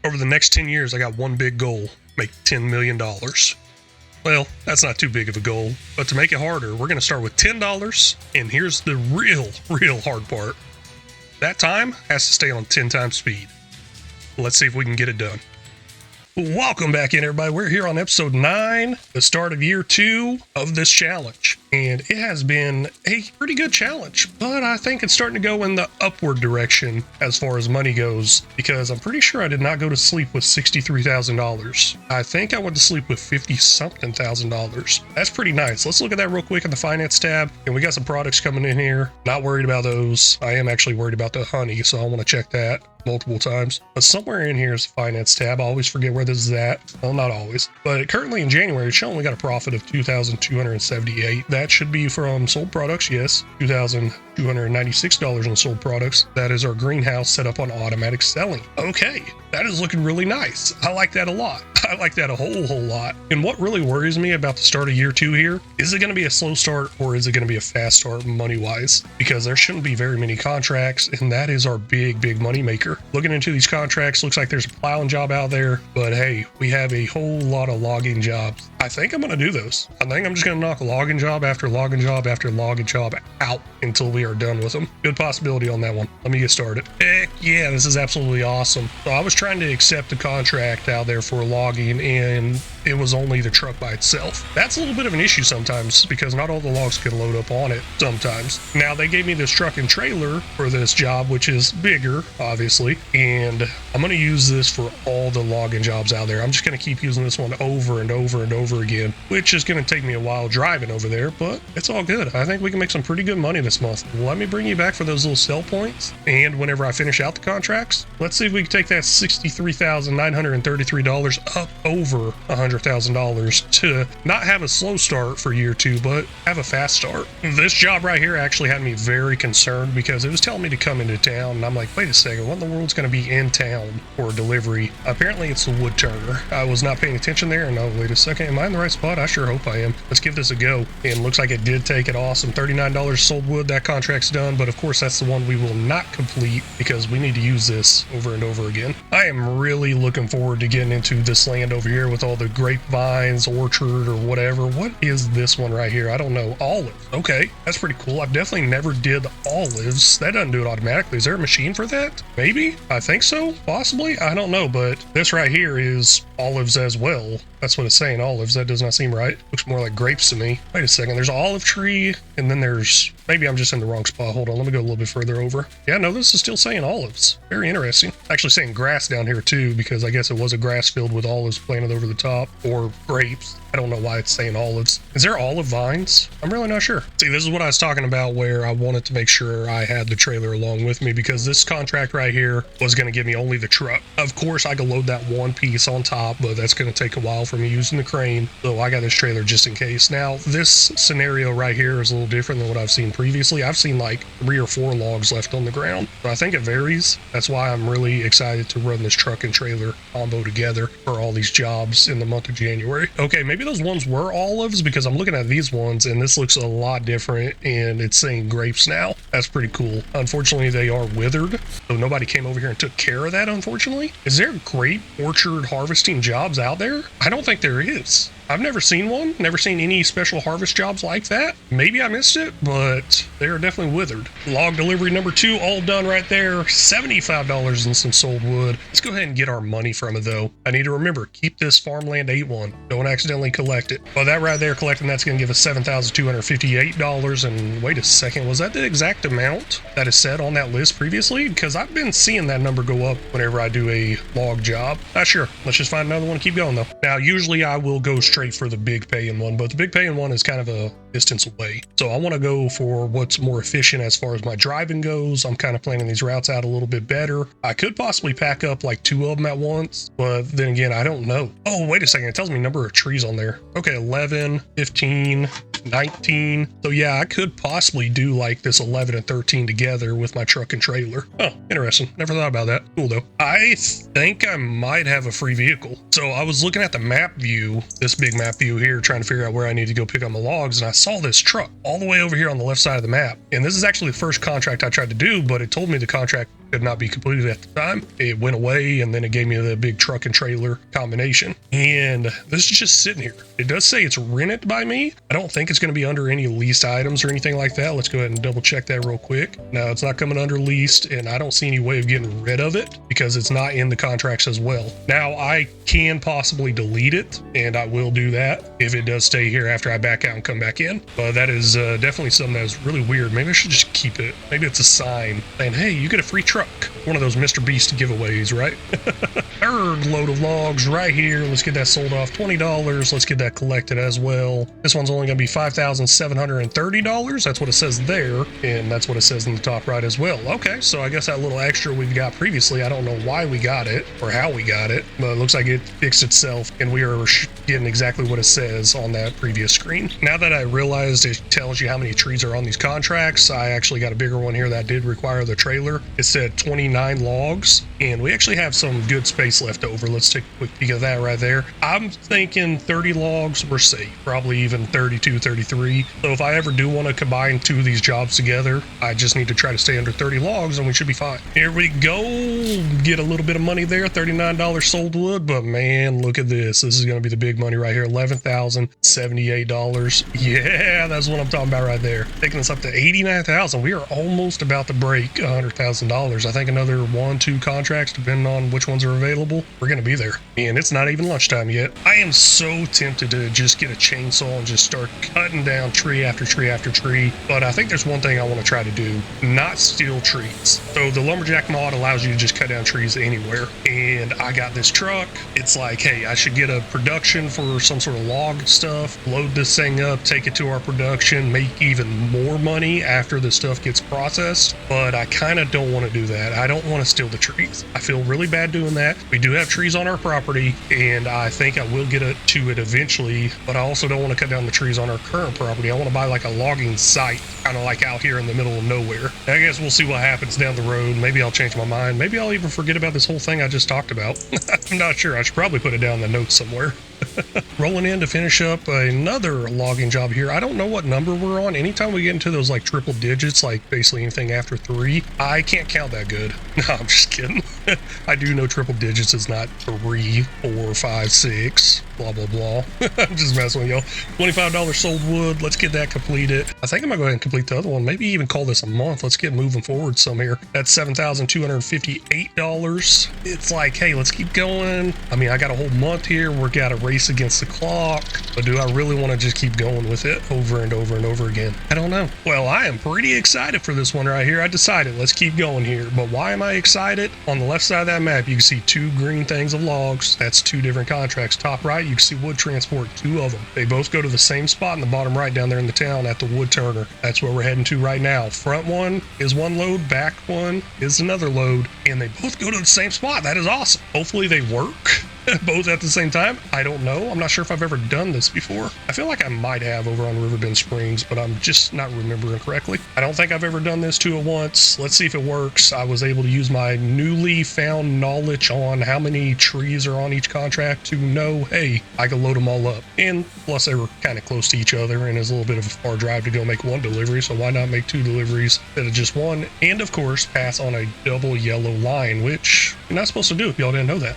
Over the next 10 years, I got one big goal: make $10 million. Well, that's not too big of a goal, but to make it harder, we're going to start with $10, and here's the real hard part. That time has to stay on 10 times speed. Let's see if we can get it done. Welcome back in, everybody. We're here on episode 9, the start of year 2 of this challenge. And it has been a pretty good challenge, but I think it's starting to go in the upward direction as far as money goes, because I'm pretty sure I did not go to sleep with $63,000. I think I went to sleep with $50-something thousand. That's pretty nice. Let's look at that real quick in the finance tab. And we got some products coming in here. Not worried about those. I am actually worried about the honey, so I want to check that multiple times. But somewhere in here is the finance tab. I always forget where this is at. Well, not always. But currently in January, it's showing we got a profit of $2,278. That should be from sold products, yes. $2,296 in sold products. That is our greenhouse set up on automatic selling. Okay, that is looking really nice. I like that a lot. I like that a whole lot. And what really worries me about the start of year 2 here, is it going to be a slow start or is it going to be a fast start money-wise? Because there shouldn't be very many contracts, and that is our big money maker. Looking into these contracts, looks like there's a plowing job out there, but hey, we have a whole lot of logging jobs. I think I'm going to do those. I think I'm just going to knock logging job after logging job after logging job out until we are done with them. Good possibility on that one. Let me get started. Heck yeah, this is absolutely awesome. So I was trying to accept a contract out there for logging, and it was only the truck by itself. That's a little bit of an issue sometimes because not all the logs can load up on it sometimes. Now they gave me this truck and trailer for this job, which is bigger, obviously, and I'm going to use this for all the logging jobs out there. I'm just going to keep using this one over and over and over again, which is going to take me a while driving over there, but it's all good. I think we can make some pretty good money this month. Let me bring you back for those little sell points, and whenever I finish out the contracts, let's see if we can take that $63,933 up over $100,000 to not have a slow start for year 2, but have a fast start. This job right here actually had me very concerned because it was telling me to come into town, and I'm like, wait a second, what in the world's going to be in town for a delivery? Apparently it's the wood turner. I was not paying attention there, and oh, wait a second, am I in the right spot? I sure hope I am. Let's give this a go. And looks like it did take it. Awesome. $39 sold wood. That contract's done, but of course that's the one we will not complete because we need to use this over and over again. I am really looking forward to getting into this land over here with all the grapevines, orchard, or whatever. What is this one right here? I don't know. Olive. Okay, that's pretty cool. I've definitely never did olives. That doesn't do it automatically. Is there a machine for that? Maybe? I think so. Possibly? I don't know, but this right here is olives as well. That's what it's saying, olives. That does not seem right. Looks more like grapes to me. Wait a second. There's an olive tree, and then there's... Maybe I'm just in the wrong spot. Hold on. Let me go a little bit further over. Yeah, no, this is still saying olives. Very interesting. Actually saying grass down here too, because I guess it was a grass field with olives planted over the top, or grapes. I don't know why it's saying olives. Is there olive vines? I'm really not sure. See, this is what I was talking about where I wanted to make sure I had the trailer along with me because this contract right here was going to give me only the truck. Of course, I could load that one piece on top, but that's going to take a while for me using the crane. So I got this trailer just in case. Now, this scenario right here is a little different than what I've seen previously. I've seen like 3 or 4 logs left on the ground. So I think it varies. That's why I'm really excited to run this truck and trailer combo together for all these jobs in the month of January. Okay, maybe those ones were olives because I'm looking at these ones and this looks a lot different and it's saying grapes now. That's pretty cool. Unfortunately, they are withered, so nobody came over here and took care of that, unfortunately. Is there grape orchard harvesting jobs out there? I don't think there is. I've never seen one, never seen any special harvest jobs like that. Maybe I missed it, but they are definitely withered. Log delivery number 2, all done right there. $75 and some sold wood. Let's go ahead and get our money from it though. I need to remember, keep this farmland 8-1. Don't accidentally collect it. Well, that right there, collecting that's gonna give us $7,258. And wait a second, was that the exact amount that is said on that list previously? Because I've been seeing that number go up whenever I do a log job. Not sure. Let's just find another one and keep going though. Now, usually I will go straight for the big paying one, but the big paying one is kind of a distance away. So I want to go for what's more efficient as far as my driving goes. I'm kind of planning these routes out a little bit better. I could possibly pack up like 2 of them at once, but then again, I don't know. Oh, wait a second. It tells me number of trees on there. Okay, 11, 15, 19. So yeah, I could possibly do like this 11 and 13 together with my truck and trailer. Oh, interesting. Never thought about that. Cool though. I think I might have a free vehicle. So I was looking at the map view, this big map view here, trying to figure out where I need to go pick up my logs, and I saw this truck all the way over here on the left side of the map. And this is actually the first contract I tried to do, but it told me the contract could not be completed at the time. It went away, and then it gave me the big truck and trailer combination. And this is just sitting here. It does say it's rented by me. I don't think it's going to be under any leased items or anything like that. Let's go ahead and double check that real quick. No, it's not coming under leased, and I don't see any way of getting rid of it because it's not in the contracts as well. Now, I can possibly delete it, and I will do that if it does stay here after I back out and come back in. But that is definitely something that's really weird. Maybe I should just keep it. Maybe it's a sign saying, hey, you get a free truck. One of those Mr. Beast giveaways, right? Third load of logs right here. Let's get that sold off. $20. Let's get that collected as well. This one's only going to be $5,730. That's what it says there, and that's what it says in the top right as well. Okay, so I guess that little extra we've got previously, I don't know why we got it or how we got it, but it looks like it fixed itself, and we are getting exactly what it says on that previous screen. Now that I realized it tells you how many trees are on these contracts, I actually got a bigger one here that did require the trailer. It said 29 logs, and we actually have some good space left over. Let's take a quick peek of that right there. I'm thinking 30 logs, we're safe. Probably even 32, 33. So if I ever do want to combine two of these jobs together, I just need to try to stay under 30 logs and we should be fine. Here we go. Get a little bit of money there. $39 sold wood, but man, look at this. This is going to be the big money right here. $11,078. Yeah, that's what I'm talking about right there. Taking us up to $89,000. We are almost about to break $100,000. I think another 1-2 contracts, depending on which ones are available. We're going to be there. And it's not even lunchtime yet. I am so tempted to just get a chainsaw and just start cutting down tree after tree after tree. But I think there's one thing I want to try to do, not steal trees. So the lumberjack mod allows you to just cut down trees anywhere. And I got this truck. It's like, hey, I should get a production for some sort of log stuff, load this thing up, take it to our production, make even more money after the stuff gets processed. But I kind of don't want to do that. I don't want to steal the trees. I feel really bad doing that. We do have trees on our property, and I think I will get to it eventually, but I also don't want to cut down the trees on our current property. I want to buy like a logging site, kind of like out here in the middle of nowhere. I guess we'll see what happens down the road. Maybe I'll change my mind. Maybe I'll even forget about this whole thing I just talked about. I'm not sure. I should probably put it down in the notes somewhere. Rolling in to finish up another logging job here. I don't know what number we're on. Anytime we get into those like triple digits, like basically anything after 3, I can't count that good. No, I'm just kidding. I do know triple digits is not 3, 4, 5, 6, blah, blah, blah. I'm just messing with y'all. $25 sold wood. Let's get that completed. I think I'm gonna go ahead and complete the other one. Maybe even call this a month. Let's get moving forward some here. That's $7,258. It's like, hey, let's keep going. I mean, I got a whole month here. We're got a race against the clock, but do I really want to just keep going with it over and over and over again? I don't know. Well, I am pretty excited for this one right here. I decided let's keep going here. But why am I excited? On the left side of that map, you can see 2 green things of logs. That's 2 different contracts. Top right, you can see wood transport, 2 of them. They both go to the same spot in the bottom right down there in the town at the wood turner. That's where we're heading to right now. Front one is one load, back one is another load, and they both go to the same spot. That is awesome. Hopefully they work both at the same time. I don't know. I'm not sure if I've ever done this before. I feel like I might have over on Riverbend Springs, but I'm just not remembering correctly. I don't think I've ever done this 2 at once. Let's see if it works. I was able to use my newly found knowledge on how many trees are on each contract to know, hey, I can load them all up. And plus they were kind of close to each other, and it's a little bit of a far drive to go make 1 delivery, so why not make 2 deliveries instead of just 1? And of course, pass on a double yellow line, which you're not supposed to do if y'all didn't know that.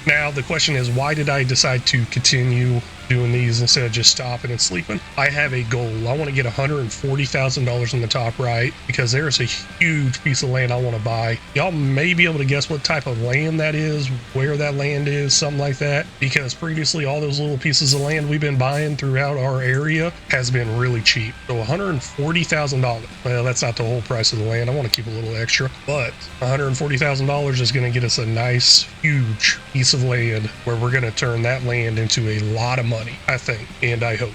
Now, the question is, why did I decide to continue doing these instead of just stopping and sleeping? I have a goal. I want to get $140,000 in the top right because there's a huge piece of land I want to buy. Y'all may be able to guess what type of land that is, where that land is, something like that, because previously all those little pieces of land we've been buying throughout our area has been really cheap. So $140,000. Well, that's not the whole price of the land. I want to keep a little extra, but $140,000 is going to get us a nice, huge piece of land where we're going to turn that land into a lot of money, I think, and I hope.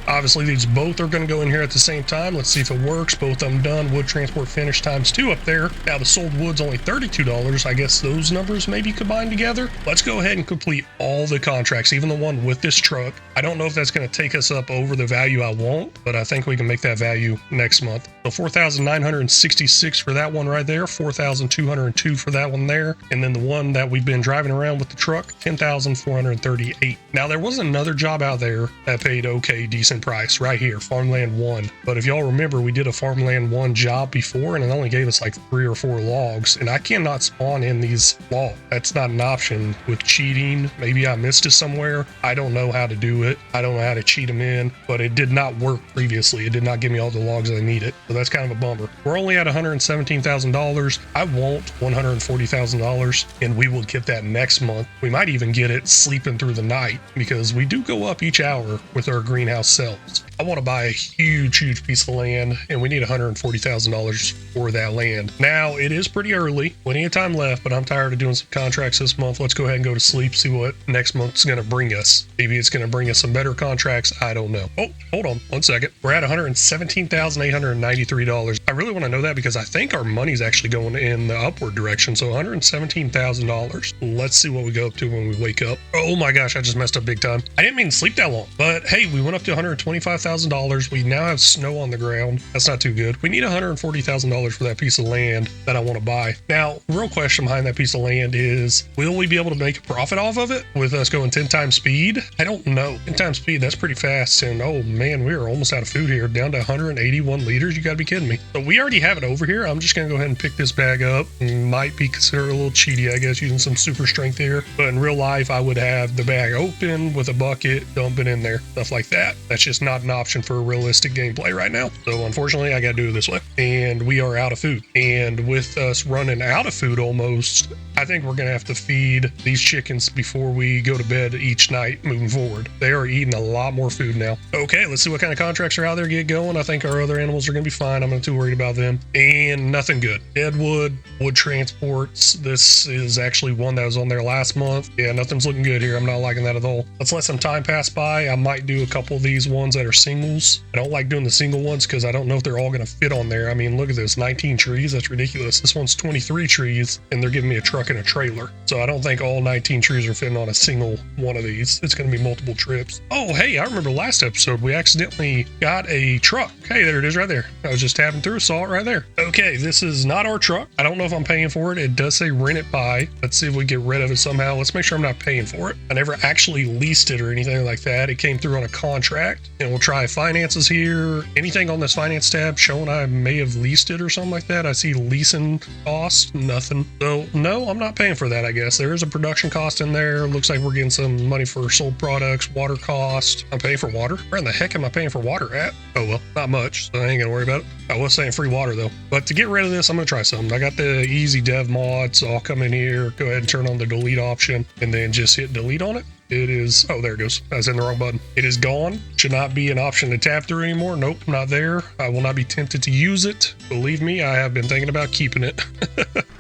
Obviously, these both are going to go in here at the same time. Let's see if it works. Both of them done. Wood transport finish ×2 up there. Now, the sold wood's only $32. I guess those numbers may be combined together. Let's go ahead and complete all the contracts, even the one with this truck. I don't know if that's going to take us up over the value I want, but I think we can make that value next month. So $4,966 for that one right there, $4,202 for that one there, and then the one that we've been driving around with the truck, $10,438. Now, there was another job out there that paid okay, decent price right here, farmland 1. But if y'all remember, we did a farmland 1 job before and it only gave us like 3 or 4 logs, and I cannot spawn in these logs. That's not an option with cheating. Maybe I missed it somewhere. I don't know how to do it. I don't know how to cheat them in, but it did not work previously. It did not give me all the logs I needed, so that's kind of a bummer. We're only at $117,000. I want $140,000, and we will get that next month. We might even get it sleeping through the night because we do go up each hour with our greenhouse sales. I want to buy a huge piece of land, and we need $140,000 for that land. Now, it is pretty early, plenty of time left, but I'm tired of doing some contracts this month. Let's go ahead and go to sleep, see what next month's going to bring us. Maybe it's going to bring us some better contracts. I don't know. Oh, hold on one second. We're at $117,893. I really want to know that because I think our money's actually going in the upward direction. So $117,000. Let's see what we go up to when we wake up. Oh my gosh, I just messed up big time. I didn't mean to sleep that long, but hey, we went up to $125,000. We now have snow on the ground. That's not too good. We need $140,000 for that piece of land that I want to buy. Now, real question behind that piece of land is, will we be able to make a profit off of it with us going 10 times speed? I don't know. 10 times speed, that's pretty fast. And oh man, we are almost out of food here, down to 181 liters. You gotta be kidding me. So we already have it over here. I'm just gonna go ahead and pick this bag up. Might be considered a little cheaty, I guess, using some super strength here. But in real life, I would have the bag open with a bucket, dump it in there, stuff like that. That's just not an option for realistic gameplay right now. So unfortunately, I gotta do it this way. And we are out of food. And with us running out of food almost, I think we're gonna have to feed these chickens before we go to bed each night moving forward. They are eating a lot more food now. Okay, let's see what kind of contracts are out there. Get going. I think our other animals are gonna be fine. I'm not too worried about them. And nothing good. Deadwood, wood transports. This is actually one that was on there last month. Yeah, nothing's looking good here. I'm not liking that at all. Let's let some time pass by. I might do a couple of these ones that are singles. I don't like doing the single ones because I don't know if they're all going to fit on there. I mean, look at this, 19 trees. That's ridiculous. This one's 23 trees, and they're giving me a truck and a trailer. So I don't think all 19 trees are fitting on a single one of these. It's going to be multiple trips. Oh, hey, I remember last episode, we accidentally got a truck. Hey, there it is right there. I was just tapping through, saw it right there. Okay, this is not our truck. I don't know if I'm paying for it. It does say rent it by. Let's see if we get rid of it somehow. Let's make sure I'm not paying for it. I never actually leased it or anything like that. It came through on a contract, and we'll try finances here. Anything on this finance tab showing I may have leased it or something like that? I see leasing costs, nothing. So no, I'm not paying for that, I guess. There is a production cost in there. Looks like we're getting some money for sold products, water cost. I'm paying for water. Where in the heck am I paying for water at? Oh well, not much, so I ain't gonna worry about it. I was saying free water though. But to get rid of this, I'm gonna try something. I got the easy dev mod, so I'll come in here, go ahead and turn on the delete option, and then just hit delete on it. It is, oh, there it goes. I was in the wrong button. It is gone. Should not be an option to tap through anymore. Nope, not there. I will not be tempted to use it. Believe me, I have been thinking about keeping it.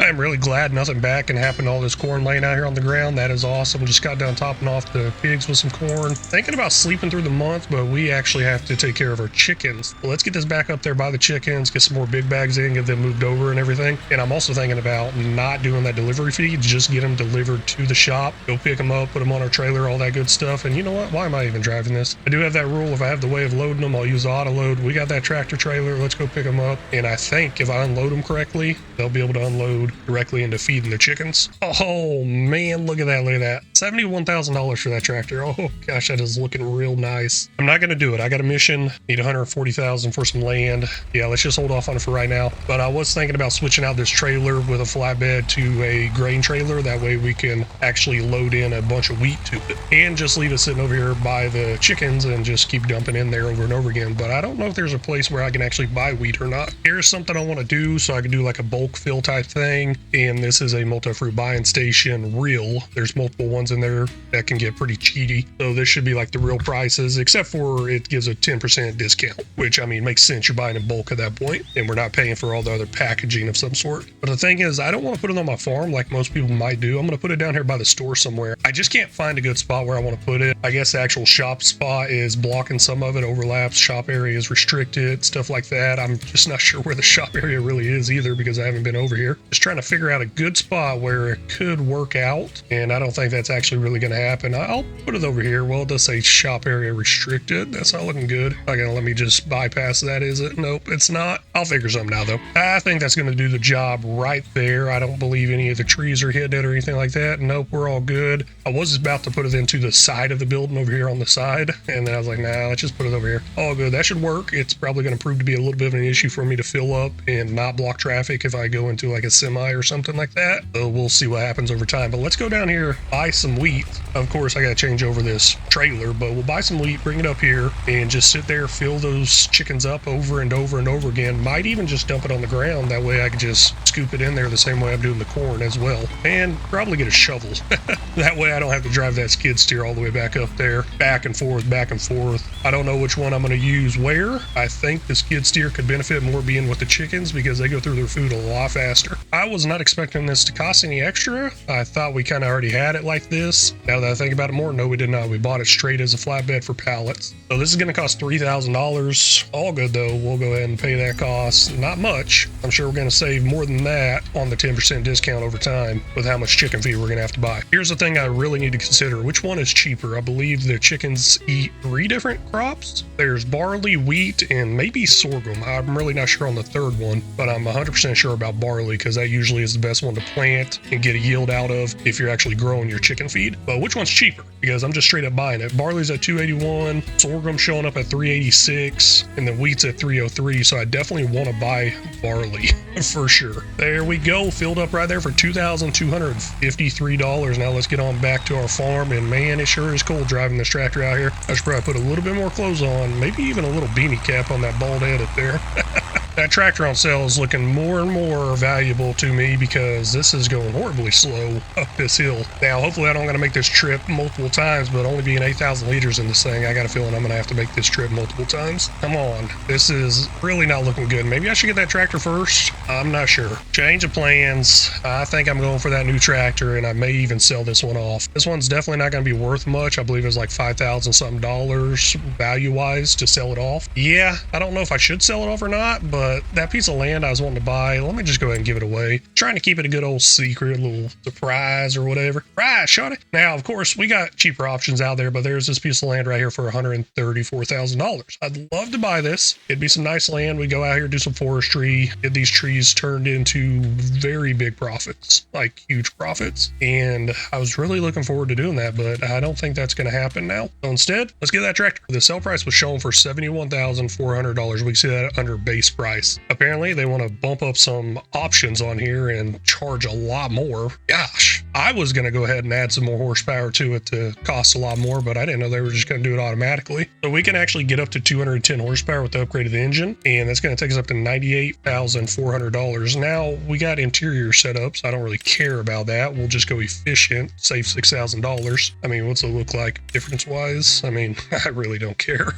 I'm really glad nothing bad can happen to all this corn laying out here on the ground. That is awesome. Just got done topping off the pigs with some corn. Thinking about sleeping through the month, but we actually have to take care of our chickens. So let's get this back up there by the chickens, get some more big bags in, get them moved over and everything. And I'm also thinking about not doing that delivery fee, just get them delivered to the shop, go pick them up, put them on our trailer, all that good stuff. And you know what? Why am I even driving this? I do have that rule. If I have the way of loading them, I'll use the auto load. We got that tractor trailer. Let's go pick them up. And I think if I unload them correctly, they'll be able to unload directly into feeding the chickens. Oh man, look at that. Look at that. $71,000 for that tractor. Oh gosh, that is looking real nice. I'm not going to do it. I got a mission. Need $140,000 for some land. Yeah, let's just hold off on it for right now. But I was thinking about switching out this trailer with a flatbed to a grain trailer. That way we can actually load in a bunch of wheat to it. And just leave it sitting over here by the chickens and just keep dumping in there over and over again. But I don't know if there's a place where I can actually buy wheat or not. Here's something I want to do so I can do like a bulk fill type thing. And this is a multi-fruit buying station real. There's multiple ones in there that can get pretty cheaty. So this should be like the real prices, except for it gives a 10% discount, which I mean makes sense. You're buying in bulk at that point, and we're not paying for all the other packaging of some sort. But the thing is, I don't want to put it on my farm like most people might do. I'm going to put it down here by the store somewhere. I just can't find a good spot where I want to put it. I guess the actual shop spot is blocking some of it, overlaps, shop area is restricted, stuff like that. I'm just not sure where the shop area really is either because I haven't been over here. Just trying to figure out a good spot where it could work out, and I don't think that's actually really going to happen. I'll put it over here. Well, it does say shop area restricted. That's not looking good. Not gonna let me just bypass that, is it? Nope, it's not. I'll figure something out though. I think that's going to do the job right there. I don't believe any of the trees are hitting it or anything like that. Nope, we're all good. I was about to put put it into the side of the building over here on the side. And then I was like, nah, let's just put it over here. All good. That should work. It's probably going to prove to be a little bit of an issue for me to fill up and not block traffic if I go into like a semi or something like that. So we'll see what happens over time. But let's go down here, buy some wheat. Of course, I got to change over this trailer, but we'll buy some wheat, bring it up here, and just sit there, fill those chickens up over and over and over again. Might even just dump it on the ground. That way I can just scoop it in there the same way I'm doing the corn as well. And probably get a shovel. That way I don't have to drive that skid steer all the way back up there, back and forth, back and forth. I don't know which one I'm going to use where. I think the skid steer could benefit more being with the chickens because they go through their food a lot faster. I was not expecting this to cost any extra. I thought we kind of already had it like this. Now that I think about it more, no, we did not. We bought it straight as a flatbed for pallets. So this is going to cost $3,000. All good though. We'll go ahead and pay that cost. Not much. I'm sure we're going to save more than that on the 10% discount over time with how much chicken feed we're going to have to buy. Here's the thing I really need to consider. Which one is cheaper? I believe the chickens eat 3 different crops. There's barley, wheat, and maybe sorghum. I'm really not sure on the third one, but I'm 100% sure about barley because that usually is the best one to plant and get a yield out of if you're actually growing your chicken feed. But which one's cheaper? Because I'm just straight up buying it. Barley's at $281, sorghum showing up at $386, and then wheat's at $303. So I definitely want to buy barley for sure. There we go, filled up right there for $2,253. Now let's get on back to our farm, and man, it sure is cold driving this tractor out here. I should probably put a little bit more clothes on, maybe even a little beanie cap on that bald head up there. That tractor on sale is looking more and more valuable to me because this is going horribly slow up this hill. Now, hopefully I don't got to make this trip multiple times, but only being 8,000 liters in this thing, I got a feeling I'm going to have to make this trip multiple times. Come on. This is really not looking good. Maybe I should get that tractor first. I'm not sure. Change of plans. I think I'm going for that new tractor, and I may even sell this one off. This one's definitely not going to be worth much. I believe it was like $5,000 something value-wise to sell it off. Yeah, I don't know if I should sell it off or not, but that piece of land I was wanting to buy, let me just go ahead and give it away. Trying to keep it a good old secret, a little surprise or whatever. Right, shot it. Now, of course, we got cheaper options out there, but there's this piece of land right here for $134,000. I'd love to buy this. It'd be some nice land. We go out here, do some forestry, get these trees turned into very big profits, like huge profits. And I was really looking forward to doing that, but I don't think that's going to happen now. So instead, let's get that tractor. The sale price was shown for $71,400. We can see that under base price. Apparently, they want to bump up some options on here and charge a lot more. Gosh, I was going to go ahead and add some more horsepower to it to cost a lot more, but I didn't know they were just going to do it automatically. So we can actually get up to 210 horsepower with the upgrade of the engine, and that's going to take us up to $98,400. Now, we got interior setups. I don't really care about that. We'll just go efficient, save $6,000. I mean, what's it look like difference-wise? I mean, I really don't care.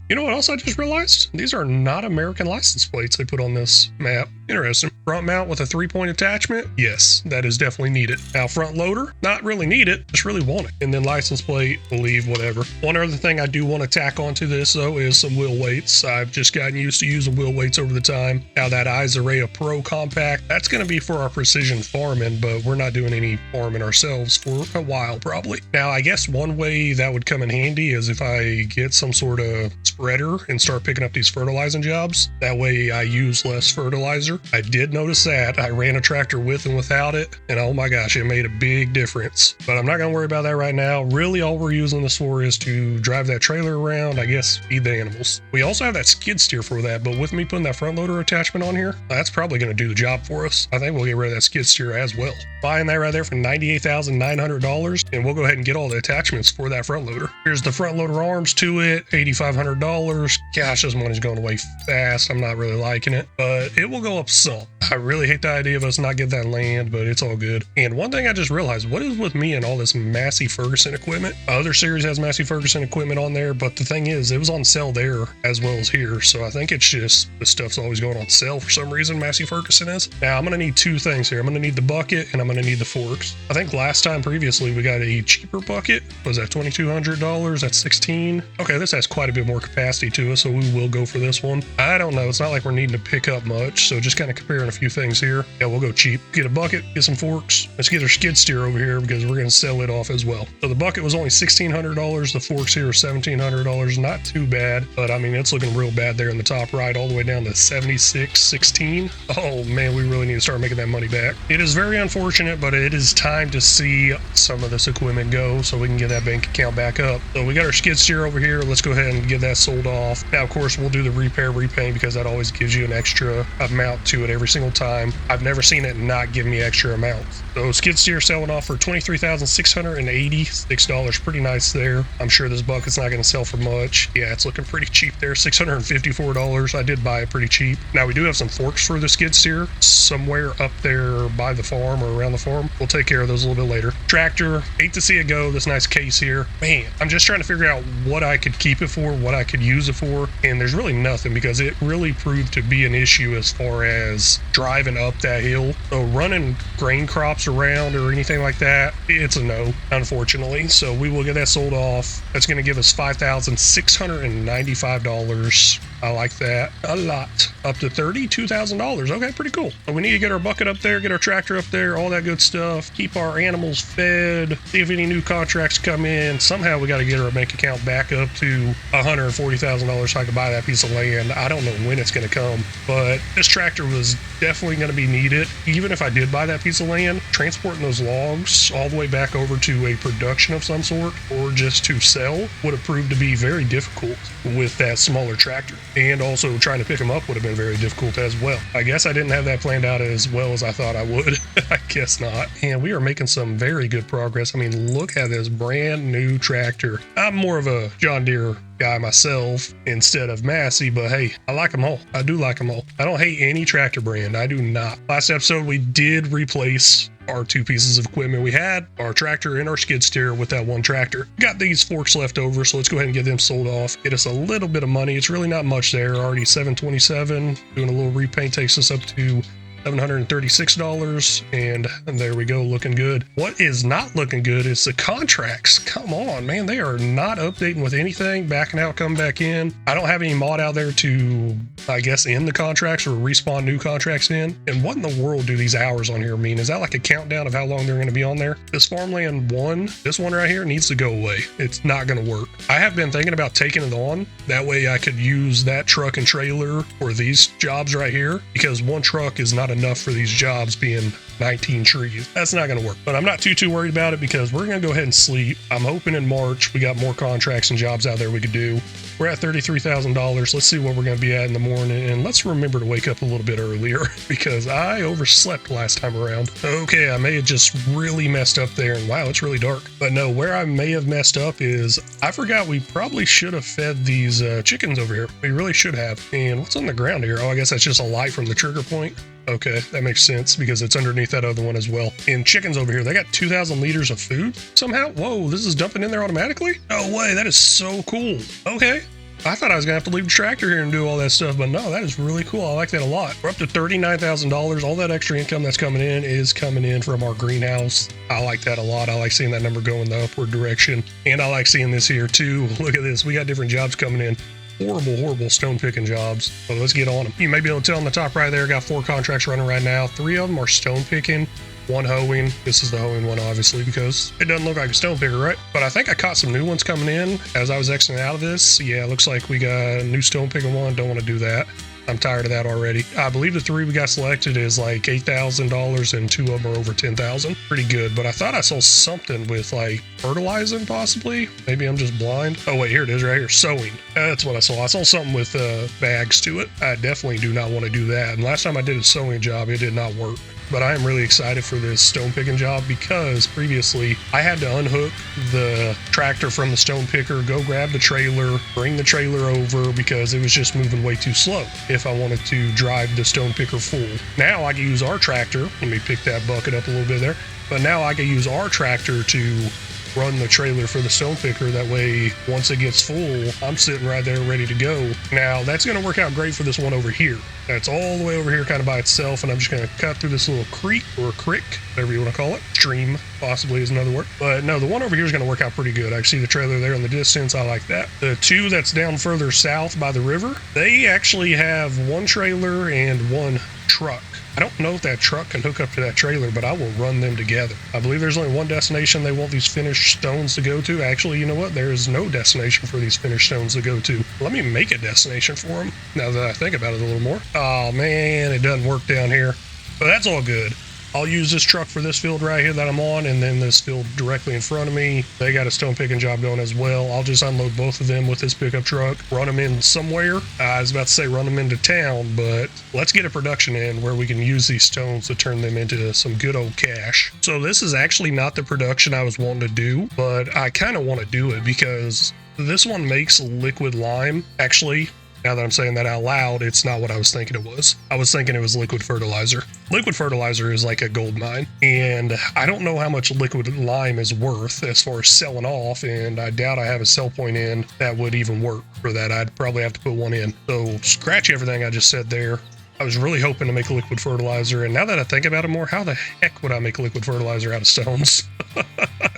You know what else I just realized? These are not American license plates they put on this map. Interesting. Front mount with a 3-point attachment? Yes, that is definitely needed. Now, front loader? Not really need it, just really want it. And then license plate, we'll leave, whatever. One other thing I do want to tack onto this, though, is some wheel weights. I've just gotten used to using wheel weights over the time. Now, that Isorea Pro Compact, that's going to be for our precision farming, but we're not doing any farming ourselves for a while, probably. Now, I guess one way that would come in handy is if I get some sort of spreader and start picking up these fertilizing jobs. That way I use less fertilizer. I did notice that. I ran a tractor with and without it, and oh my gosh, it made a big difference. But I'm not going to worry about that right now. Really, all we're using this for is to drive that trailer around, I guess, feed the animals. We also have that skid steer for that, but with me putting that front loader attachment on here, that's probably going to do the job for us. I think we'll get rid of that skid steer as well. Buying that right there for $98,900, and we'll go ahead and get all the attachments for that front loader. Here's the front loader arms to it, $8,500. Gosh, this money's going away fast. I'm not really liking it, but it will go up some. I really hate the idea of us not getting that land, but it's all good. And one thing I just realized, what is with me and all this Massey Ferguson equipment? Other series has Massey Ferguson equipment on there, but the thing is, it was on sale there as well as here. So I think it's just the stuff's always going on sale for some reason, Massey Ferguson is. Now I'm going to need 2 things here. I'm going to need the bucket and I'm going to need the forks. I think last time previously we got a cheaper bucket. Was that $2,200? That's $16. Okay, this has quite a bit more capacity to it, so we will go for this one. I don't know. It's not like we're needing to pick up much, so just kind of comparing a few things here. Yeah, we'll go cheap. Get a bucket, get some forks. Let's get our skid steer over here because we're going to sell it off as well. So the bucket was only $1,600. The forks here are $1,700. Not too bad, but I mean, it's looking real bad there in the top right, all the way down to $76.16. Oh man, we really need to start making that money back. It is very unfortunate, but it is time to see some of this equipment go so we can get that bank account back up. So we got our skid steer over here. Let's go ahead and get that sold off. Now, of course, we'll do the repair repaint because that always gives you an extra amount to it every single time. I've never seen it not give me extra amounts. So skid steer selling off for $23,686. Pretty nice there. I'm sure this bucket's not going to sell for much. Yeah, it's looking pretty cheap there. $654. I did buy it pretty cheap. Now we do have some forks for the skid steer somewhere up there by the farm or around the farm. We'll take care of those a little bit later. Tractor, hate to see it go. This nice case here, man, I'm just trying to figure out what I could keep it for, what I could use it for, and there's really nothing because it really proved to be an issue as far as driving up that hill. So running grain crops around or anything like that, it's a no, unfortunately. So we will get that sold off. That's going to give us $5,695. I like that a lot. Up to $32,000. Okay, pretty cool. But we need to get our bucket up there, get our tractor up there, all that good stuff. Keep our animals fed. See if any new contracts come in. Somehow we got to get our bank account back up to $140,000 so I can buy that piece of land. I don't know when it's going to come, but this tractor was definitely going to be needed. Even if I did buy that piece of land, transporting those logs all the way back over to a production of some sort or just to sell would have proved to be very difficult with that smaller tractor. And also trying to pick them up would have been very difficult as well. I guess I didn't have that planned out as well as I thought I would. I guess not. And we are making some very good progress. I mean, look at this brand new tractor. I'm more of a John Deere guy myself instead of Massey, but hey, I like them all. I do like them all. I don't hate any tractor brand. I do not. Last episode, we did replace our two pieces of equipment. We had our tractor and our skid steer with that one tractor. Got these forks left over, so let's go ahead and get them sold off. Get us a little bit of money. It's really not much there. Already $727. Doing a little repaint takes us up to $736, and there we go, looking good. What is not looking good is the contracts. Come on, man, they are not updating with anything, backing out, come back in. I don't have any mod out there to, I guess, end the contracts or respawn new contracts in. And what in the world do these hours on here mean? Is that like a countdown of how long they're going to be on there? This farmland one, this one right here, needs to go away. It's not going to work. I have been thinking about taking it on. That way I could use that truck and trailer for these jobs right here, because one truck is not enough for these jobs being 19 trees. That's not going to work, but I'm not too worried about it because we're going to go ahead and sleep. I'm hoping in March we got more contracts and jobs out there we could do. We're at $33,000. Let's see what we're going to be at in the morning, and let's remember to wake up a little bit earlier because I overslept last time around. Okay, I may have just really messed up there, and wow, it's really dark. But no, where I may have messed up is I forgot we probably should have fed these chickens over here. We really should have. And what's on the ground here? Oh, I guess that's just a light from the trigger point. Okay, that makes sense because it's underneath that other one as well. And chickens over here, they got 2,000 liters of food somehow. Whoa, this is dumping in there automatically? No way, that is so cool. Okay. I thought I was gonna have to leave the tractor here and do all that stuff, but no, that is really cool. I like that a lot. We're up to $39,000. All that extra income that's coming in is coming in from our greenhouse. I like that a lot. I like seeing that number go in the upward direction. And I like seeing this here too. Look at this. We got different jobs coming in. Horrible stone picking jobs. So let's get on them. You may be able to tell on the top right there, got 4 contracts running right now. 3 of them are stone picking, 1 hoeing. This is the hoeing one, obviously, because it doesn't look like a stone picker, right? But I think I caught some new ones coming in as I was exiting out of this. Yeah, it looks like we got a new stone picking one. Don't want to do that. I'm tired of that already. I believe the 3 we got selected is like $8,000 and 2 of them are over $10,000. Pretty good, but I thought I saw something with like fertilizing possibly. Maybe I'm just blind. Oh wait, here it is right here, sowing. That's what I saw. I saw something with bags to it. I definitely do not want to do that. And last time I did a sowing job, it did not work. But I am really excited for this stone picking job because previously I had to unhook the tractor from the stone picker, go grab the trailer, bring the trailer over because it was just moving way too slow if I wanted to drive the stone picker full. Now I can use our tractor. Let me pick that bucket up a little bit there. But now I can use our tractor to run the trailer for the stone picker. That way, once it gets full, I'm sitting right there ready to go. Now, that's going to work out great for this one over here. That's all the way over here kind of by itself, and I'm just going to cut through this little creek or crick, whatever you want to call it. Stream, possibly, is another word. But no, the one over here is going to work out pretty good. I can see the trailer there in the distance. I like that. The 2 that's down further south by the river, they actually have 1 trailer and 1 truck. I don't know if that truck can hook up to that trailer, but I will run them together. I believe there's only one destination they want these finished stones to go to. Actually, you know what? There is no destination for these finished stones to go to. Let me make a destination for them, now that I think about it a little more. Oh man, it doesn't work down here. But that's all good. I'll use this truck for this field right here that I'm on, and then this field directly in front of me. They got a stone picking job going as well. I'll just unload both of them with this pickup truck, run them in somewhere. I was about to say run them into town, but let's get a production in where we can use these stones to turn them into some good old cash. So this is actually not the production I was wanting to do, but I kind of want to do it because this one makes liquid lime. Actually, now that I'm saying that out loud, it's not what I was thinking it was. I was thinking it was liquid fertilizer. Liquid fertilizer is like a gold mine, and I don't know how much liquid lime is worth as far as selling off, and I doubt I have a sell point in that would even work for that. I'd probably have to put one in. So scratch everything I just said there. I was really hoping to make liquid fertilizer, and now that I think about it more, how the heck would I make liquid fertilizer out of stones?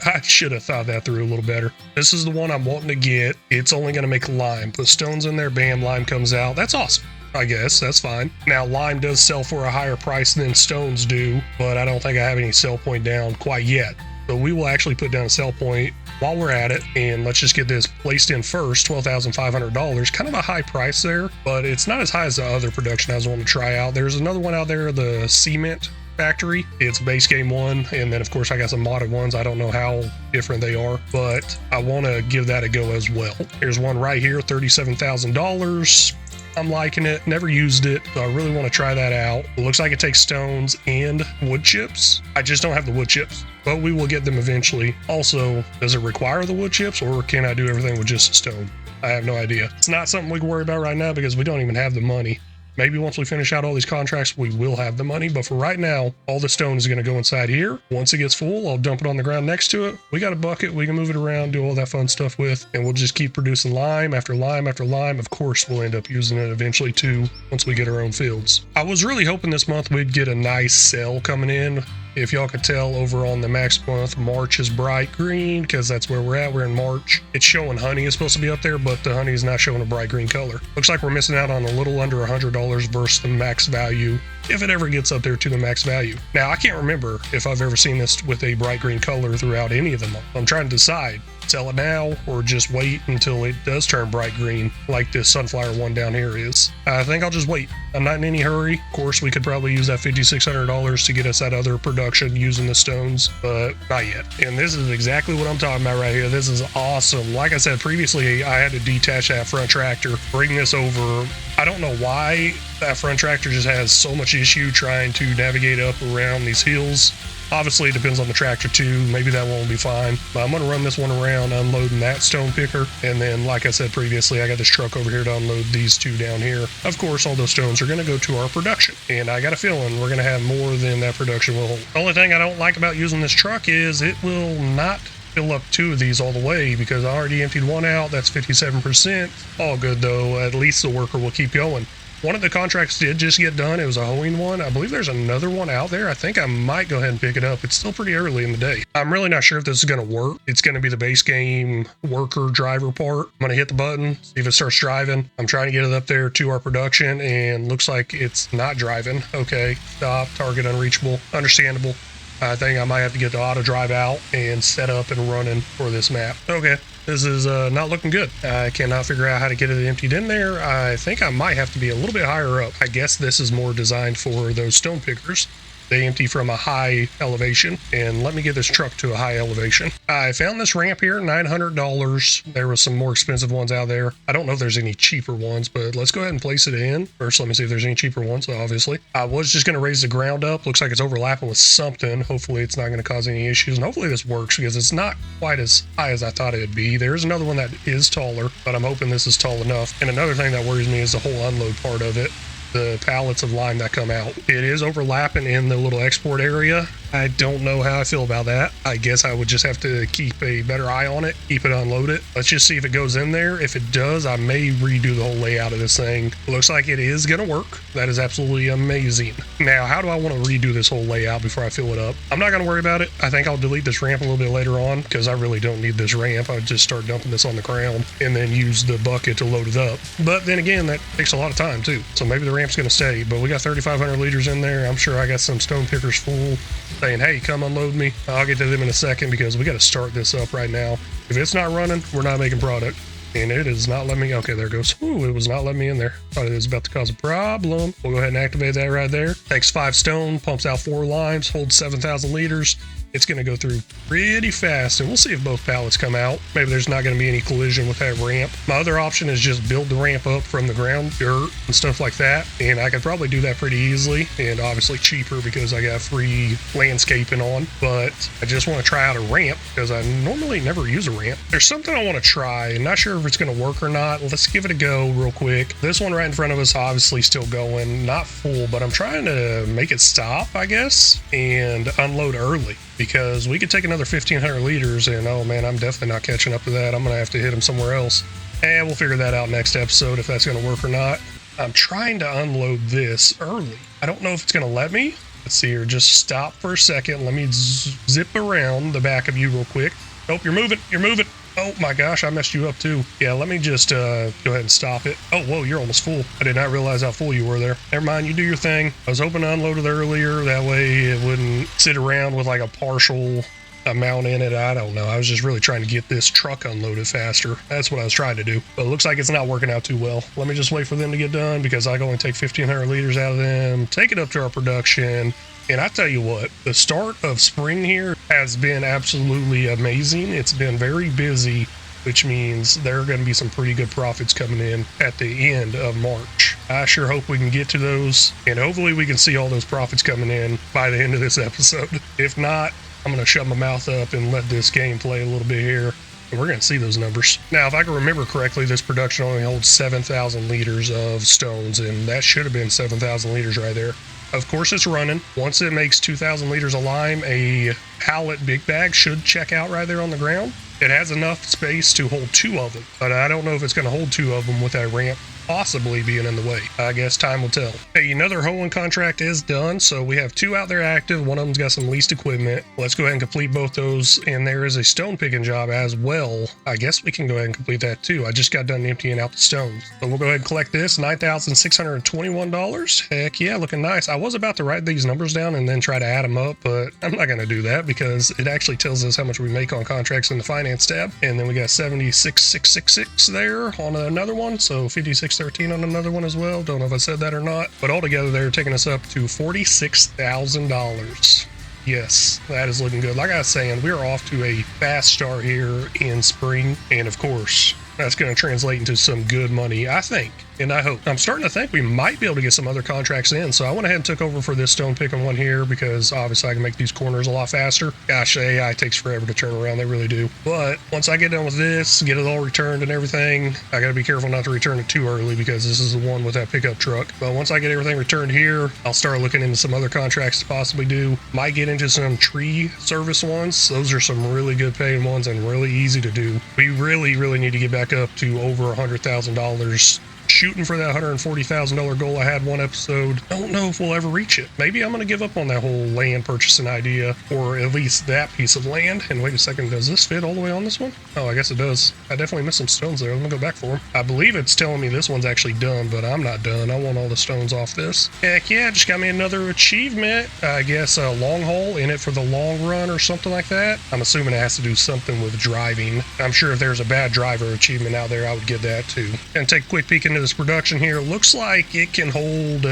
I should have thought that through a little better. This is the one I'm wanting to get. It's only going to make lime. Put stones in there, bam, lime comes out. That's awesome. I guess that's fine. Now, lime does sell for a higher price than stones do, but I don't think I have any sell point down quite yet. So we will actually put down a sell point while we're at it, and let's just get this placed in first. $12,500, kind of a high price there, but it's not as high as the other production I was wanting to try out. There's another one out there, the cement factory. It's base game one, and then of course I got some modded ones. I don't know how different they are, but I want to give that a go as well. Here's one right here, $37,000. I'm liking it. Never used it, so I really want to try that out. It looks like it takes stones and wood chips. I just don't have the wood chips, but we will get them eventually. Also, does it require the wood chips, or can I do everything with just stone? I have no idea. It's not something we can worry about right now because we don't even have the money. Maybe once we finish out all these contracts, we will have the money. But for right now, all the stone is going to go inside here. Once it gets full, I'll dump it on the ground next to it. We got a bucket. We can move it around, do all that fun stuff with, and we'll just keep producing lime after lime after lime. Of course, we'll end up using it eventually too once we get our own fields. I was really hoping this month we'd get a nice sale coming in. If y'all could tell over on the max month, March is bright green because that's where we're at. We're in March. It's showing honey is supposed to be up there, but the honey is not showing a bright green color. Looks like we're missing out on a little under $100 versus the max value, if it ever gets up there to the max value. Now, I can't remember if I've ever seen this with a bright green color throughout any of them. I'm trying to decide, sell it now or just wait until it does turn bright green like this sunflower one down here is. I think I'll just wait. I'm not in any hurry. Of course, we could probably use that $5,600 to get us that other production using the stones, but not yet. And this is exactly what I'm talking about right here. This is awesome. Like I said previously, I had to detach that front tractor, bring this over. I don't know why that front tractor just has so much issue trying to navigate up around these hills. Obviously, it depends on the tractor too. Maybe that won't be fine. But I'm going to run this one around, unloading that stone picker. And then, like I said previously, I got this truck over here to unload these two down here. Of course, all those stones are going to go to our production. And I got a feeling we're going to have more than that production will hold. The only thing I don't like about using this truck is it will not fill up two of these all the way because I already emptied one out. That's 57%. All good though. At least the worker will keep going. One of the contracts did just get done. It was a hoeing one. I believe there's another one out there. I think I might go ahead and pick it up. It's still pretty early in the day. I'm really not sure if this is going to work. It's going to be the base game worker driver part. I'm going to hit the button, see if it starts driving. I'm trying to get it up there to our production and looks like it's not driving. Okay, stop, target unreachable, understandable. I think I might have to get the auto drive out and set up and running for this map. Okay. This is not looking good. I cannot figure out how to get it emptied in there. I think I might have to be a little bit higher up. I guess this is more designed for those stone pickers. They empty from a high elevation, and let me get this truck to a high elevation. I found this ramp here, $900. There was some more expensive ones out there. I don't know if there's any cheaper ones, but let's go ahead and place it in. First, let me see if there's any cheaper ones, obviously. I was just going to raise the ground up. Looks like it's overlapping with something. Hopefully it's not going to cause any issues, and hopefully this works because it's not quite as high as I thought it would be. There's another one that is taller, but I'm hoping this is tall enough. And another thing that worries me is the whole unload part of it. The pallets of lime that come out. It is overlapping in the little export area. I don't know how I feel about that. I guess I would just have to keep a better eye on it, keep it unload it. Let's just see if it goes in there. If it does, I may redo the whole layout of this thing. Looks like it is gonna work. That is absolutely amazing. Now, how do I want to redo this whole layout before I fill it up? I'm not gonna worry about it. I think I'll delete this ramp a little bit later on because I really don't need this ramp. I would just start dumping this on the ground and then use the bucket to load it up. But then again, that takes a lot of time too. So maybe the ramp's gonna stay, but we got 3,500 liters in there. I'm sure I got some stone pickers full saying, hey, come unload me. I'll get to them in a second because we got to start this up right now. If it's not running, we're not making product. And it is not letting me. Okay, there it goes. Ooh, it was not letting me in there. Thought it was about to cause a problem. We'll go ahead and activate that right there. Takes 5 stone, pumps out 4 limes, holds 7,000 liters. It's going to go through pretty fast, and we'll see if both pallets come out. Maybe there's not going to be any collision with that ramp. My other option is just build the ramp up from the ground, dirt and stuff like that, and I could probably do that pretty easily and obviously cheaper because I got free landscaping on. But I just want to try out a ramp because I normally never use a ramp. There's something I want to try, and not sure if it's going to work or not. Let's give it a go real quick. This one right in front of us obviously still going, not full, but I'm trying to make it stop, I guess, and unload early. Because we could take another 1,500 liters, and oh man, I'm definitely not catching up to that. I'm gonna have to hit them somewhere else, and we'll figure that out next episode if that's gonna work or not. I'm trying to unload this early. I don't know if it's gonna let me. Let's see here. Just stop for a second. Let me zip around the back of you real quick. Nope, you're moving. You're moving. Oh my gosh, I messed you up too. Yeah, let me just go ahead and stop it. Oh, whoa, you're almost full. I did not realize how full you were there. Never mind, you do your thing. I was hoping to unload it earlier. That way it wouldn't sit around with like a partial amount in it. I don't know. I was just really trying to get this truck unloaded faster. That's what I was trying to do. But it looks like it's not working out too well. Let me just wait for them to get done because I can only take 1,500 liters out of them, take it up to our production. And I tell you what, the start of spring here has been absolutely amazing. It's been very busy, which means there are going to be some pretty good profits coming in at the end of March. I sure hope we can get to those, and hopefully we can see all those profits coming in by the end of this episode. If not, I'm going to shut my mouth up and let this game play a little bit here, and we're going to see those numbers. Now, if I can remember correctly, this production only holds 7,000 liters of stones, and that should have been 7,000 liters right there. Of course it's running. Once it makes 2,000 liters of lime, a pallet big bag should check out right there on the ground. It has enough space to hold 2 of them, but I don't know if it's going to hold 2 of them with that ramp possibly being in the way. I guess time will tell. Hey, another hoeing contract is done, so we have 2 out there active. One of them's got some leased equipment. Let's go ahead and complete both those, and there is a stone picking job as well. I guess we can go ahead and complete that too. I just got done emptying out the stones. So we'll go ahead and collect this, $9,621. Heck yeah, looking nice. I was about to write these numbers down and then try to add them up, but I'm not going to do that because it actually tells us how much we make on contracts in the finance tab. And then we got 76,666 there on another one, so 5613 on another one as well. Don't know if I said that or not, but altogether they're taking us up to $46,000. Yes, that is looking good. Like I was saying, we're off to a fast start here in spring, and of course that's going to translate into some good money, I think, and I hope. I'm starting to think we might be able to get some other contracts in, so I went ahead and took over for this stone picking one here because obviously I can make these corners a lot faster. Gosh, the AI takes forever to turn around, they really do. But once I get done with this, get it all returned and everything, I got to be careful not to return it too early because this is the one with that pickup truck. But once I get everything returned here, I'll start looking into some other contracts to possibly do. Might get into some tree service ones. Those are some really good paying ones and really easy to do. We really need to get back up to over $100,000. Shooting for that $140,000 goal I had one episode. Don't know if we'll ever reach it. Maybe I'm going to give up on that whole land purchasing idea, or at least that piece of land. And wait a second, does this fit all the way on this one? Oh, I guess it does. I definitely missed some stones there. Let me go back for them. I believe it's telling me this one's actually done, but I'm not done. I want all the stones off this. Heck yeah, just got me another achievement. I guess a long haul, in it for the long run or something like that. I'm assuming it has to do something with driving. I'm sure if there's a bad driver achievement out there, I would get that too. Gonna take a quick peek into this production here. Looks like it can hold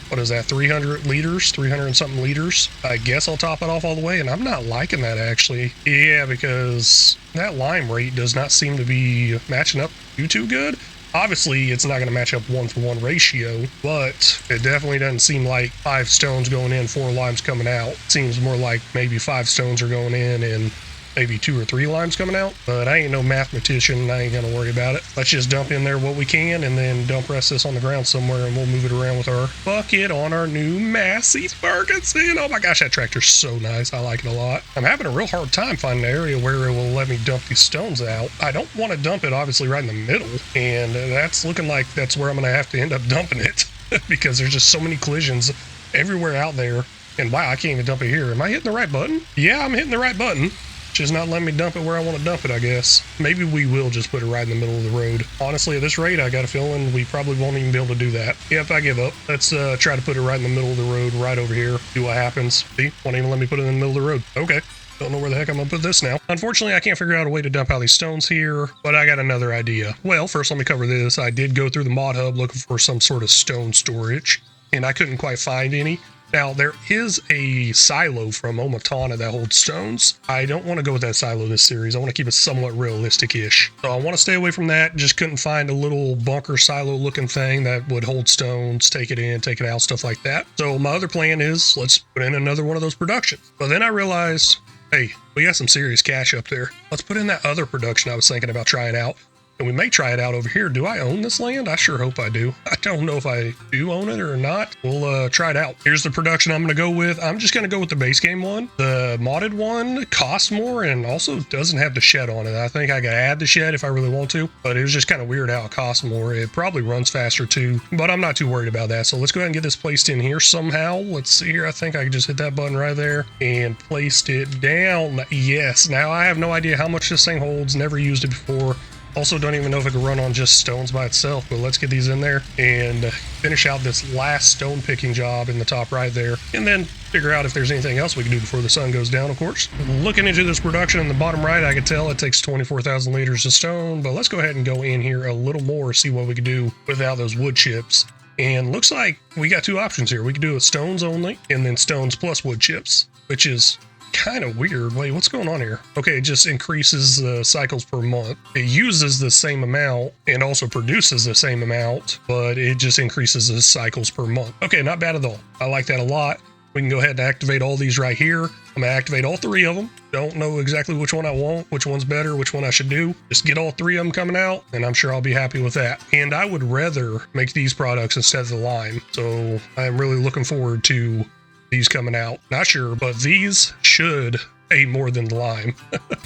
what is that, 300 liters, 300 and something liters. I guess I'll top it off all the way, and I'm not liking that actually. Yeah, because that lime rate does not seem to be matching up too good. Obviously it's not going to match up 1-for-1 ratio, but it definitely doesn't seem like 5 stones going in, 4 limes coming out. It seems more like maybe 5 stones are going in and maybe 2 or 3 limes coming out, but I ain't no mathematician. I ain't gonna worry about it. Let's just dump in there what we can and then dump rest this on the ground somewhere, and we'll move it around with our bucket on our new Massey Ferguson. Oh my gosh, that tractor's so nice. I like it a lot. I'm having a real hard time finding an area where it will let me dump these stones out. I don't want to dump it obviously right in the middle, and that's looking like that's where I'm gonna have to end up dumping it because there's just so many collisions everywhere out there. And wow, I can't even dump it here. Am I hitting the right button? Yeah, I'm hitting the right button. Just not letting me dump it where I want to dump it, I guess. Maybe we will just put it right in the middle of the road. Honestly, at this rate, I got a feeling we probably won't even be able to do that. Yep, I give up. Let's try to put it right in the middle of the road, right over here. See what happens. See? Won't even let me put it in the middle of the road. Okay. Don't know where the heck I'm gonna put this now. Unfortunately, I can't figure out a way to dump out these stones here, but I got another idea. Well, first let me cover this. I did go through the mod hub looking for some sort of stone storage, and I couldn't quite find any. Now, there is a silo from Omatana that holds stones. I don't want to go with that silo this series. I want to keep it somewhat realistic-ish. So I want to stay away from that. Just couldn't find a little bunker silo-looking thing that would hold stones, take it in, take it out, stuff like that. So my other plan is, let's put in another one of those productions. But then I realized, hey, we got some serious cash up there. Let's put in that other production I was thinking about trying out. And we may try it out over here. Do I own this land? I sure hope I do. I don't know if I do own it or not. We'll try it out. Here's the production I'm going to go with. I'm just going to go with the base game one. The modded one costs more and also doesn't have the shed on it. I think I could add the shed if I really want to, but it was just kind of weird how it costs more. It probably runs faster too, but I'm not too worried about that. So let's go ahead and get this placed in here somehow. Let's see here. I think I can just hit that button right there and placed it down. Yes. Now I have no idea how much this thing holds. Never used it before. Also, don't even know if it can run on just stones by itself, but let's get these in there and finish out this last stone picking job in the top right there, and then figure out if there's anything else we can do before the sun goes down, of course. Looking into this production in the bottom right, I can tell it takes 24,000 liters of stone, but let's go ahead and go in here a little more, see what we can do without those wood chips. And looks like we got 2 options here. We can do it stones only, and then stones plus wood chips, which is kind of weird. Wait, what's going on here? Okay, it just increases the cycles per month. It uses the same amount and also produces the same amount, but it just increases the cycles per month. Okay, not bad at all. I like that a lot. We can go ahead and activate all these right here. I'm gonna activate all 3 of them. Don't know exactly which one I want, which one's better, which one I should do. Just get all 3 of them coming out, and I'm sure I'll be happy with that. And I would rather make these products instead of the lime. So I'm really looking forward to these coming out. Not sure, but these should pay more than the lime.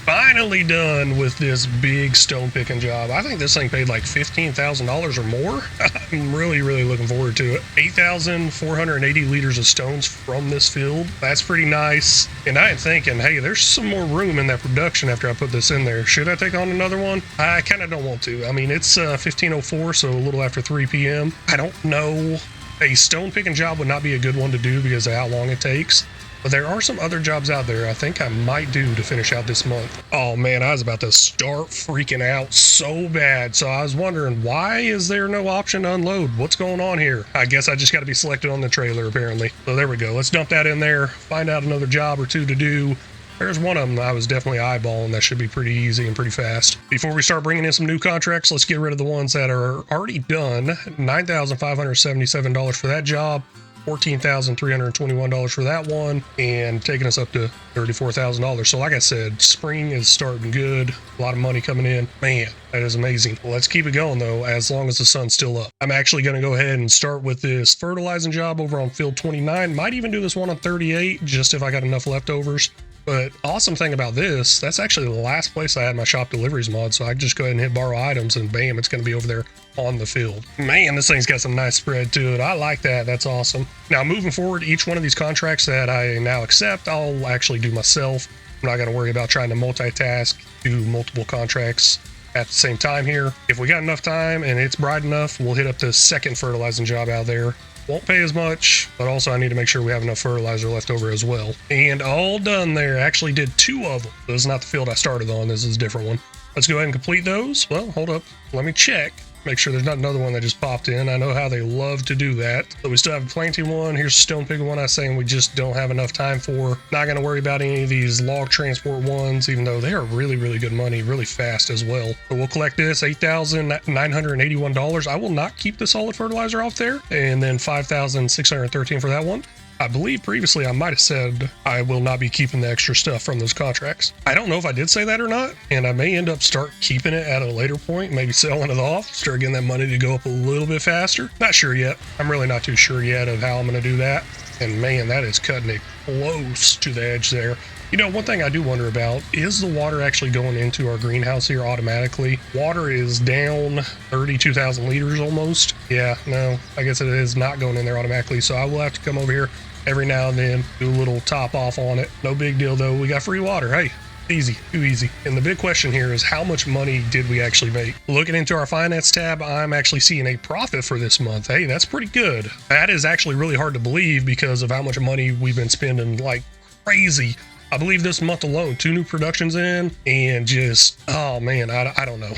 Finally done with this big stone picking job. I think this thing paid like $15,000 or more. I'm really looking forward to it. 8,480 liters of stones from this field. That's pretty nice. And I am thinking, hey, there's some more room in that production after I put this in there. Should I take on another one? I kind of don't want to. I mean, it's 15:04, so a little after 3 p.m. I don't know. A stone picking job would not be a good one to do because of how long it takes. But there are some other jobs out there I think I might do to finish out this month. Oh man, I was about to start freaking out so bad. So I was wondering, why is there no option to unload? What's going on here? I guess I just got to be selected on the trailer apparently. So there we go. Let's dump that in there. Find out another job or 2 to do. There's one of them I was definitely eyeballing. That should be pretty easy and pretty fast. Before we start bringing in some new contracts, let's get rid of the ones that are already done. $9,577 for that job. $14,321 for that one, and taking us up to $34,000. So like I said, spring is starting good. A lot of money coming in. Man, that is amazing. Let's keep it going though, as long as the sun's still up. I'm actually going to go ahead and start with this fertilizing job over on field 29. Might even do this one on 38, just if I got enough leftovers. But awesome thing about this, that's actually the last place I had my shop deliveries mod, so I can just go ahead and hit borrow items and bam, it's going to be over there on the field. Man, this thing's got some nice spread to it. I like that. That's awesome. Now, moving forward, each one of these contracts that I now accept, I'll actually do myself. I'm not going to worry about trying to multitask, do multiple contracts at the same time here. If we got enough time and it's bright enough, we'll hit up the second fertilizing job out there. Won't pay as much, but also I need to make sure we have enough fertilizer left over as well. And all done there. Actually did 2 of them. This is not the field I started on. This is a different one. Let's go ahead and complete those. Well, hold up. Let me check. Make sure there's not another one that just popped in. I know how they love to do that. So we still have a planting one. Here's a stone picking one I was saying we just don't have enough time for. Not going to worry about any of these log transport ones, even though they are really good money, really fast as well. So we'll collect this, $8,981. I will not keep the solid fertilizer off there. And then $5,613 for that one. I believe previously I might have said I will not be keeping the extra stuff from those contracts. I don't know if I did say that or not, and I may end up start keeping it at a later point, maybe selling it off, start getting that money to go up a little bit faster. Not sure yet. I'm really not too sure yet of how I'm going to do that. And man, that is cutting it close to the edge there. You know, one thing I do wonder about, is the water actually going into our greenhouse here automatically? Water is down 32,000 liters almost. Yeah, no, I guess it is not going in there automatically. So I will have to come over here every now and then, do a little top off on it. No big deal though. We got free water. Hey, easy, too easy. And the big question here is, how much money did we actually make? Looking into our finance tab, I'm actually seeing a profit for this month. Hey, that's pretty good. That is actually really hard to believe because of how much money we've been spending like crazy. I believe this month alone, 2 new productions in, and just, oh man, I don't know.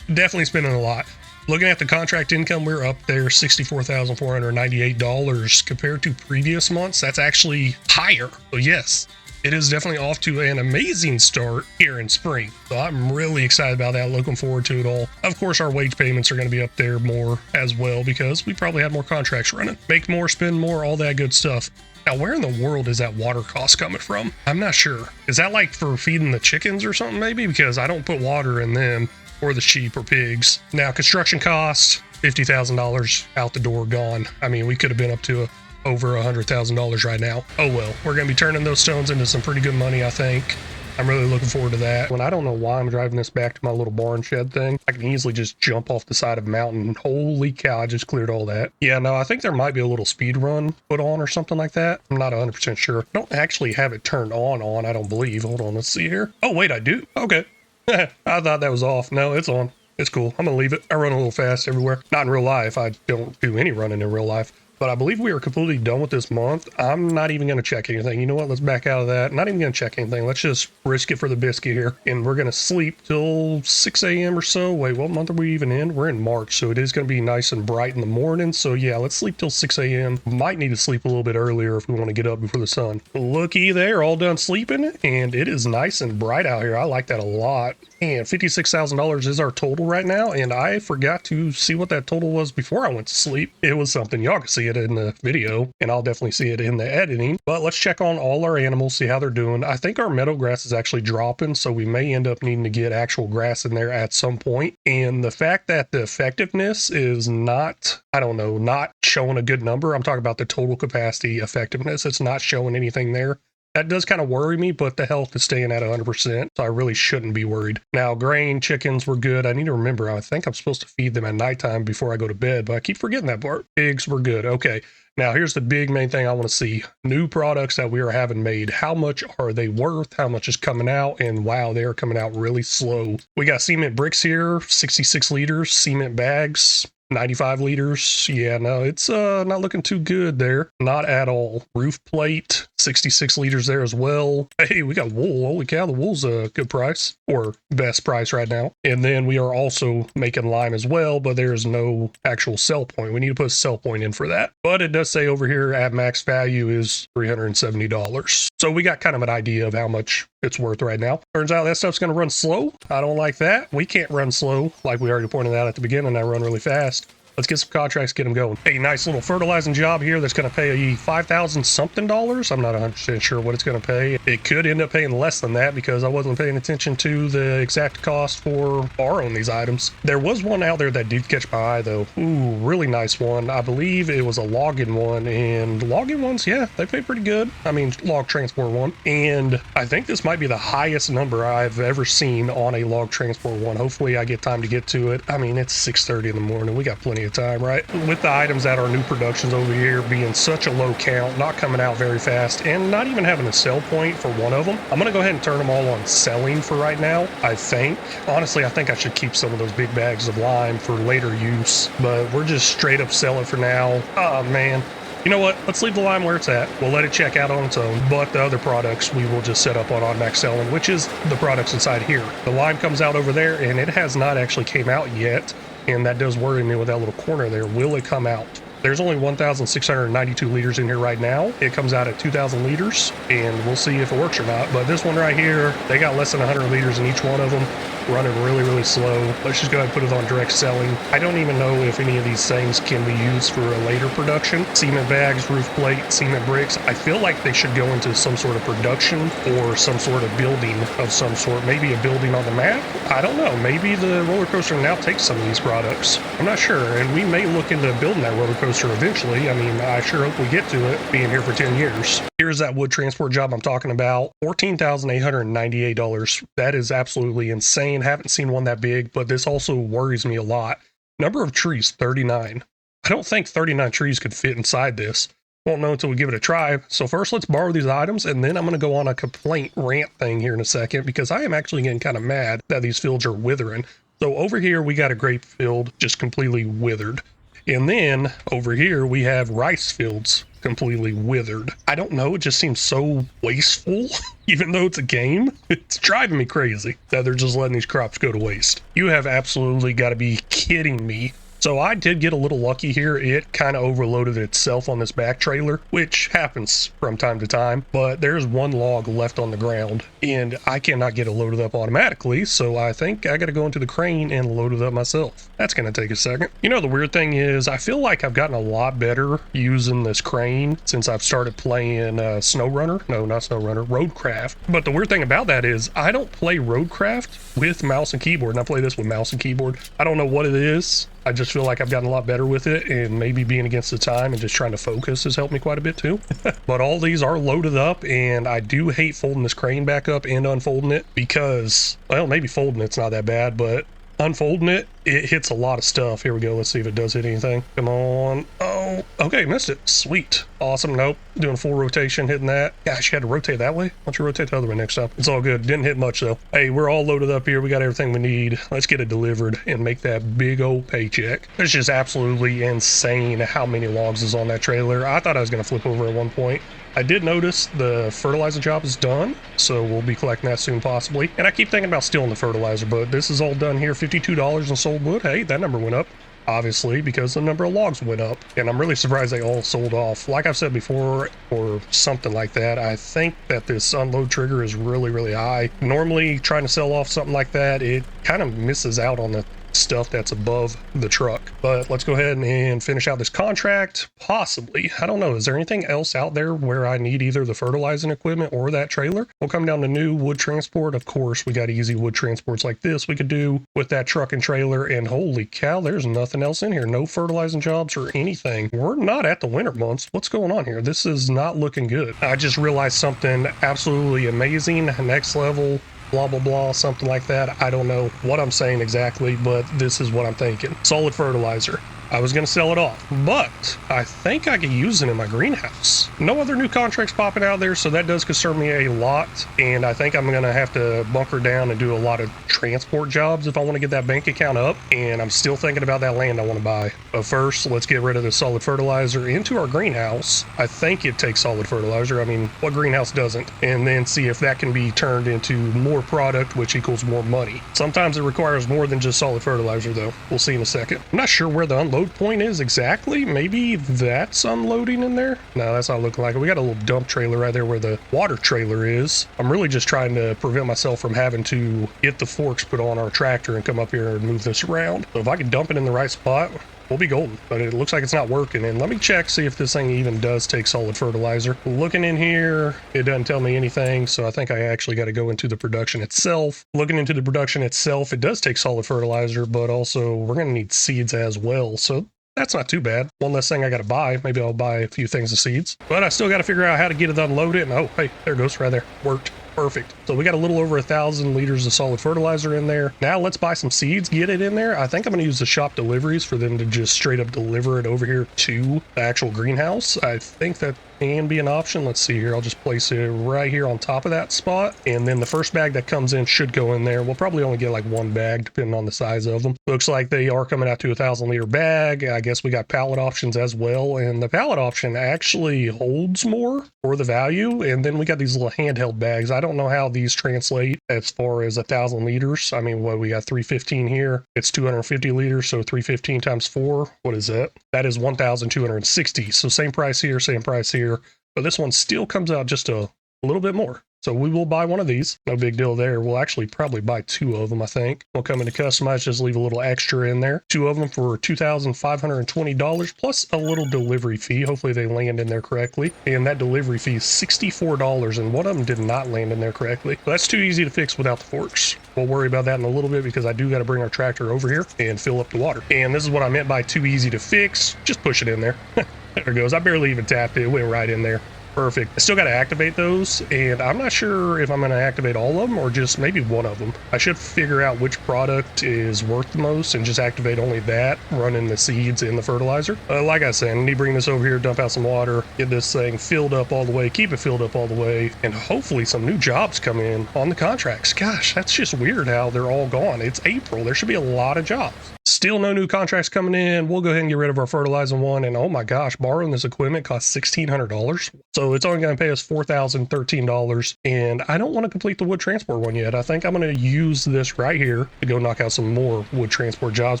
Definitely spending a lot. Looking at the contract income, we're up there $64,498 compared to previous months. That's actually higher. So yes, it is definitely off to an amazing start here in spring. So I'm really excited about that, looking forward to it all. Of course, our wage payments are going to be up there more as well because we probably had more contracts running. Make more, spend more, all that good stuff. Now, where in the world is that water cost coming from? I'm not sure. Is that like for feeding the chickens or something maybe? Because I don't put water in them or the sheep or pigs. Now, construction costs, $50,000 out the door, gone. I mean, we could have been up to over $100,000 right now. Oh well, we're going to be turning those stones into some pretty good money, I think. I'm really looking forward to that. When I don't know why I'm driving this back to my little barn shed thing, I can easily just jump off the side of a mountain. Holy cow, I just cleared all that. Yeah, no, I think there might be a little speed run put on or something like that. I'm not 100% sure. I don't actually have it turned on, I don't believe. Hold on, let's see here. Oh, wait, I do. Okay. I thought that was off. No, it's on. It's cool. I'm gonna leave it. I run a little fast everywhere. Not in real life. I don't do any running in real life. But I believe we are completely done with this month. I'm not even going to check anything. You know what? Let's back out of that. Not even going to check anything. Let's just risk it for the biscuit here. And we're going to sleep till 6 a.m. or so. Wait, what month are we even in? We're in March, so it is going to be nice and bright in the morning. So yeah, let's sleep till 6 a.m. Might need to sleep a little bit earlier if we want to get up before the sun. Looky there, all done sleeping. And it is nice and bright out here. I like that a lot. And $56,000 is our total right now. And I forgot to see what that total was before I went to sleep. It was something. Y'all can see it in the video, and I'll definitely see it in the editing. But let's check on all our animals, see how they're doing. I think our meadow grass is actually dropping, so we may end up needing to get actual grass in there at some point. And the fact that the effectiveness is not, I don't know, not showing a good number. I'm talking about the total capacity effectiveness. It's not showing anything there. That does kind of worry me, but the health is staying at 100%, so I really shouldn't be worried. Now, grain, chickens were good. I need to remember, I think I'm supposed to feed them at nighttime before I go to bed, but I keep forgetting that part. Pigs were good. Okay, now here's the big main thing I want to see. New products that we are having made. How much are they worth? How much is coming out? And wow, they are coming out really slow. We got cement bricks here, 66 liters, cement bags, 95 liters. Yeah, no, it's not looking too good there. Not at all. Roof plate, 66 liters there as well. Hey, we got wool. Holy cow, the wool's a good price, or best price right now. And then we are also making lime as well, but there's no actual sell point. We need to put a sell point in for that. But it does say over here at max value is $370. So we got kind of an idea of how much it's worth right now. Turns out that stuff's going to run slow. I don't like that. We can't run slow, like we already pointed out at the beginning. I run really fast. Let's get some contracts, get them going. A nice little fertilizing job here that's going to pay $5,000 something. I'm not 100% sure what it's going to pay. It could end up paying less than that because I wasn't paying attention to the exact cost for borrowing these items. There was one out there that did catch my eye though. Ooh, really nice one. I believe it was a logging one, and logging ones, yeah, they pay pretty good. I mean, log transport one. And I think this might be the highest number I've ever seen on a log transport one. Hopefully I get time to get to it. I mean, it's 6:30 in the morning. We got plenty of time, right? With the items that are new productions over here being such a low count, not coming out very fast, and not even having a sell point for one of them, I'm gonna go ahead and turn them all on selling for right now. I think, honestly, I think I should keep some of those big bags of lime for later use, but we're just straight up selling for now. Oh man. You know what? Let's leave the lime where it's at. We'll let it check out on its own, but the other products we will just set up on max selling, which is the products inside here. The lime comes out over there, and it has not actually came out yet, and that does worry me with that little corner there. Will it come out? There's only 1,692 liters in here right now. It comes out at 2,000 liters, and we'll see if it works or not. But this one right here, they got less than 100 liters in each one of them. running really, really slow. Let's just go ahead and put it on direct selling. I don't even know if any of these things can be used for a later production. Cement bags, roof plate, cement bricks. I feel like they should go into some sort of production or some sort of building of some sort. Maybe a building on the map? I don't know. Maybe the roller coaster now takes some of these products. I'm not sure. And we may look into building that roller coaster eventually. I mean, I sure hope we get to it, being here for 10 years. Here's that wood transport job I'm talking about. $14,898. That is absolutely insane. Haven't seen one that big, but this also worries me a lot. Number of trees, 39. I don't think 39 trees could fit inside this. Won't know until we give it a try. So first, let's borrow these items, and then I'm going to go on a complaint rant thing here in a second, because I am actually getting kind of mad that these fields are withering. So over here, we got a grape field just completely withered. And then over here, we have rice fields completely withered. I don't know, it just seems so wasteful, even though it's a game. It's driving me crazy that they're just letting these crops go to waste. You have absolutely got to be kidding me. So I did get a little lucky here. It kind of overloaded itself on this back trailer, which happens from time to time, but there's one log left on the ground and I cannot get it loaded up automatically. So I think I got to go into the crane and load it up myself. That's going to take a second. You know, the weird thing is I feel like I've gotten a lot better using this crane since I've started playing SnowRunner. No, not SnowRunner, Roadcraft. But the weird thing about that is I don't play Roadcraft with mouse and keyboard, and I play this with mouse and keyboard. I don't know what it is. I just feel like I've gotten a lot better with it, and maybe being against the time and just trying to focus has helped me quite a bit too. But all these are loaded up, and I do hate folding this crane back up and unfolding it because, well, maybe folding it's not that bad, but unfolding it, it hits a lot of stuff. Here we go. Let's see if it does hit anything. Come on. Oh, okay, missed it. Sweet. Awesome. Nope. Doing full rotation, hitting that. Gosh, you had to rotate that way. Why don't you rotate the other way next time? It's all good. Didn't hit much though. Hey, we're all loaded up here. We got everything we need. Let's get it delivered and make that big old paycheck. It's just absolutely insane how many logs is on that trailer. I thought I was going to flip over at one point. I did notice the fertilizer job is done, so we'll be collecting that soon possibly. And I keep thinking about stealing the fertilizer, but this is all done here. $52 in sold wood. Hey, that number went up, obviously, because the number of logs went up. And I'm really surprised they all sold off. Like I've said before, or something like that, I think that this unload trigger is really, really high. Normally, trying to sell off something like that, it kind of misses out on the stuff that's above the truck. But let's go ahead and finish out this contract. Possibly, I don't know, is there anything else out there where I need either the fertilizing equipment or that trailer? We'll come down to new wood transport. Of course, we got easy wood transports like this we could do with that truck and trailer, and holy cow, there's nothing else in here. No fertilizing jobs or anything. We're not at the winter months. What's going on here? This is not looking good. I just realized something absolutely amazing. Next level, blah, blah, blah, something like that. I don't know what I'm saying exactly, but this is what I'm thinking. Solid fertilizer. I was going to sell it off, but I think I could use it in my greenhouse. No other new contracts popping out there, so that does concern me a lot, and I think I'm going to have to bunker down and do a lot of transport jobs if I want to get that bank account up, and I'm still thinking about that land I want to buy. But first, let's get rid of the solid fertilizer into our greenhouse. I think it takes solid fertilizer. I mean, what greenhouse doesn't? And then see if that can be turned into more product, which equals more money. Sometimes it requires more than just solid fertilizer, though. We'll see in a second. I'm not sure where the unload point is exactly. Maybe that's unloading in there. No, that's not looking like it. We got a little dump trailer right there where the water trailer is. I'm really just trying to prevent myself from having to get the forks put on our tractor and come up here and move this around. So if I can dump it in the right spot, we'll be golden. But it looks like it's not working. And let me check, see if this thing even does take solid fertilizer. Looking in here, it doesn't tell me anything. So I think I actually got to go into the production itself. Looking into the production itself, it does take solid fertilizer, but also we're going to need seeds as well. So that's not too bad. One less thing I got to buy. Maybe I'll buy a few things of seeds, but I still got to figure out how to get it unloaded. And oh, hey, there it goes right there. Worked. Perfect. So we got a little over 1,000 liters of solid fertilizer in there. Now let's buy some seeds, get it in there. I think I'm going to use the shop deliveries for them to just straight up deliver it over here to the actual greenhouse. I think that can be an option. Let's see here. I'll just place it right here on top of that spot. And then the first bag that comes in should go in there. We'll probably only get like one bag depending on the size of them. Looks like they are coming out to 1,000 liter bag. I guess we got pallet options as well. And the pallet option actually holds more for the value. And then we got these little handheld bags. I don't know how these translate as far as 1,000 liters. I mean, what we got 315 here. It's 250 liters. So 315 times 4. What is that? That is 1,260. So same price here, same price here. But this one still comes out just a little bit more. So we will buy one of these. No big deal there. We'll actually probably buy 2 of them, I think. We'll come into customize, just leave a little extra in there. 2 of them for $2,520 plus a little delivery fee. Hopefully they land in there correctly. And that delivery fee is $64, and one of them did not land in there correctly. So that's too easy to fix without the forks. We'll worry about that in a little bit because I do got to bring our tractor over here and fill up the water. And this is what I meant by too easy to fix. Just push it in there. There it goes. I barely even tapped it. It went right in there. Perfect. I still got to activate those, and I'm not sure if I'm going to activate all of them or just maybe one of them. I should figure out which product is worth the most and just activate only that, running the seeds in the fertilizer. Like I said, I need to bring this over here, dump out some water, get this thing filled up all the way, keep it filled up all the way, and hopefully some new jobs come in on the contracts. Gosh, that's just weird how they're all gone. It's April. There should be a lot of jobs. Still no new contracts coming in. We'll go ahead and get rid of our fertilizing one. And oh my gosh, borrowing this equipment costs $1,600. So it's only going to pay us $4,013. And I don't want to complete the wood transport one yet. I think I'm going to use this right here to go knock out some more wood transport jobs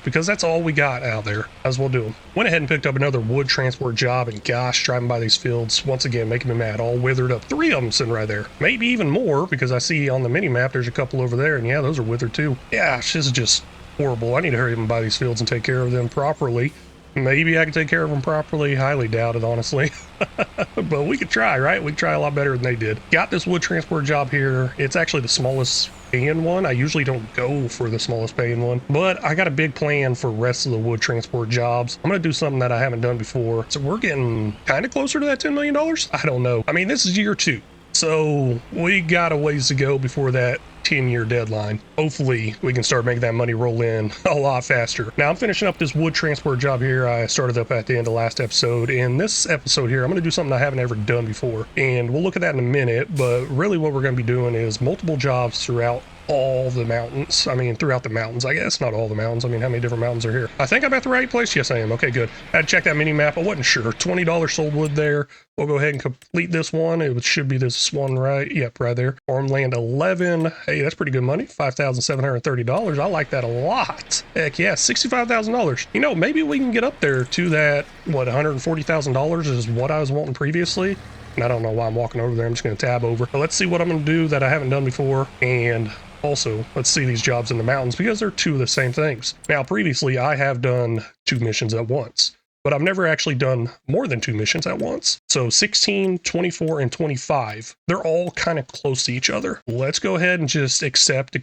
because that's all we got out there. As we'll do them. Went ahead and picked up another wood transport job. And gosh, driving by these fields, once again, making me mad. All withered up. 3 of them sitting right there. Maybe even more because I see on the mini map there's a couple over there. And yeah, those are withered too. Gosh, this is just horrible. I need to hurry up and buy these fields and take care of them properly. Maybe I can take care of them properly. Highly doubt it, honestly. But we could try, right? We could try a lot better than they did. Got this wood transport job here. It's actually the smallest paying one. I usually don't go for the smallest paying one, but I got a big plan for the rest of the wood transport jobs. I'm going to do something that I haven't done before. So we're getting kind of closer to that $10 million. I don't know. I mean, this is year 2. So we got a ways to go before that 10-year deadline. Hopefully we can start making that money roll in a lot faster. Now I'm finishing up this wood transport job here. I started up at the end of last episode. In this episode here, I'm going to do something I haven't ever done before. And we'll look at that in a minute. But really what we're going to be doing is multiple jobs throughout all the mountains. I mean, throughout the mountains, I guess. Not all the mountains. I mean, how many different mountains are here? I think I'm at the right place. Yes, I am. Okay, good. I had to check that mini map. I wasn't sure. $20 sold wood there. We'll go ahead and complete this one. It should be this one, right? Yep, right there. Farmland 11. Hey, that's pretty good money. $5,730. I like that a lot. Heck yeah, $65,000. You know, maybe we can get up there to that, what, $140,000 is what I was wanting previously. And I don't know why I'm walking over there. I'm just going to tab over. But let's see what I'm going to do that I haven't done before. And also, let's see these jobs in the mountains because they're 2 of the same things. Now, previously, I have done 2 missions at once, but I've never actually done more than 2 missions at once. So 16, 24, and 25, they're all kind of close to each other. Let's go ahead and just accept.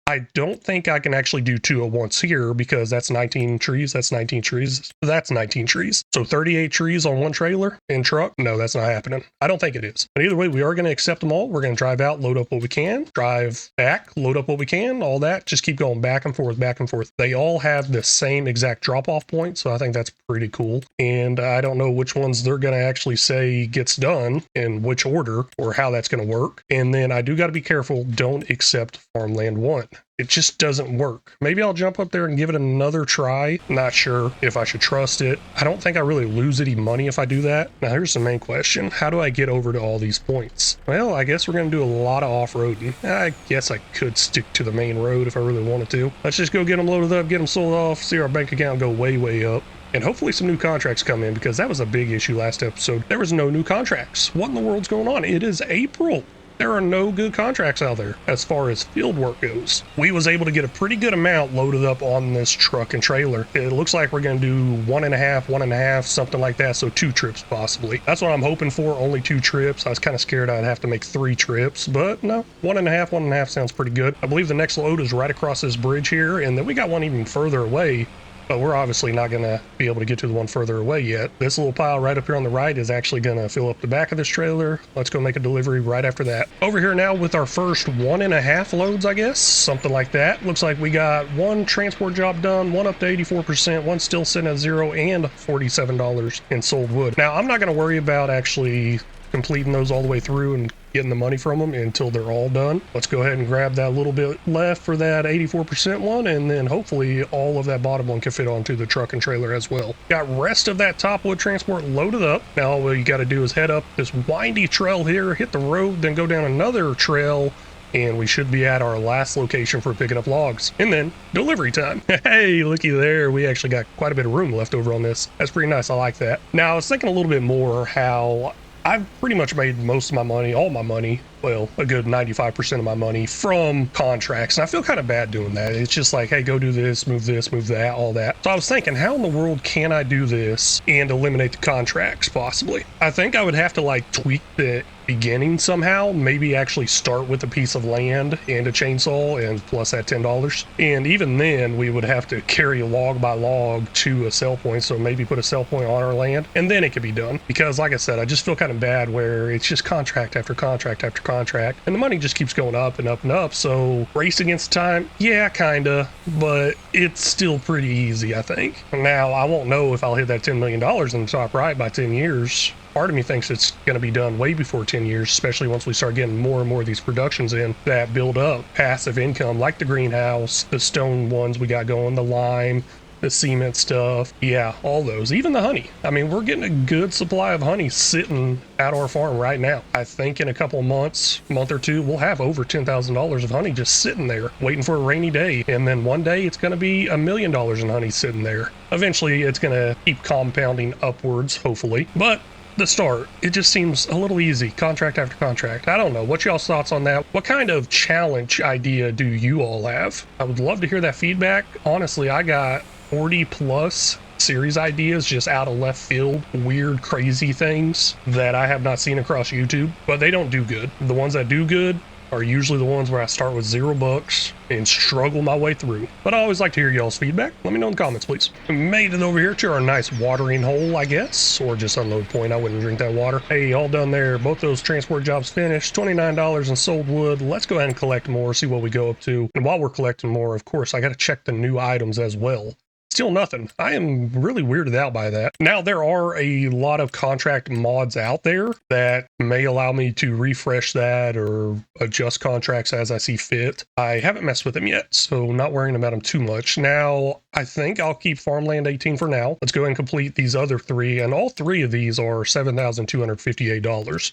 I don't think I can actually do 2 at once here because that's 19 trees. That's 19 trees. That's 19 trees. So 38 trees on one trailer and truck. No, that's not happening. I don't think it is. But either way, we are going to accept them all. We're going to drive out, load up what we can, drive back, load up what we can, all that. Just keep going back and forth, back and forth. They all have the same exact drop-off point. So I think that's pretty cool. And I don't know which ones they're going to actually say gets done in which order or how that's going to work. And then I do got to be careful. Don't accept farmland 1. It just doesn't work. Maybe I'll jump up there and give it another try. Not sure if I should trust it. I don't think I really lose any money if I do that. Now here's the main question. How do I get over to all these points? Well, I guess we're going to do a lot of off-roading. I guess I could stick to the main road if I really wanted to. Let's just go get them loaded up, get them sold off, see our bank account go way, way up. And hopefully some new contracts come in because that was a big issue last episode. There was no new contracts. What in the world's going on? It is April. There are no good contracts out there as far as field work goes. We was able to get a pretty good amount loaded up on this truck and trailer. It looks like we're going to do 1.5, something like that. So 2 trips possibly. That's what I'm hoping for. Only 2 trips. I was kind of scared I'd have to make 3 trips, but no, 1.5 sounds pretty good. I believe the next load is right across this bridge here. And then we got one even further away. But we're obviously not going to be able to get to the one further away yet. This little pile right up here on the right is actually going to fill up the back of this trailer. Let's go make a delivery right after that. Over here now with our first 1.5 loads, I guess, something like that. Looks like we got 1 transport job done, 1 up to 84%, 1 still sitting at 0, and $47 in sold wood. Now, I'm not going to worry about actually completing those all the way through and getting the money from them until they're all done. Let's go ahead and grab that little bit left for that 84% one, and then hopefully all of that bottom one can fit onto the truck and trailer as well. Got rest of that top wood transport loaded up. Now all you got to do is head up this windy trail here, hit the road, then go down another trail, and we should be at our last location for picking up logs. And then delivery time. Hey, looky there. We actually got quite a bit of room left over on this. That's pretty nice. I like that. Now I was thinking a little bit more how I've pretty much made most of my money, all my money, well, a good 95% of my money from contracts. And I feel kind of bad doing that. It's just like, hey, go do this, move that, all that. So I was thinking, how in the world can I do this and eliminate the contracts possibly? I think I would have to like tweak the beginning somehow, maybe actually start with a piece of land and a chainsaw and plus that $10. And even then we would have to carry log by log to a sell point. So maybe put a sell point on our land and then it could be done. Because like I said, I just feel kind of bad where it's just contract after contract after contract and the money just keeps going up and up and up. So race against time, yeah, kinda, but it's still pretty easy, I think. Now I won't know if I'll hit that $10 million in the top right by 10 years. Part of me thinks it's going to be done way before 10 years, especially once we start getting more and more of these productions in that build up passive income, like the greenhouse, the stone ones we got going, the lime, the cement stuff. Yeah, all those, even the honey. I mean, we're getting a good supply of honey sitting at our farm right now. I think in a couple of months, month or two, we'll have over $10,000 of honey just sitting there waiting for a rainy day. And then one day it's going to be $1 million in honey sitting there. Eventually it's going to keep compounding upwards, hopefully. But the start, it just seems a little easy, contract after contract. I don't know. What's y'all's thoughts on that? What kind of challenge idea do you all have? I would love to hear that feedback. Honestly, I got 40 plus series ideas just out of left field, weird, crazy things that I have not seen across YouTube, but they don't do good. The ones that do good are usually the ones where I start with $0 and struggle my way through. But I always like to hear y'all's feedback. Let me know in the comments, please. We made it over here to our nice watering hole, I guess, or just unload point. I wouldn't drink that water. Hey, all done there. Both those transport jobs finished. $29 in sold wood. Let's go ahead and collect more, see what we go up to. And while we're collecting more, of course, I got to check the new items as well. Still nothing. I am really weirded out by that. Now, there are a lot of contract mods out there that may allow me to refresh that or adjust contracts as I see fit. I haven't messed with them yet, so not worrying about them too much. Now, I think I'll keep Farmland 18 for now. Let's go ahead and complete these other three, and all three of these are $7,258.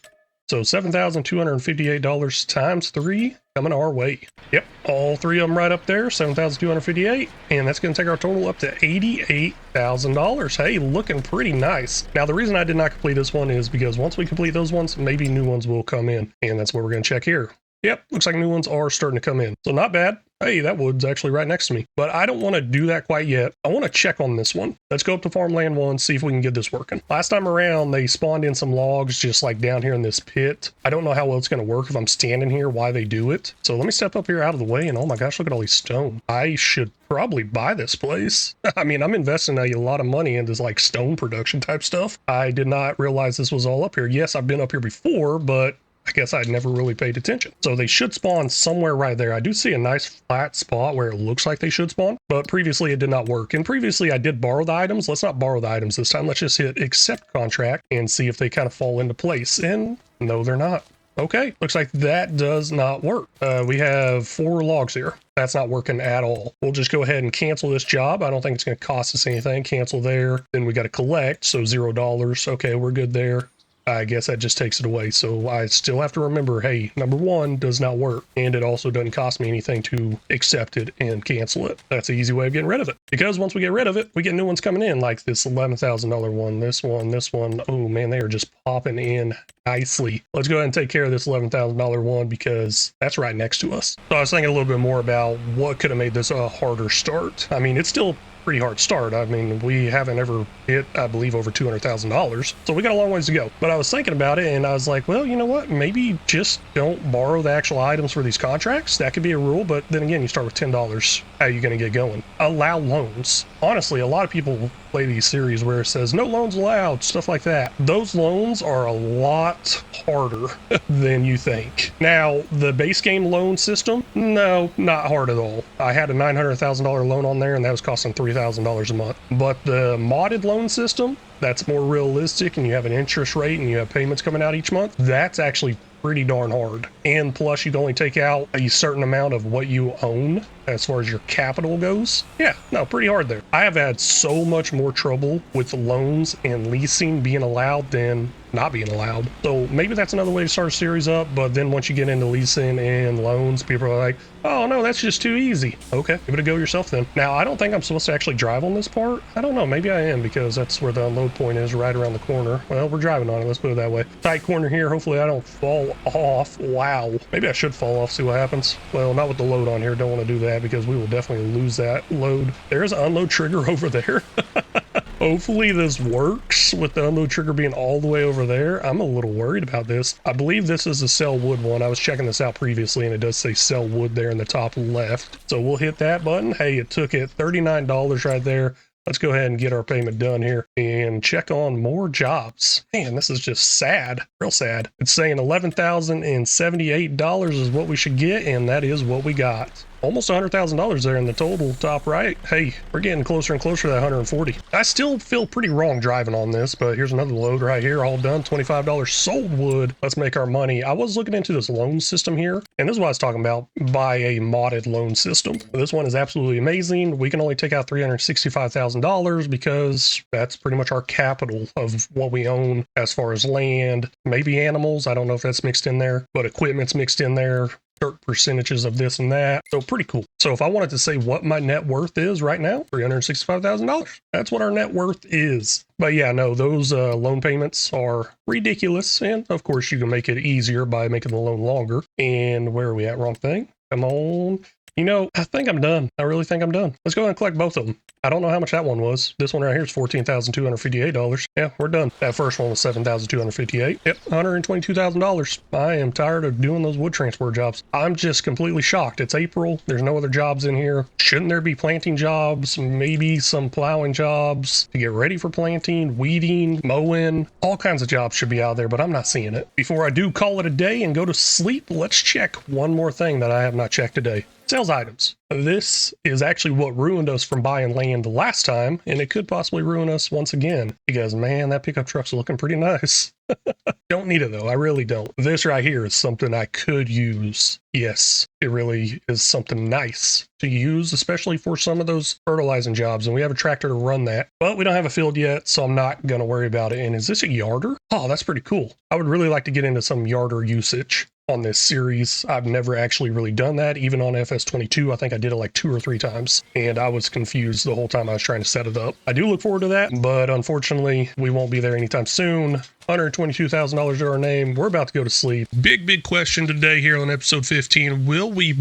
So $7,258 times 3 coming our way. Yep, all three of them right up there, $7,258, and that's going to take our total up to $88,000. Hey, looking pretty nice. Now, the reason I did not complete this one is because once we complete those ones, maybe new ones will come in, and that's what we're going to check here. Yep, looks like new ones are starting to come in. So not bad. Hey, that wood's actually right next to me. But I don't want to do that quite yet. I want to check on this one. Let's go up to Farmland 1, see if we can get this working. Last time around, they spawned in some logs just like down here in this pit. I don't know how well it's going to work if I'm standing here, why they do it. So let me step up here out of the way, and oh my gosh, look at all these stone. I should probably buy this place. I mean, I'm investing a lot of money into like stone production type stuff. I did not realize this was all up here. Yes, I've been up here before, but I guess I'd never really paid attention. So they should spawn somewhere right there. I do see a nice flat spot where it looks like they should spawn, but previously it did not work. And previously I did borrow the items. Let's not borrow the items this time. Let's just hit accept contract and see if they kind of fall into place. And no, they're not. Okay, looks like that does not work. We have 4 logs here. That's not working at all. We'll just go ahead and cancel this job. I don't think it's going to cost us anything. Cancel there. Then we got to collect. So $0. Okay, we're good there. I guess that just takes it away. So I still have to remember, hey, number 1 does not work. And it also doesn't cost me anything to accept it and cancel it. That's the easy way of getting rid of it. Because once we get rid of it, we get new ones coming in, like this $11,000 one, this one, this one. Oh man, they are just popping in nicely. Let's go ahead and take care of this $11,000 one because that's right next to us. So I was thinking a little bit more about what could have made this a harder start. I mean, it's still pretty hard start. I mean, we haven't ever hit, I believe, over $200,000. So we got a long ways to go. But I was thinking about it and I was like, well, you know what? Maybe just don't borrow the actual items for these contracts. That could be a rule. But then again, you start with $10. How are you going to get going? Allow loans. Honestly, a lot of people play these series where it says no loans allowed, stuff like that. Those loans are a lot harder than you think. Now, the base game loan system, no, not hard at all. I had a $900,000 loan on there and that was costing $3,000 a month. But the modded loan system, that's more realistic and you have an interest rate and you have payments coming out each month, that's actually pretty darn hard. And plus you'd only take out a certain amount of what you own as far as your capital goes. Yeah, no, pretty hard there. I have had so much more trouble with loans and leasing being allowed than not being allowed. So maybe that's another way to start a series up. But then once you get into leasing and loans, people are like, oh no, that's just too easy. Okay, give it a go yourself then. Now, I don't think I'm supposed to actually drive on this part. I don't know, maybe I am, because that's where the unload point is, right around the corner. Well, we're driving on it, let's put it that way. Tight corner here, hopefully I don't fall off. Wow, maybe I should fall off, see what happens. Well, not with the load on here, don't want to do that because we will definitely lose that load. There's an unload trigger over there. Hopefully this works with the unload trigger being all the way over there. I'm a little worried about this. I believe this is the sell wood one. I was checking this out previously and it does say sell wood there in the top left. So we'll hit that button. Hey, it took it $39 right there. Let's go ahead and get our payment done here and check on more jobs. Man, this is just sad, real sad. It's saying $11,078 is what we should get, and that is what we got. Almost $100,000 there in the total top right. Hey, we're getting closer and closer to that 140. I still feel pretty wrong driving on this, but here's another load right here, all done, $25 sold wood. Let's make our money. I was looking into this loan system here, and this is what I was talking about, buy a modded loan system. This one is absolutely amazing. We can only take out $365,000 because that's pretty much our capital of what we own as far as land, maybe animals. I don't know if that's mixed in there, but equipment's mixed in there. Certain percentages of this and that. So pretty cool. So if I wanted to say what my net worth is right now, $365,000. That's what our net worth is. But yeah, no, those loan payments are ridiculous. And of course you can make it easier by making the loan longer. And where are we at? Wrong thing. Come on. You know, I think I'm done. I really think I'm done. Let's go ahead and collect both of them. I don't know how much that one was. This one right here is $14,258. Yeah, we're done. That first one was $7,258. Yep, $122,000. I am tired of doing those wood transfer jobs. I'm just completely shocked. It's April. There's no other jobs in here. Shouldn't there be planting jobs? Maybe some plowing jobs to get ready for planting, weeding, mowing. All kinds of jobs should be out there, but I'm not seeing it. Before I do call it a day and go to sleep, let's check one more thing that I have not checked today. Sales items. This is actually what ruined us from buying land the last time, and it could possibly ruin us once again, because man, that pickup truck's looking pretty nice. Don't need it though, I really don't. This right here is something I could use. Yes, it really is something nice to use, especially for some of those fertilizing jobs, and we have a tractor to run that, but we don't have a field yet, so I'm not going to worry about it. And is this a yarder? Oh, that's pretty cool. I would really like to get into some yarder usage on this series. I've never actually really done that. Even on FS22, I think I did it like 2 or 3 times, and I was confused the whole time I was trying to set it up. I do look forward to that, but unfortunately, we won't be there anytime soon. $122,000 to our name. We're about to go to sleep. Big question today here on episode 15. Will we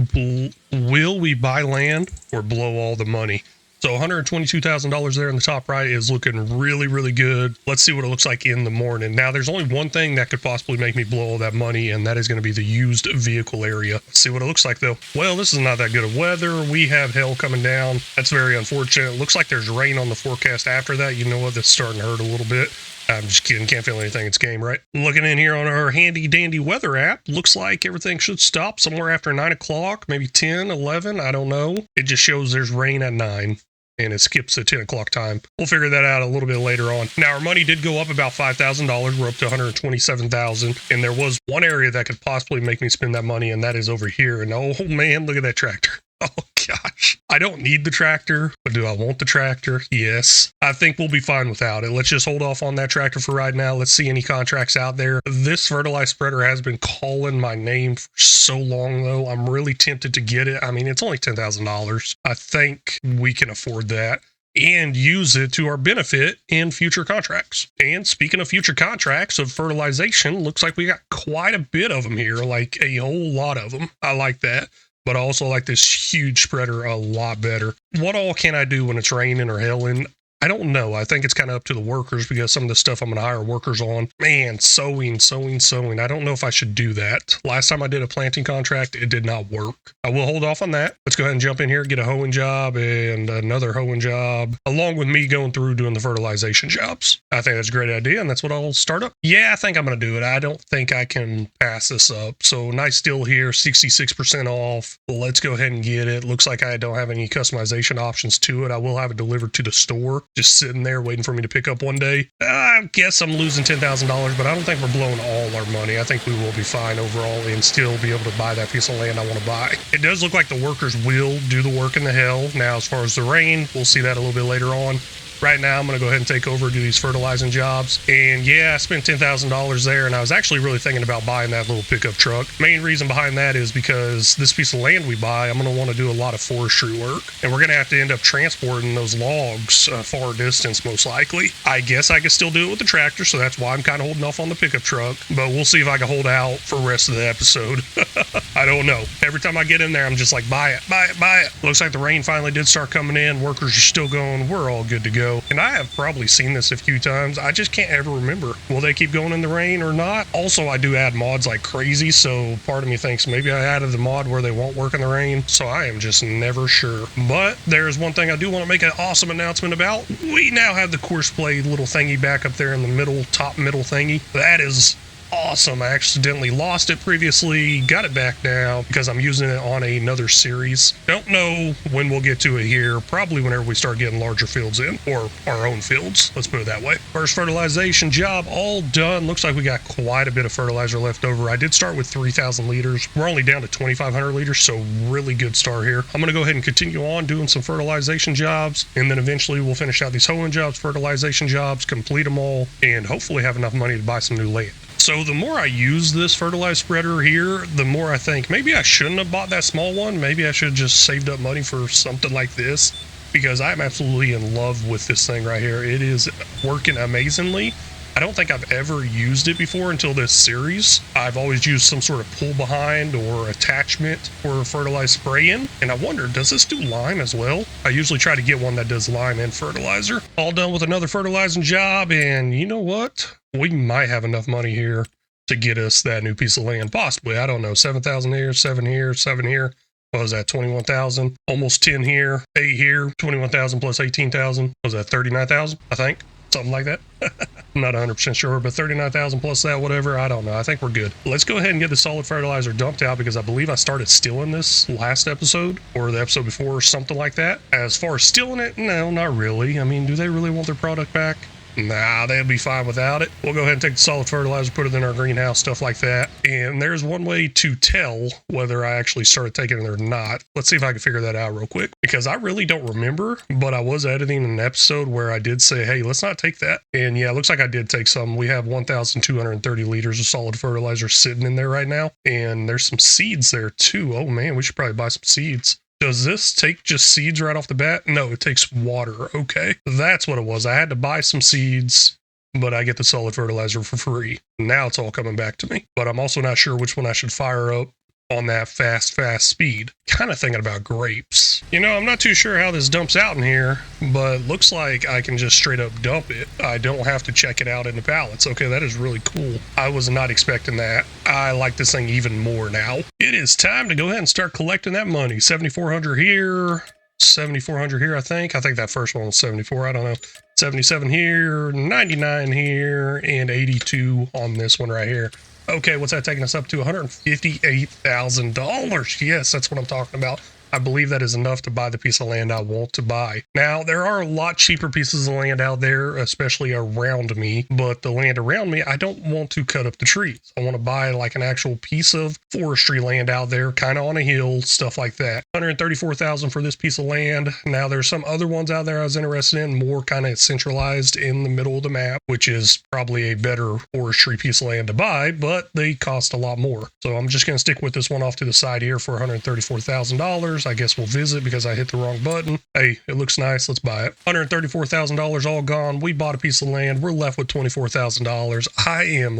buy land or blow all the money? So $122,000 there in the top right is looking really good. Let's see what it looks like in the morning. Now, there's only one thing that could possibly make me blow all that money, and that is going to be the used vehicle area. Let's see what it looks like, though. Well, this is not that good of weather. We have hail coming down. That's very unfortunate. It looks like there's rain on the forecast after that. You know what? That's starting to hurt a little bit. I'm just kidding. Can't feel anything. It's game, right? Looking in here on our handy dandy weather app, looks like everything should stop somewhere after 9 o'clock, maybe 10, 11. I don't know. It just shows there's rain at 9. And it skips at 10 o'clock time. We'll figure that out a little bit later on. Now, our money did go up about $5,000. We're up to $127,000. And there was one area that could possibly make me spend that money, and that is over here. And oh man, look at that tractor. Oh gosh. I don't need the tractor, but do I want the tractor? Yes. I think we'll be fine without it. Let's just hold off on that tractor for right now. Let's see any contracts out there. This fertilizer spreader has been calling my name for so long, though. I'm really tempted to get it. I mean, it's only $10,000. I think we can afford that and use it to our benefit in future contracts. And speaking of future contracts of fertilization, looks like we got quite a bit of them here, like a whole lot of them. I like that. But I also like this huge spreader a lot better. What all can I do when it's raining or hailing? I don't know. I think it's kind of up to the workers, because some of the stuff I'm going to hire workers on. Man, sowing. I don't know if I should do that. Last time I did a planting contract, it did not work. I will hold off on that. Let's go ahead and jump in here, get a hoeing job and another hoeing job, along with me going through doing the fertilization jobs. I think that's a great idea, and that's what I'll start up. Yeah, I think I'm going to do it. I don't think I can pass this up. So nice deal here, 66% off. Let's go ahead and get it. Looks like I don't have any customization options to it. I will have it delivered to the store. just sitting there waiting for me to pick up one day. I guess I'm losing $10,000, but I don't think we're blowing all our money. I think we will be fine overall and still be able to buy that piece of land I want to buy. It does look like the workers will do the work in the hill. Now, as far as the rain, we'll see that a little bit later on. Right now, I'm going to go ahead and take over, do these fertilizing jobs. And yeah, I spent $10,000 there, and I was actually really thinking about buying that little pickup truck. Main reason behind that is because this piece of land we buy, I'm going to want to do a lot of forestry work, and we're going to have to end up transporting those logs a far distance, most likely. I guess I could still do it with the tractor, so that's why I'm kind of holding off on the pickup truck, but we'll see if I can hold out for the rest of the episode. I don't know. Every time I get in there, I'm just like, buy it, buy it, buy it. Looks like the rain finally did start coming in. Workers are still going. We're all good to go. And I have probably seen this a few times. I just can't ever remember. Will they keep going in the rain or not? Also, I do add mods like crazy, so part of me thinks maybe I added the mod where they won't work in the rain, so I am just never sure. But there's one thing I do want to make an awesome announcement about. We now have the course play little thingy back up there in the middle, top middle thingy. That is awesome. I accidentally lost it previously, got it back now because I'm using it on another series. Don't know when we'll get to it here, probably whenever we start getting larger fields in, or our own fields, let's put it that way. First fertilization job all done. Looks like we got quite a bit of fertilizer left over. I did start with 3,000 liters. We're only down to 2,500 liters, so really good start here. I'm going to go ahead and continue on doing some fertilization jobs, and then eventually we'll finish out these hoeing jobs, fertilization jobs, complete them all, and hopefully have enough money to buy some new land. So the more I use this fertilizer spreader here, the more I think maybe I shouldn't have bought that small one. Maybe I should have just saved up money for something like this, because I'm absolutely in love with this thing right here. It is working amazingly. I don't think I've ever used it before until this series. I've always used some sort of pull behind or attachment for fertilizer spraying. And I wonder, does this do lime as well? I usually try to get one that does lime and fertilizer. All done with another fertilizing job. And you know what? We might have enough money here to get us that new piece of land. Possibly. I don't know. 7,000 here, 7 here, 7 here. What was that? 21,000. Almost 10 here, 8 here. 21,000 plus 18,000. Was that 39,000? I think. Something like that. I'm not 100% sure, but 39,000 plus that, whatever, I don't know. I think we're good. Let's go ahead and get the solid fertilizer dumped out, because I believe I started stealing this last episode or the episode before or something like that. As far as stealing it, no, not really. I mean, do they really want their product back? Nah, they'll be fine without it. We'll go ahead and take the solid fertilizer, put it in our greenhouse, stuff like that. And there's one way to tell whether I actually started taking it or not. Let's see if I can figure that out real quick, because I really don't remember, but I was editing an episode where I did say, hey, let's not take that. And yeah, it looks like I did take some. We have 1,230 liters of solid fertilizer sitting in there right now. And there's some seeds there too. Oh man, we should probably buy some seeds. Does this take just seeds right off the bat? No, it takes water. Okay, that's what it was. I had to buy some seeds, but I get the solid fertilizer for free. Now it's all coming back to me. But I'm also not sure which one I should fire up on that fast speed. Kind of thinking about grapes. You know, I'm not too sure how this dumps out in here, but looks like I can just straight up dump it. I don't have to check it out in the pallets. Okay, that is really cool. I was not expecting that. I like this thing even more now. It is time to go ahead and start collecting that money. 7,400 here, 7,400 here, I think. I think that first one was 74. I don't know. 77 here, 99 here, and 82 on this one right here. Okay, what's that taking us up to? $158,000. Yes, that's what I'm talking about. I believe that is enough to buy the piece of land I want to buy. Now, there are a lot cheaper pieces of land out there, especially around me, but the land around me, I don't want to cut up the trees. I want to buy like an actual piece of forestry land out there, kind of on a hill, stuff like that. $134,000 for this piece of land. Now, there's some other ones out there I was interested in, more kind of centralized in the middle of the map, which is probably a better forestry piece of land to buy, but they cost a lot more. So I'm just going to stick with this one off to the side here for $134,000. I guess we'll visit because I hit the wrong button. Hey, it looks nice. Let's buy it. $134,000 all gone. We bought a piece of land. We're left with $24,000. I am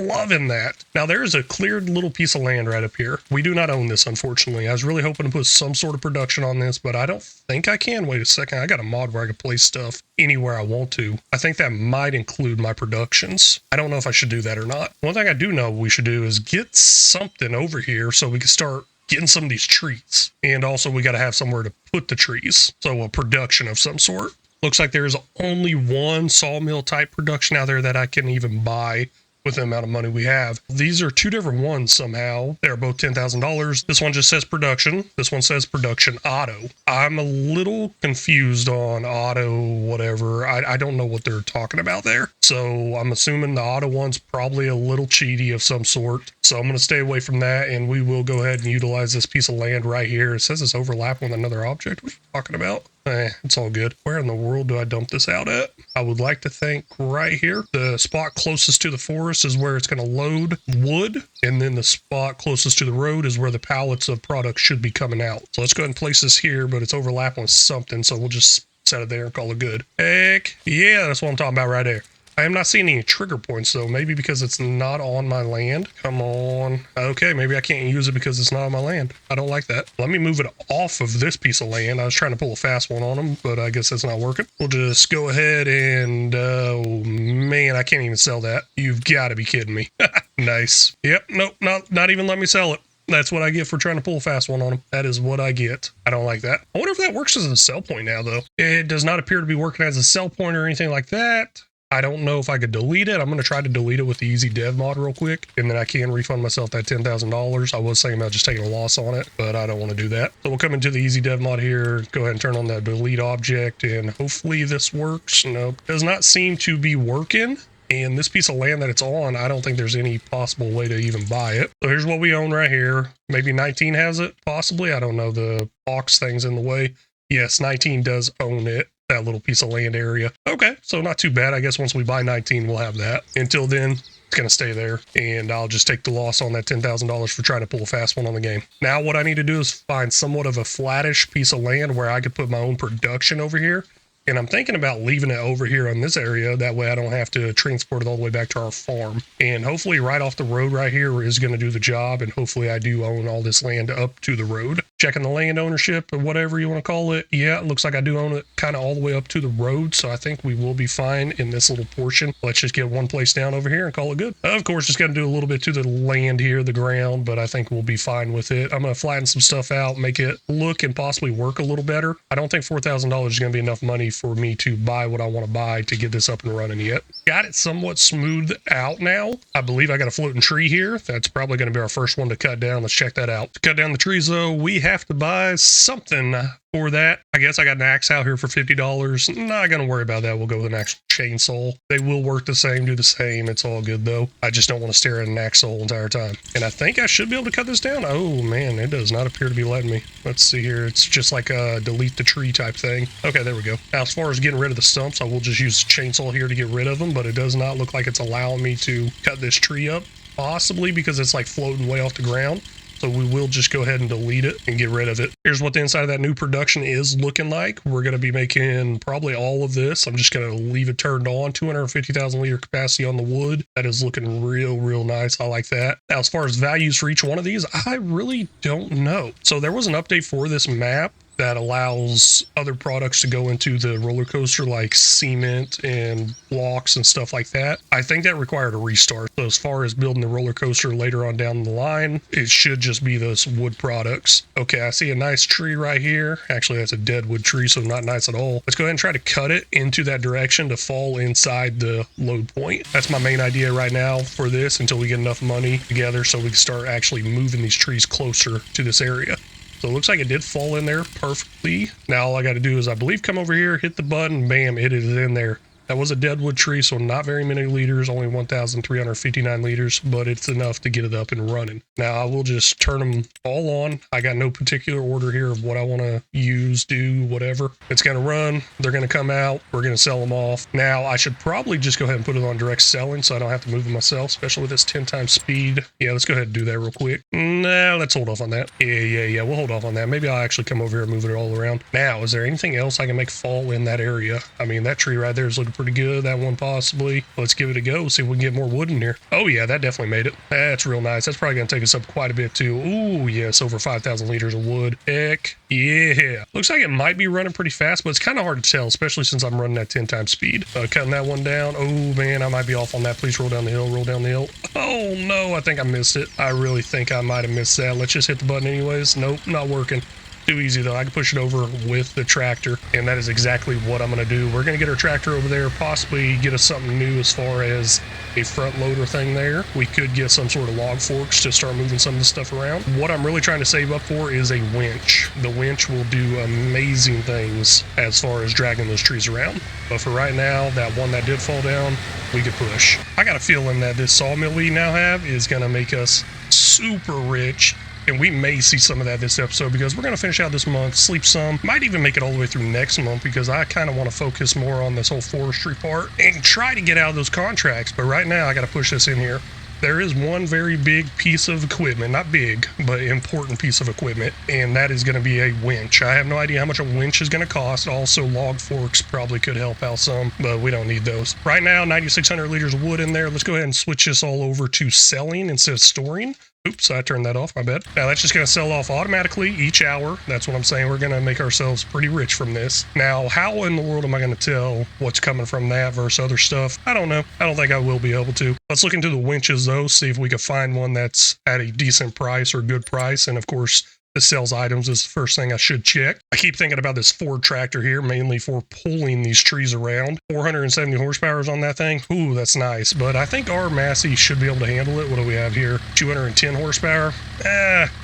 loving that. Now, there's a cleared little piece of land right up here. We do not own this, unfortunately. I was really hoping to put some sort of production on this, but I don't think I can. Wait a second. I got a mod where I can place stuff anywhere I want to. I think that might include my productions. I don't know if I should do that or not. One thing I do know we should do is get something over here so we can start getting some of these trees. And also we got to have somewhere to put the trees. So a production of some sort. Looks like there's only one sawmill type production out there that I can even buy with the amount of money we have. These are two different ones somehow. They're both $10,000. This one just says production. This one says production auto. I'm a little confused on auto whatever. I don't know what they're talking about there. So I'm assuming the auto one's probably a little cheaty of some sort. So I'm going to stay away from that, and we will go ahead and utilize this piece of land right here. It says it's overlapping with another object. What are you talking about? It's all good. Where in the world do I dump this out at? I would like to think right here. The spot closest to the forest is where it's going to load wood, and then the spot closest to the road is where the pallets of product should be coming out. So let's go ahead and place this here, but it's overlapping with something, so we'll just set it there and call it good. Heck yeah, that's what I'm talking about right there. I am not seeing any trigger points though, maybe because it's not on my land. Come on. Okay, maybe I can't use it because it's not on my land. I don't like that. Let me move it off of this piece of land. I was trying to pull a fast one on them, but I guess that's not working. We'll just go ahead and, oh man, I can't even sell that. You've got to be kidding me. Nice. Yep, nope, not even let me sell it. That's what I get for trying to pull a fast one on them. That is what I get. I don't like that. I wonder if that works as a sell point now though. It does not appear to be working as a sell point or anything like that. I don't know if I could delete it. I'm going to try to delete it with the easy dev mod real quick, and then I can refund myself that $10,000. I was thinking about just taking a loss on it, but I don't want to do that. So we'll come into the easy dev mod here, go ahead and turn on that delete object, and hopefully this works. Nope, does not seem to be working. And this piece of land that it's on, I don't think there's any possible way to even buy it. So here's what we own right here. Maybe 19 has it, possibly. I don't know. The box thing's in the way. Yes, 19 does own it. That little piece of land area. Okay, so not too bad. I guess once we buy 19, we'll have that. Until then, it's going to stay there, and I'll just take the loss on that $10,000 for trying to pull a fast one on the game. Now what I need to do is find somewhat of a flattish piece of land where I could put my own production over here. And I'm thinking about leaving it over here on this area. That way I don't have to transport it all the way back to our farm. And hopefully right off the road right here is going to do the job. And hopefully I do own all this land up to the road. Checking the land ownership or whatever you want to call it. Yeah, it looks like I do own it kind of all the way up to the road. So I think we will be fine in this little portion. Let's just get one place down over here and call it good. Of course, it's going to do a little bit to the land here, the ground, but I think we'll be fine with it. I'm going to flatten some stuff out, make it look and possibly work a little better. I don't think $4,000 is going to be enough money for me to buy what I want to buy to get this up and running yet. Got it somewhat smoothed out now. I believe I got a floating tree here. That's probably going to be our first one to cut down. Let's check that out. To cut down the trees though, we have to buy something for that. I guess I got an axe out here for $50. Not going to worry about that. We'll go with an actual chainsaw. They will work the same, do the same. It's all good though. I just don't want to stare at an axe the entire time. And I think I should be able to cut this down. Oh man, it does not appear to be letting me. Let's see here. It's just like a delete the tree type thing. Okay, there we go. Now, as far as getting rid of the stumps, I will just use the chainsaw here to get rid of them, but it does not look like it's allowing me to cut this tree up. Possibly because it's like floating way off the ground. So we will just go ahead and delete it and get rid of it. Here's what the inside of that new production is looking like. We're going to be making probably all of this. I'm just going to leave it turned on. 250,000 liter capacity on the wood. That is looking real nice. I like that. Now, as far as values for each one of these, I really don't know. So there was an update for this map that allows other products to go into the roller coaster like cement and blocks and stuff like that. I think that required a restart. So as far as building the roller coaster later on down the line, it should just be those wood products. Okay, I see a nice tree right here. Actually, that's a dead wood tree, so not nice at all. Let's go ahead and try to cut it into that direction to fall inside the load point. That's my main idea right now for this until we get enough money together so we can start actually moving these trees closer to this area. So it looks like it did fall in there perfectly. Now all I got to do is, I believe, come over here, hit the button, bam, it is in there. That was a deadwood tree, so not very many liters, only 1,359 liters, but it's enough to get it up and running. Now I will just turn them all on. I got no particular order here of what I want to use, do, whatever. It's going to run. They're going to come out. We're going to sell them off. Now I should probably just go ahead and put it on direct selling so I don't have to move them myself, especially with this 10 times speed. Yeah, let's go ahead and do that real quick. Nah, let's hold off on that. Yeah, we'll hold off on that. Maybe I'll actually come over here and move it all around. Now, is there anything else I can make fall in that area? I mean, that tree right there is looking pretty good. That one possibly. Let's give it a go. See if we can get more wood in here. Oh yeah, that definitely made it. That's real nice. That's probably going to take us up quite a bit too. Ooh, yes, over 5,000 liters of wood. Heck yeah. Looks like it might be running pretty fast, but it's kind of hard to tell, especially since I'm running at 10 times speed. Cutting that one down. Oh man, I might be off on that. Please roll down the hill, roll down the hill. Oh no, I think I missed it. I really think I might have missed that. Let's just hit the button anyways. Nope, not working. Too easy though. I can push it over with the tractor, and that is exactly what I'm going to do. We're going to get our tractor over there, possibly get us something new as far as a front loader thing there. We could get some sort of log forks to start moving some of this stuff around. What I'm really trying to save up for is a winch. The winch will do amazing things as far as dragging those trees around. But for right now, that one that did fall down, we could push. I got a feeling that this sawmill we now have is going to make us super rich. And we may see some of that this episode because we're going to finish out this month, sleep some, might even make it all the way through next month because I kind of want to focus more on this whole forestry part and try to get out of those contracts. But right now I got to push this in here. There is one very big piece of equipment, not big, but important piece of equipment, and that is going to be a winch. I have no idea how much a winch is going to cost. Also, log forks probably could help out some, but we don't need those. Right now, 9,600 liters of wood in there. Let's go ahead and switch this all over to selling instead of storing. Oops, I turned that off, my bad. Now that's just going to sell off automatically each hour. That's what I'm saying. We're going to make ourselves pretty rich from this. Now, how in the world am I going to tell what's coming from that versus other stuff? I don't know. I don't think I will be able to. Let's look into the winches though, see if we can find one that's at a decent price or good price. And of course, the sales items is the first thing I should check. I keep thinking about this Ford tractor here, mainly for pulling these trees around. 470 horsepower is on that thing. Ooh, that's nice. But I think our Massey should be able to handle it. What do we have here? 210 horsepower.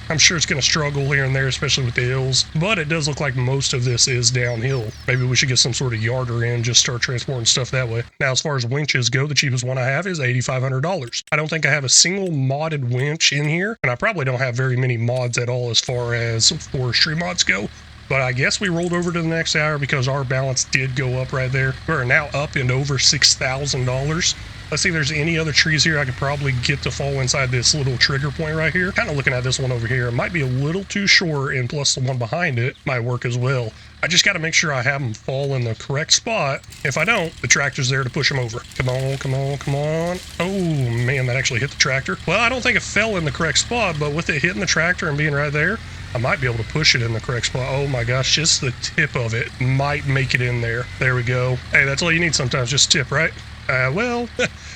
I'm sure it's going to struggle here and there, especially with the hills. But it does look like most of this is downhill. Maybe we should get some sort of yarder in, just start transporting stuff that way. Now, as far as winches go, the cheapest one I have is $8,500. I don't think I have a single modded winch in here, and I probably don't have very many mods at all as far as forestry mods go. But I guess we rolled over to the next hour because our balance did go up right there. We're now up and over $6,000. Let's see if there's any other trees here I could probably get to fall inside this little trigger point right here. Kind of looking at this one over here. It might be a little too short, and plus the one behind it might work as well. I just got to make sure I have them fall in the correct spot. If I don't, the tractor's there to push them over. Come on, come on, come on. Oh man, that actually hit the tractor. Well, I don't think it fell in the correct spot, but with it hitting the tractor and being right there, I might be able to push it in the correct spot. Oh my gosh, just the tip of it might make it in there. There we go. Hey, that's all you need sometimes, just tip, right? Well,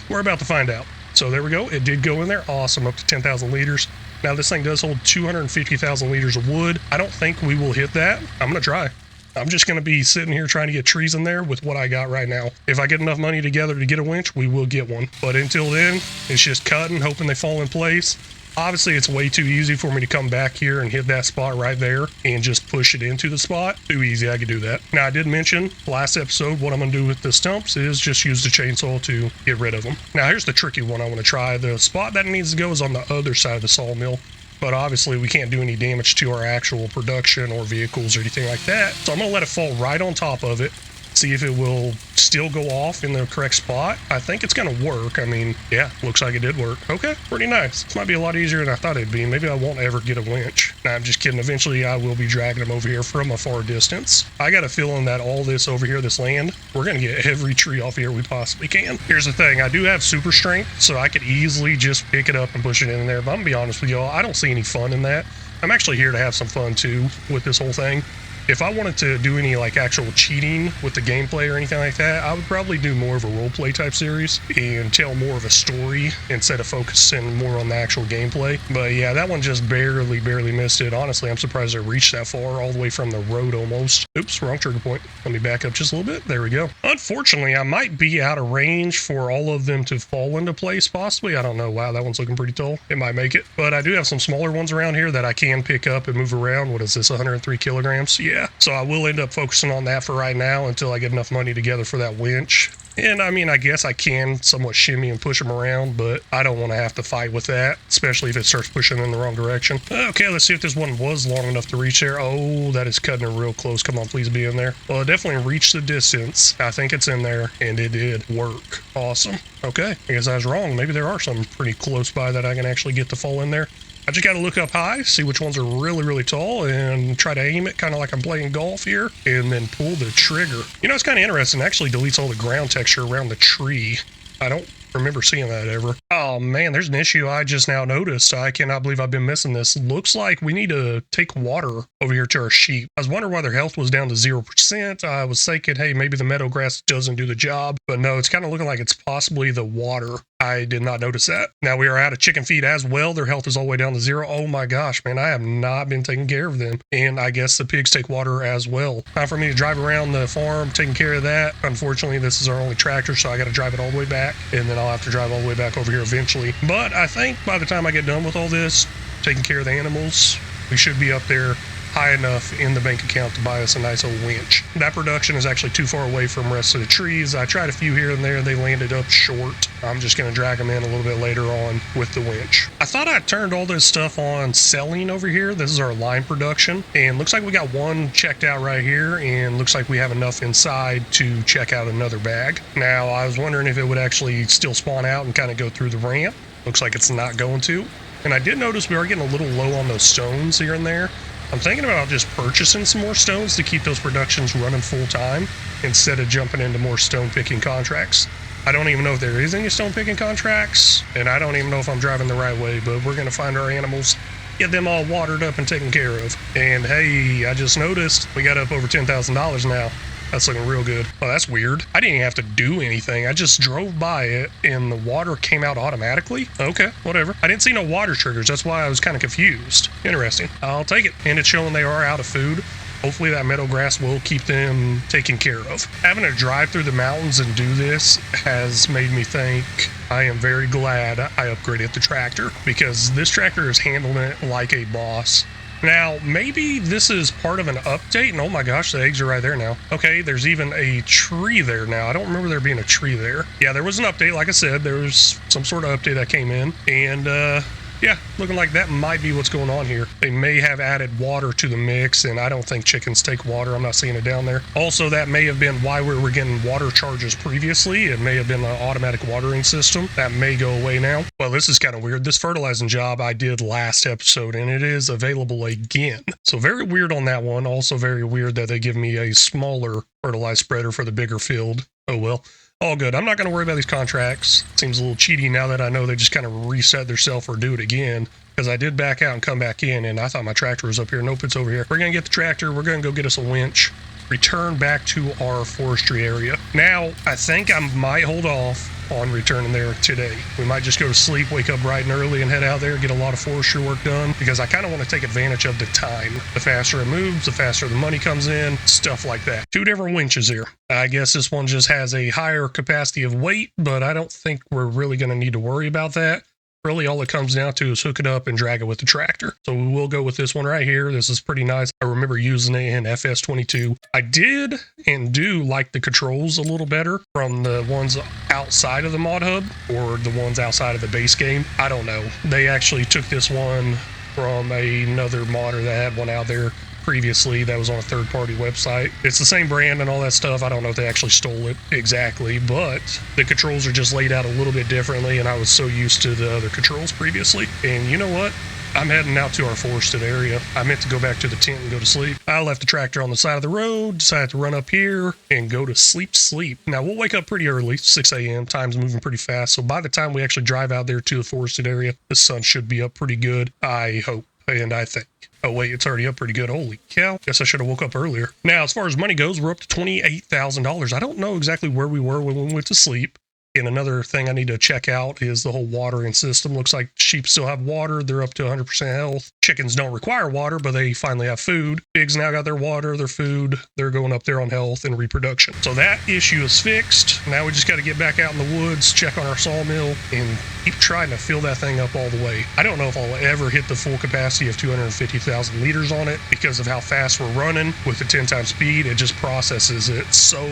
we're about to find out. So there we go. It did go in there. Awesome. Up to 10,000 liters. Now this thing does hold 250,000 liters of wood. I don't think we will hit that. I'm going to try. I'm just going to be sitting here trying to get trees in there with what I got right now. If I get enough money together to get a winch, we will get one. But until then, it's just cutting, hoping they fall in place. Obviously, it's way too easy for me to come back here and hit that spot right there and just push it into the spot. Too easy, I could do that. Now, I did mention last episode what I'm going to do with the stumps is just use the chainsaw to get rid of them. Now, here's the tricky one I want to try. The spot that it needs to go is on the other side of the sawmill. But obviously, we can't do any damage to our actual production or vehicles or anything like that. So I'm going to let it fall right on top of it. See if it will still go off in the correct spot. I think it's going to work. I mean, yeah, looks like it did work. Okay, pretty nice. This might be a lot easier than I thought it'd be. Maybe I won't ever get a winch. Nah, I'm just kidding. Eventually, I will be dragging them over here from a far distance. I got a feeling that all this over here, this land, we're going to get every tree off here we possibly can. Here's the thing. I do have super strength, so I could easily just pick it up and push it in there. But I'm going to be honest with y'all, I don't see any fun in that. I'm actually here to have some fun, too, with this whole thing. If I wanted to do any like actual cheating with the gameplay or anything like that, I would probably do more of a roleplay type series and tell more of a story instead of focusing more on the actual gameplay. But yeah, that one just barely missed it. Honestly, I'm surprised I reached that far, all the way from the road almost. Oops, wrong trigger point. Let me back up just a little bit. There we go. Unfortunately, I might be out of range for all of them to fall into place, possibly. I don't know. Wow, that one's looking pretty tall. It might make it. But I do have some smaller ones around here that I can pick up and move around. What is this, 103 kilograms? Yeah. So I will end up focusing on that for right now until I get enough money together for that winch. And I mean, I guess I can somewhat shimmy and push them around, but I don't want to have to fight with that, especially if it starts pushing in the wrong direction. Okay, let's see if this one was long enough to reach there. Oh, that is cutting it real close. Come on, please be in there. Well, it definitely reached the distance. I think it's in there, and it did work. Awesome. Okay, I guess I was wrong. Maybe there are some pretty close by that I can actually get to fall in there. I just got to look up high, see which ones are really tall, and try to aim it kind of like I'm playing golf here, and then pull the trigger. You know, it's kind of interesting. It actually deletes all the ground texture around the tree. I don't remember seeing that ever. Oh man, there's an issue I just now noticed. I cannot believe I've been missing this. Looks like we need to take water over here to our sheep. I was wondering why their health was down to 0%. I was thinking, hey, maybe the meadow grass doesn't do the job, but no, it's kind of looking like it's possibly the water. I did not notice that. Now we are out of chicken feed as well. Their health is all the way down to 0. Oh my gosh, man, I have not been taking care of them. And I guess the pigs take water as well. Time for me to drive around the farm, taking care of that. Unfortunately, this is our only tractor, so I got to drive it all the way back, and then I'll have to drive all the way back over here eventually. But I think by the time I get done with all this, taking care of the animals, we should be up there high enough in the bank account to buy us a nice old winch. That production is actually too far away from the rest of the trees. I tried a few here and there, they landed up short. I'm just going to drag them in a little bit later on with the winch. I thought I turned all this stuff on selling over here. This is our line production, and looks like we got one checked out right here, and looks like we have enough inside to check out another bag. Now, I was wondering if it would actually still spawn out and kind of go through the ramp. Looks like it's not going to. And I did notice we are getting a little low on those stones here and there. I'm thinking about just purchasing some more stones to keep those productions running full time instead of jumping into more stone picking contracts. I don't even know if there is any stone picking contracts, and I don't even know if I'm driving the right way, but we're going to find our animals, get them all watered up and taken care of. And hey, I just noticed we got up over $10,000 now. That's looking real good. Oh, that's weird. I didn't even have to do anything. I just drove by it and the water came out automatically. Okay, whatever. I didn't see no water triggers. That's why I was kind of confused. Interesting. I'll take it. And it's showing they are out of food. Hopefully that meadow grass will keep them taken care of. Having to drive through the mountains and do this has made me think I am very glad I upgraded the tractor, because this tractor is handling it like a boss. Now, maybe this is part of an update, and oh my gosh, the eggs are right there now. Okay, there's even a tree there now. I don't remember there being a tree there. Yeah, there was an update, like I said. There was some sort of update that came in, and yeah, looking like that might be what's going on here. They may have added water to the mix, and I don't think chickens take water. I'm not seeing it down there. Also, that may have been why we were getting water charges previously. It may have been an automatic watering system. That may go away now. Well, this is kind of weird. This fertilizing job I did last episode, and it is available again. So very weird on that one. Also very weird that they give me a smaller fertilizer spreader for the bigger field. Oh well. All good. I'm not going to worry about these contracts. Seems a little cheaty now that I know they just kind of reset themselves or do it again, because I did back out and come back in, and I thought my tractor was up here. Nope, it's over here. We're going to get the tractor. We're going to go get us a winch, return back to our forestry area. Now, I think I might hold off on returning there today. We might just go to sleep, wake up bright and early, and head out there, get a lot of forestry work done, because I kind of want to take advantage of the time. The faster it moves, the faster the money comes in, stuff like that. Two different winches here. I guess this one just has a higher capacity of weight, but I don't think we're really going to need to worry about that. Really, all it comes down to is hook it up and drag it with the tractor. So we will go with this one right here. This is pretty nice. I remember using it in FS22. I did and do like the controls a little better from the ones outside of the mod hub or the ones outside of the base game. I don't know. They actually took this one from another modder that had one out there previously that was on a third-party website. It's the same brand and all that stuff. I don't know if they actually stole it exactly, but the controls are just laid out a little bit differently, and I was so used to the other controls previously. And you know what? I'm heading out to our forested area. I meant to go back to the tent and go to sleep. I left the tractor on the side of the road, decided to run up here and go to sleep. Now, we'll wake up pretty early, 6 a.m. Time's moving pretty fast, so by the time we actually drive out there to the forested area, the sun should be up pretty good, I hope, and I think. Oh wait, it's already up pretty good. Holy cow. Guess I should have woke up earlier. Now, as far as money goes, we're up to $28,000. I don't know exactly where we were when we went to sleep. And another thing I need to check out is the whole watering system. Looks like sheep still have water. They're up to 100% health. Chickens don't require water, but they finally have food. Pigs now got their water, their food. They're going up there on health and reproduction. So that issue is fixed. Now we just got to get back out in the woods, check on our sawmill, and keep trying to fill that thing up all the way. I don't know if I'll ever hit the full capacity of 250,000 liters on it because of how fast we're running. With the 10 times speed, it just processes it so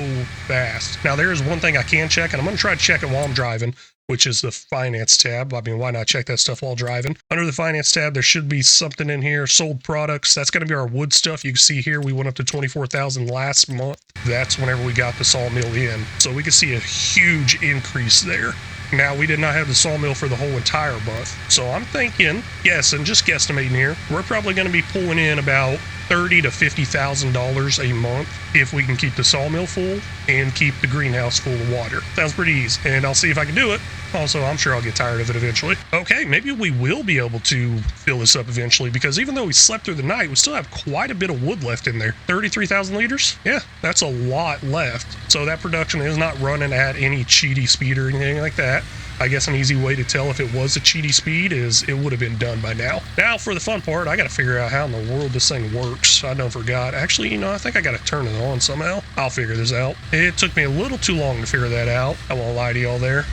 fast. Now, there is one thing I can check, and I'm going to try to check it while I'm driving, which is the finance tab. I mean, why not check that stuff while driving? Under the finance tab, there should be something in here. Sold products. That's going to be our wood stuff. You can see here, we went up to 24,000 last month. That's whenever we got the sawmill in. So we can see a huge increase there. Now, we did not have the sawmill for the whole entire month. So I'm thinking, yes, and just guesstimating here, we're probably going to be pulling in about $30,000 to $50,000 a month if we can keep the sawmill full and keep the greenhouse full of water. Sounds pretty easy, and I'll see if I can do it. Also, I'm sure I'll get tired of it eventually. Okay, maybe we will be able to fill this up eventually, because even though we slept through the night, we still have quite a bit of wood left in there. 33,000 liters? Yeah, that's a lot left. So that production is not running at any cheaty speed or anything like that. I guess an easy way to tell if it was a cheaty speed is it would have been done by now. Now for the fun part, I got to figure out how in the world this thing works. I done forgot. Actually, you know, I think I got to turn it on somehow. I'll figure this out. It took me a little too long to figure that out. I won't lie to y'all there.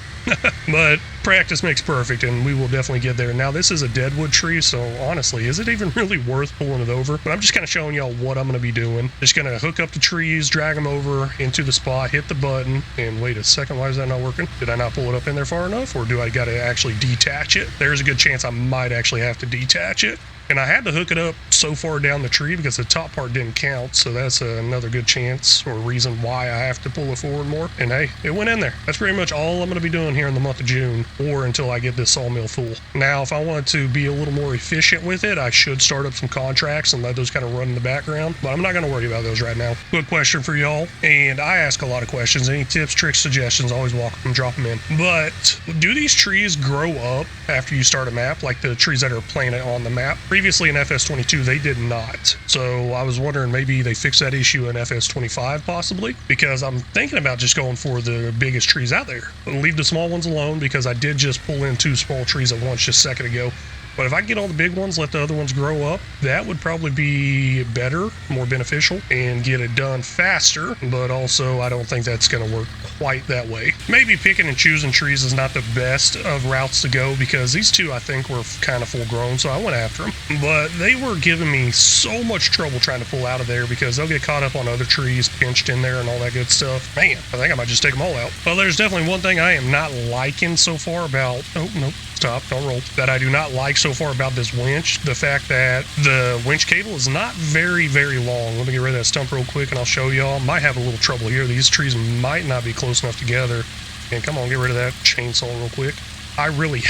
But practice makes perfect, and we will definitely get there. Now, this is a deadwood tree, so honestly, is it even really worth pulling it over? But I'm just kind of showing y'all what I'm going to be doing. Just going to hook up the trees, drag them over into the spot, hit the button, and wait a second, why is that not working? Did I not pull it up in there far enough, or do I got to actually detach it? There's a good chance I might actually have to detach it. And I had to hook it up so far down the tree because the top part didn't count, so that's another good chance or reason why I have to pull it forward more. And hey, it went in there. That's pretty much all I'm going to be doing here in the month of June, or until I get this sawmill full. Now, if I wanted to be a little more efficient with it, I should start up some contracts and let those kind of run in the background, but I'm not going to worry about those right now. Good question for y'all, and I ask a lot of questions. Any tips, tricks, suggestions, always welcome, drop them in. But do these trees grow up after you start a map, like the trees that are planted on the map? Previously in FS22, they did not. So I was wondering maybe they fixed that issue in FS25 possibly, because I'm thinking about just going for the biggest trees out there. Leave the small ones alone, because I did just pull in 2 small trees at once just a second ago. But if I get all the big ones, let the other ones grow up, that would probably be better, more beneficial, and get it done faster. But also, I don't think that's going to work quite that way. Maybe picking and choosing trees is not the best of routes to go, because these 2, I think, were kind of full grown, so I went after them. But they were giving me so much trouble trying to pull out of there, because they'll get caught up on other trees, pinched in there, and all that good stuff. Man, I think I might just take them all out. Well, there's definitely one thing I am not liking so far about... Oh, nope. Stop, don't roll. That I do not like so far about this winch, the fact that the winch cable is not very, very long. Let me get rid of that stump real quick and I'll show y'all. Might have a little trouble here. These trees might not be close enough together. And come on, get rid of that chainsaw real quick. I really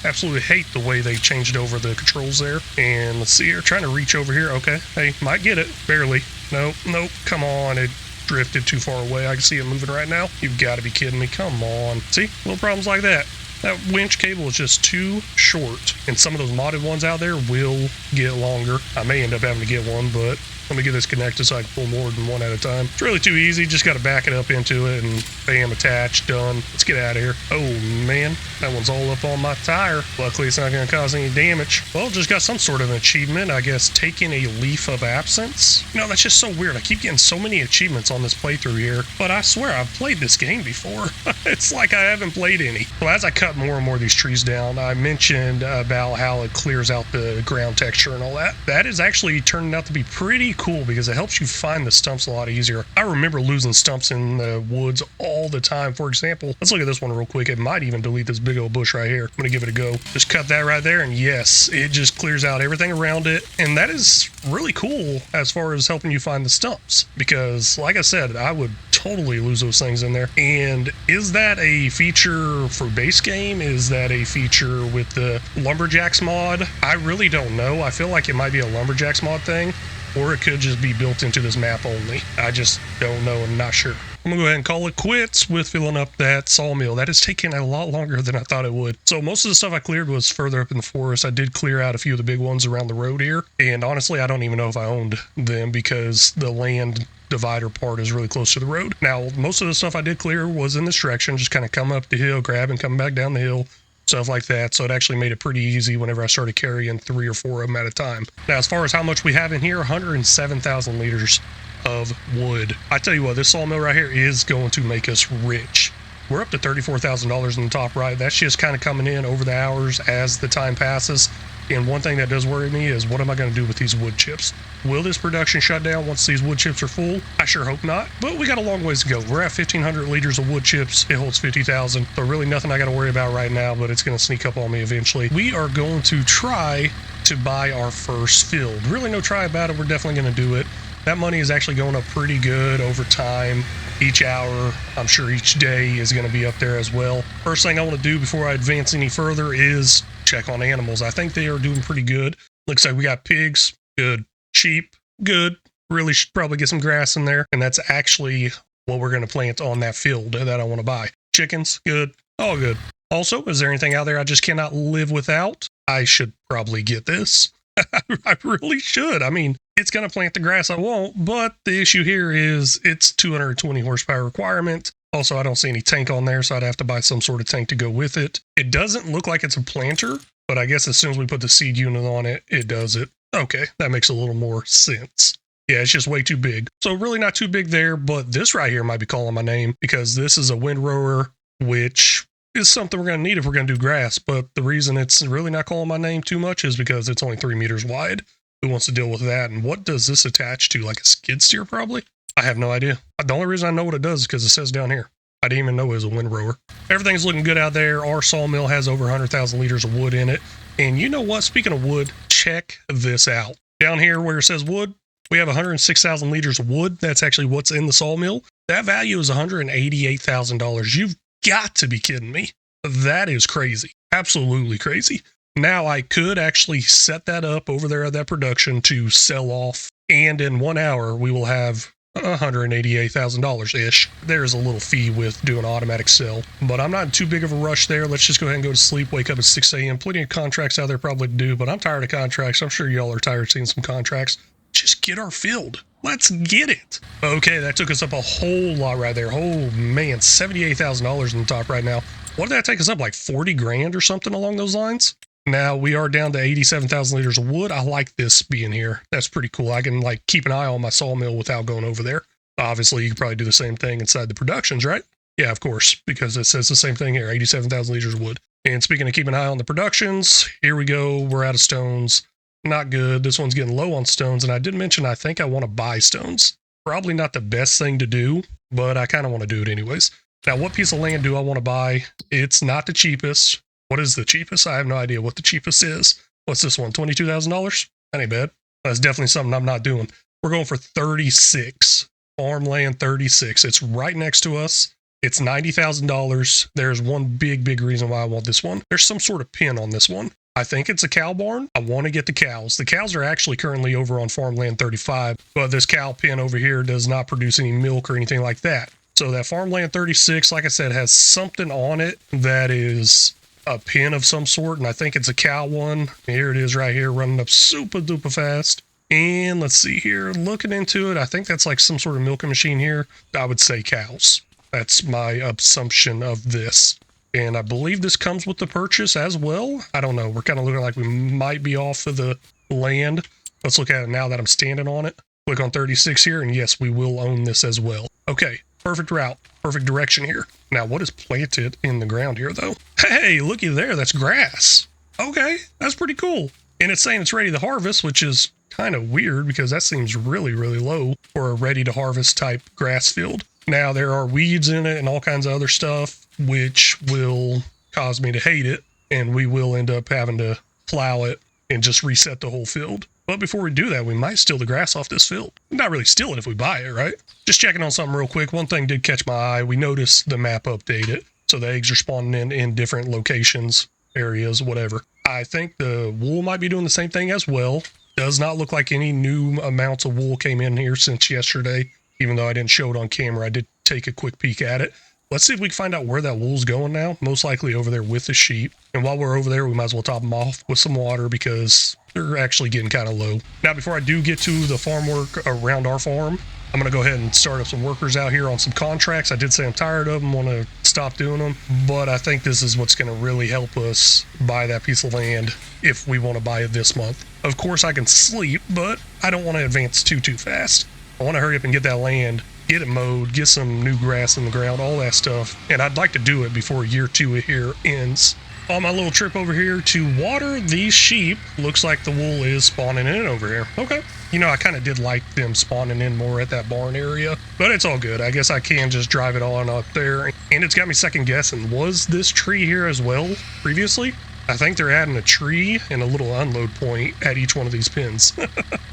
absolutely hate the way they changed over the controls there. And let's see here, trying to reach over here. Okay, hey, might get it, barely. Nope, come on, it drifted too far away. I can see it moving right now. You've got to be kidding me, come on. See, little problems like that. That winch cable is just too short, and some of those modded ones out there will get longer. I may end up having to get one, but let me get this connected so I can pull more than one at a time. It's really too easy. Just got to back it up into it and bam, attached, done. Let's get out of here. Oh man, that one's all up on my tire. Luckily, it's not going to cause any damage. Well, just got some sort of an achievement, I guess, taking a leaf of absence. You know, that's just so weird. I keep getting so many achievements on this playthrough here, but I swear I've played this game before. It's like I haven't played any. Well, as I cut more and more of these trees down, I mentioned about how it clears out the ground texture and all that. That is actually turning out to be pretty cool, because it helps you find the stumps a lot easier. I remember losing stumps in the woods all the time. For example, let's look at this one real quick. It might even delete this big old bush right here. I'm gonna give it a go. Just cut that right there, and yes, it just clears out everything around it. And that is really cool as far as helping you find the stumps, because like I said, I would totally lose those things in there. And is that a feature for base game? Is that a feature with the Lumberjacks mod? I really don't know. I feel like it might be a Lumberjacks mod thing, or it could just be built into this map only. I just don't know. I'm not sure. I'm gonna go ahead and call it quits with filling up that sawmill. That is taking a lot longer than I thought it would. So most of the stuff I cleared was further up in the forest. I did clear out a few of the big ones around the road here, and honestly, I don't even know if I owned them, because the land divider part is really close to the road. Now, most of the stuff I did clear was in this direction, just kind of come up the hill, grab, and come back down the hill, stuff like that. So it actually made it pretty easy whenever I started carrying 3 or 4 of them at a time. Now, as far as how much we have in here, 107,000 liters of wood. I tell you what, this sawmill right here is going to make us rich. We're up to $34,000 in the top right. That's just kind of coming in over the hours as the time passes. And one thing that does worry me is, what am I going to do with these wood chips? Will this production shut down once these wood chips are full? I sure hope not, but we got a long ways to go. We're at 1,500 liters of wood chips. It holds 50,000. So really nothing I got to worry about right now, but it's going to sneak up on me eventually. We are going to try to buy our first field. Really no try about it. We're definitely going to do it. That money is actually going up pretty good over time. Each hour, I'm sure each day is going to be up there as well. First thing I want to do before I advance any further is check on animals. I think they are doing pretty good. Looks like we got pigs. Good. sheep, good. Really should probably get some grass in there. And that's actually what we're going to plant on that field that I want to buy. Chickens, good. All good. Also, is there anything out there I just cannot live without? I should probably get this. I really should. I mean, it's going to plant the grass I want, but the issue here is it's 220 horsepower requirement. Also, I don't see any tank on there, so I'd have to buy some sort of tank to go with it. It doesn't look like it's a planter, but I guess as soon as we put the seed unit on it, it does it. Okay, that makes a little more sense. Yeah, it's just way too big. So really not too big there, but this right here might be calling my name because this is a windrower, which is something we're going to need if we're going to do grass. But the reason it's really not calling my name too much is because it's only 3 meters wide. Who wants to deal with that? And what does this attach to? Like a skid steer, probably? I have no idea. The only reason I know what it does is because it says down here. I didn't even know it was a windrower. Everything's looking good out there. Our sawmill has over 100,000 liters of wood in it. And you know what? Speaking of wood, check this out. Down here where it says wood, we have 106,000 liters of wood. That's actually what's in the sawmill. That value is $188,000. You've got to be kidding me. That is crazy. Absolutely crazy. Now I could actually set that up over there at that production to sell off. And in 1 hour, we will have $188,000-ish. There's a little fee with doing automatic sell, but I'm not in too big of a rush there. Let's just go ahead and go to sleep, wake up at 6 a.m. Plenty of contracts out there probably to do, but I'm tired of contracts. I'm sure y'all are tired of seeing some contracts. Just get our field. Let's get it. Okay, that took us up a whole lot right there. Oh man, $78,000 in the top right now. What did that take us up, like 40 grand or something along those lines? Now we are down to 87,000 liters of wood. I like this being here. That's pretty cool. I can like keep an eye on my sawmill without going over there. Obviously, you could probably do the same thing inside the productions, right? Yeah, of course, because it says the same thing here, 87,000 liters of wood. And speaking of keeping an eye on the productions, here we go. We're out of stones. Not good. This one's getting low on stones. And I did mention I think I want to buy stones. Probably not the best thing to do, but I kind of want to do it anyways. Now, what piece of land do I want to buy? It's not the cheapest. What is the cheapest? I have no idea what the cheapest is. What's this one? $22,000? That ain't bad. That's definitely something I'm not doing. We're going for 36. Farmland 36. It's right next to us. It's $90,000. There's one big reason why I want this one. There's some sort of pin on this one. I think it's a cow barn. I want to get the cows. The cows are actually currently over on Farmland 35, but this cow pen over here does not produce any milk or anything like that. So that Farmland 36, like I said, has something on it that is a pin of some sort, and I think it's a cow one. Here it is right here, running up super duper fast. And let's see here, looking into it, I think that's like some sort of milking machine here. I would say cows. That's my assumption of this. And I believe this comes with the purchase as well. I don't know. We're kind of looking like we might be off of the land. Let's look at it now that I'm standing on it. Click on 36 here, and yes, we will own this as well. Okay, perfect route, perfect direction here. Now, what is planted in the ground here, though? Hey, looky there, that's grass. Okay, that's pretty cool. And it's saying it's ready to harvest, which is kind of weird because that seems really low for a ready to harvest type grass field. Now, there are weeds in it and all kinds of other stuff, which will cause me to hate it, and we will end up having to plow it and just reset the whole field. But before we do that, we might steal the grass off this field. Not really steal it if we buy it, right? Just checking on something real quick. One thing did catch my eye. We noticed the map updated. So the eggs are spawning in different locations, areas, whatever. I think the wool might be doing the same thing as well. Does not look like any new amounts of wool came in here since yesterday. Even though I didn't show it on camera, I did take a quick peek at it. Let's see if we can find out where that wool's going now. Most likely over there with the sheep. And while we're over there, we might as well top them off with some water because they're actually getting kind of low. Now, before I do get to the farm work around our farm, I'm going to go ahead and start up some workers out here on some contracts. I did say I'm tired of them, want to stop doing them, but I think this is what's going to really help us buy that piece of land if we want to buy it this month. Of course, I can sleep, but I don't want to advance too fast. I want to hurry up and get that land, get it mowed, get some new grass in the ground, all that stuff. And I'd like to do it before year 2 here ends. On my little trip over here to water these sheep, looks like the wool is spawning in over here. Okay. You know, I kind of did like them spawning in more at that barn area, but it's all good. I guess I can just drive it on up there. And it's got me second guessing. Was this tree here as well previously? I think they're adding a tree and a little unload point at each one of these pins.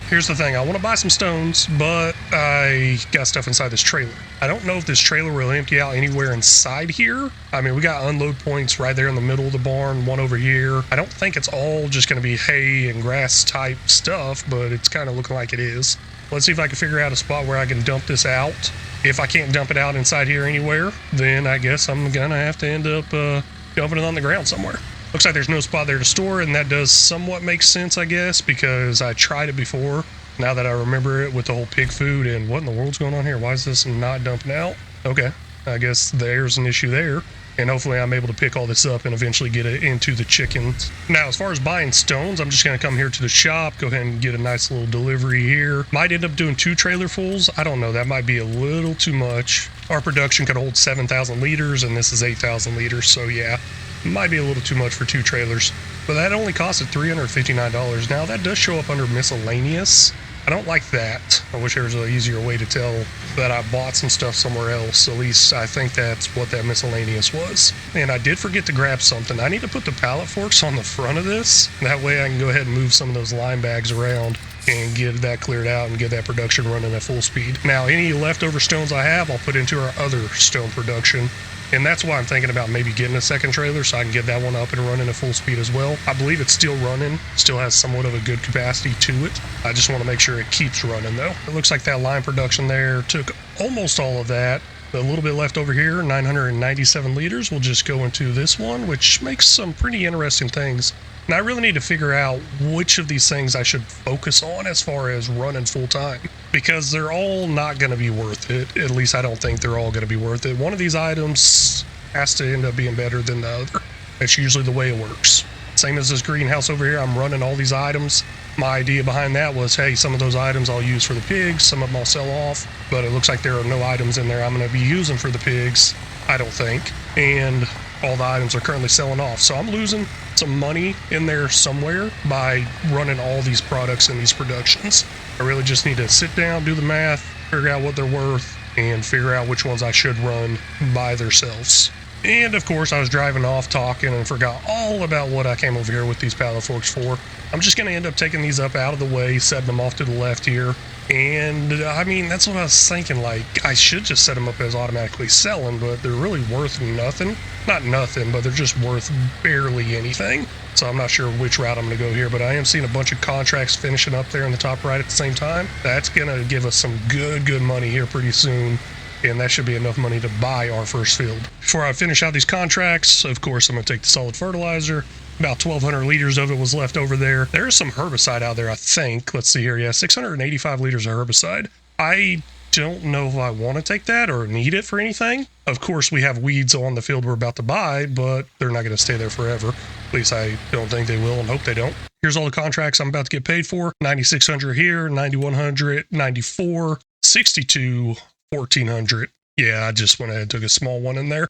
Here's the thing, I want to buy some stones, but I got stuff inside this trailer. I don't know if this trailer will empty out anywhere inside here. I mean, we got unload points right there in the middle of the barn, one over here. I don't think it's all just going to be hay and grass type stuff, but it's kind of looking like it is. Let's see if I can figure out a spot where I can dump this out. If I can't dump it out inside here anywhere, then I guess I'm gonna have to end up dumping it on the ground somewhere. Looks like there's no spot there to store, and that does somewhat make sense, I guess, because I tried it before. Now that I remember it with the whole pig food, and what in the world's going on here? Why is this not dumping out? Okay, I guess there's an issue there. And hopefully I'm able to pick all this up and eventually get it into the chickens. Now, as far as buying stones, I'm just going to come here to the shop, go ahead and get a nice little delivery here. Might end up doing 2 trailer fulls. I don't know. That might be a little too much. Our production could hold 7,000 liters, and this is 8,000 liters. So yeah, might be a little too much for 2 trailers. But that only costed $359. Now, that does show up under miscellaneous. I don't like that. I wish there was an easier way to tell that I bought some stuff somewhere else. At least I think that's what that miscellaneous was. And I did forget to grab something. I need to put the pallet forks on the front of this. That way I can go ahead and move some of those line bags around and get that cleared out and get that production running at full speed. Now, any leftover stones I have, I'll put into our other stone production. And that's why I'm thinking about maybe getting a second trailer so I can get that one up and running at full speed as well. I believe it's still running, still has somewhat of a good capacity to it. I just want to make sure it keeps running though. It looks like that line production there took almost all of that. A little bit left over here, 997 liters, will just go into this one, which makes some pretty interesting things. And I really need to figure out which of these things I should focus on as far as running full time, because they're all not going to be worth it. At least I don't think they're all going to be worth it. One of these items has to end up being better than the other. That's usually the way it works. Same as this greenhouse over here, I'm running all these items. My idea behind that was, hey, some of those items I'll use for the pigs, some of them I'll sell off, but it looks like there are no items in there I'm going to be using for the pigs, I don't think. And all the items are currently selling off. So I'm losing some money in there somewhere by running all these products in these productions. I really just need to sit down, do the math, figure out what they're worth, and figure out which ones I should run by themselves. And of course I was driving off talking and forgot all about what I came over here with these pallet forks for. I'm just going to end up taking these up out of the way, setting them off to the left here. And I mean, that's what I was thinking, like I should just set them up as automatically selling, but they're really worth nothing. Not nothing, but they're just worth barely anything. So I'm not sure which route I'm going to go here, but I am seeing a bunch of contracts finishing up there in the top right at the same time. That's going to give us some good money here pretty soon. And that should be enough money to buy our first field. Before I finish out these contracts, of course, I'm going to take the solid fertilizer. About 1,200 liters of it was left over there. There's some herbicide out there, I think. Let's see here. Yeah, 685 liters of herbicide. I don't know if I want to take that or need it for anything. Of course, we have weeds on the field we're about to buy, but they're not going to stay there forever. At least I don't think they will and hope they don't. Here's all the contracts I'm about to get paid for. 9,600 here, 9,100, 94, 62, 1,400. Yeah, I just went ahead and took a small one in there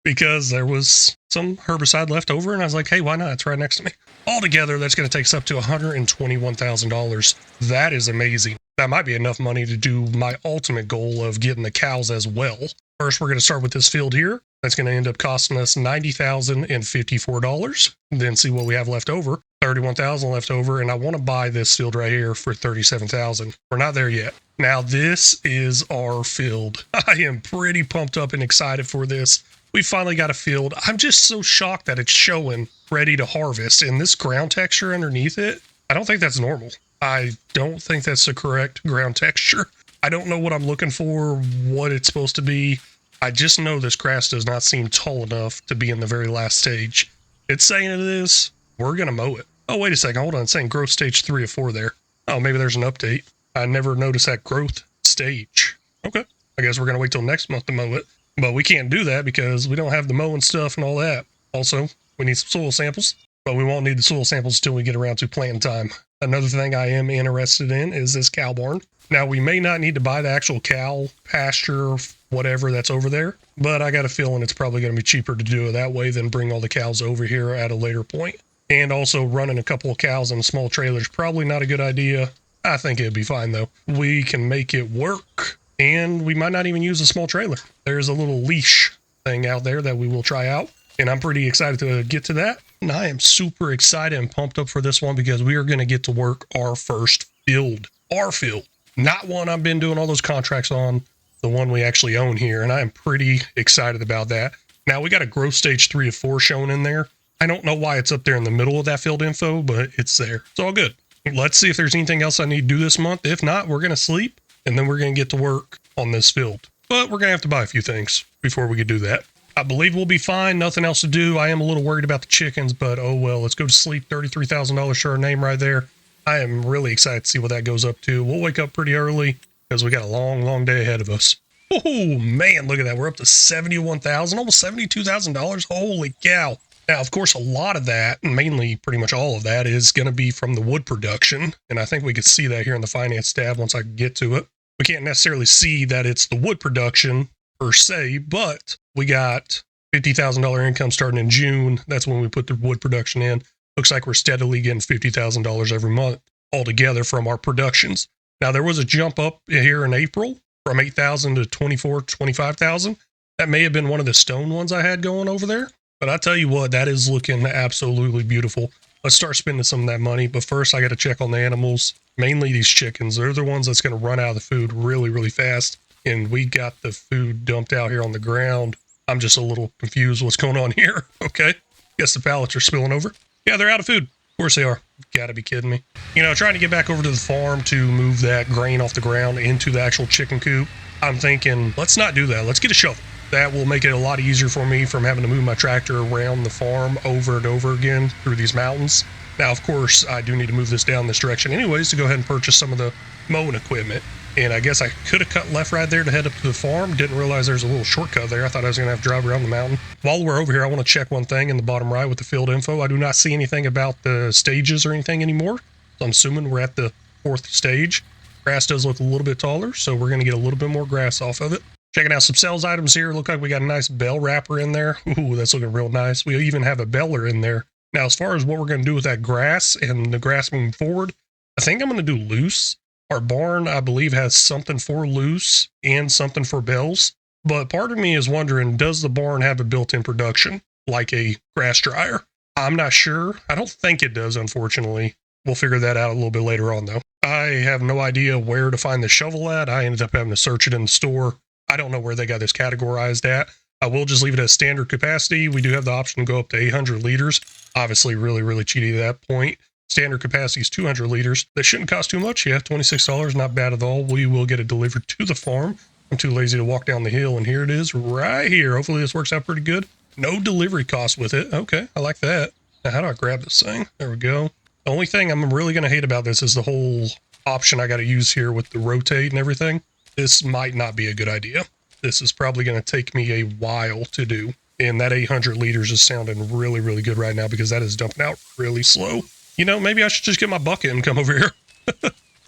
because there was some herbicide left over, and I was like, hey, why not? It's right next to me. Altogether, that's going to take us up to $121,000. That is amazing. That might be enough money to do my ultimate goal of getting the cows as well. First, we're going to start with this field here. That's going to end up costing us $90,054. Then see what we have left over. 31,000 left over, and I want to buy this field right here for 37,000. We're not there yet. Now this is our field. I am pretty pumped up and excited for this. We finally got a field. I'm just so shocked that it's showing ready to harvest, and this ground texture underneath it, I don't think that's normal. I don't think that's the correct ground texture. I don't know what I'm looking for, what it's supposed to be. I just know this grass does not seem tall enough to be in the very last stage. It's saying it is. We're going to mow it. Oh, wait a second. Hold on. It's saying growth stage 3 or 4 there. Oh, maybe there's an update. I never noticed that growth stage. Okay. I guess we're going to wait till next month to mow it. But we can't do that because we don't have the mowing stuff and all that. Also, we need some soil samples. But we won't need the soil samples until we get around to planting time. Another thing I am interested in is this cow barn. Now, we may not need to buy the actual cow pasture, whatever that's over there, but I got a feeling it's probably going to be cheaper to do it that way than bring all the cows over here at a later point. And also running a couple of cows in a small trailer is probably not a good idea. I think it'd be fine though. We can make it work, and we might not even use a small trailer. There's a little leash thing out there that we will try out, and I'm pretty excited to get to that. and I am super excited and pumped up for this one because we are going to get to work our first field. Our field. Not one I've been doing all those contracts on, the one we actually own here, and I am pretty excited about that. Now, we got a growth stage 3 of 4 shown in there. I don't know why it's up there in the middle of that field info, but it's there. It's all good. Let's see if there's anything else I need to do this month. If not, we're going to sleep, and then we're going to get to work on this field. But we're going to have to buy a few things before we can do that. I believe we'll be fine. Nothing else to do. I am a little worried about the chickens, but oh well. Let's go to sleep. $33,000 sure name right there. I am really excited to see what that goes up to. We'll wake up pretty early because we got a long day ahead of us. Oh man, look at that. We're up to $71,000, almost $72,000. Holy cow. Now, of course, a lot of that, and mainly pretty much all of that, is going to be from the wood production. And I think we could see that here in the finance tab once I get to it. We can't necessarily see that it's the wood production per se, but we got $50,000 income starting in June. That's when we put the wood production in. Looks like we're steadily getting $50,000 every month altogether from our productions. Now, there was a jump up here in April from 8,000 to 25,000. That may have been one of the stone ones I had going over there. But I tell you what, that is looking absolutely beautiful. Let's start spending some of that money. But first, I got to check on the animals, mainly these chickens. They're the ones that's going to run out of the food really fast. And we got the food dumped out here on the ground. I'm just a little confused what's going on here. Okay. Guess the pallets are spilling over. Yeah, they're out of food. Of course they are. Gotta be kidding me. You know, trying to get back over to the farm to move that grain off the ground into the actual chicken coop. I'm thinking, let's not do that. Let's get a shovel. That will make it a lot easier for me from having to move my tractor around the farm over and over again through these mountains. Now, of course, I do need to move this down this direction anyways to go ahead and purchase some of the mowing equipment. And I guess I could have cut left right there to head up to the farm. Didn't realize there's a little shortcut there. I thought I was going to have to drive around the mountain. While we're over here, I want to check one thing in the bottom right with the field info. I do not see anything about the stages or anything anymore. So I'm assuming we're at the 4th stage. Grass does look a little bit taller, so we're going to get a little bit more grass off of it. Checking out some sales items here. Look like we got a nice bell wrapper in there. Ooh, that's looking real nice. We even have a beller in there. Now, as far as what we're going to do with that grass and the grass moving forward, I think I'm going to do loose. Our barn, I believe, has something for loose and something for bells. But part of me is wondering, does the barn have a built-in production, like a grass dryer? I'm not sure. I don't think it does, unfortunately. We'll figure that out a little bit later on, though. I have no idea where to find the shovel at. I ended up having to search it in the store. I don't know where they got this categorized at. I will just leave it as standard capacity. We do have the option to go up to 800 liters. Obviously, really cheaty at that point. Standard capacity is 200 liters. That shouldn't cost too much. Yeah, $26, not bad at all. We will get it delivered to the farm. I'm too lazy to walk down the hill, and here it is right here. Hopefully this works out pretty good. No delivery cost with it. Okay, I like that. Now, how do I grab this thing? There we go. The only thing I'm really going to hate about this is the whole option I got to use here with the rotate and everything. This might not be a good idea. This is probably going to take me a while to do. And that 800 liters is sounding really good right now because that is dumping out really slow. You know, maybe I should just get my bucket and come over here.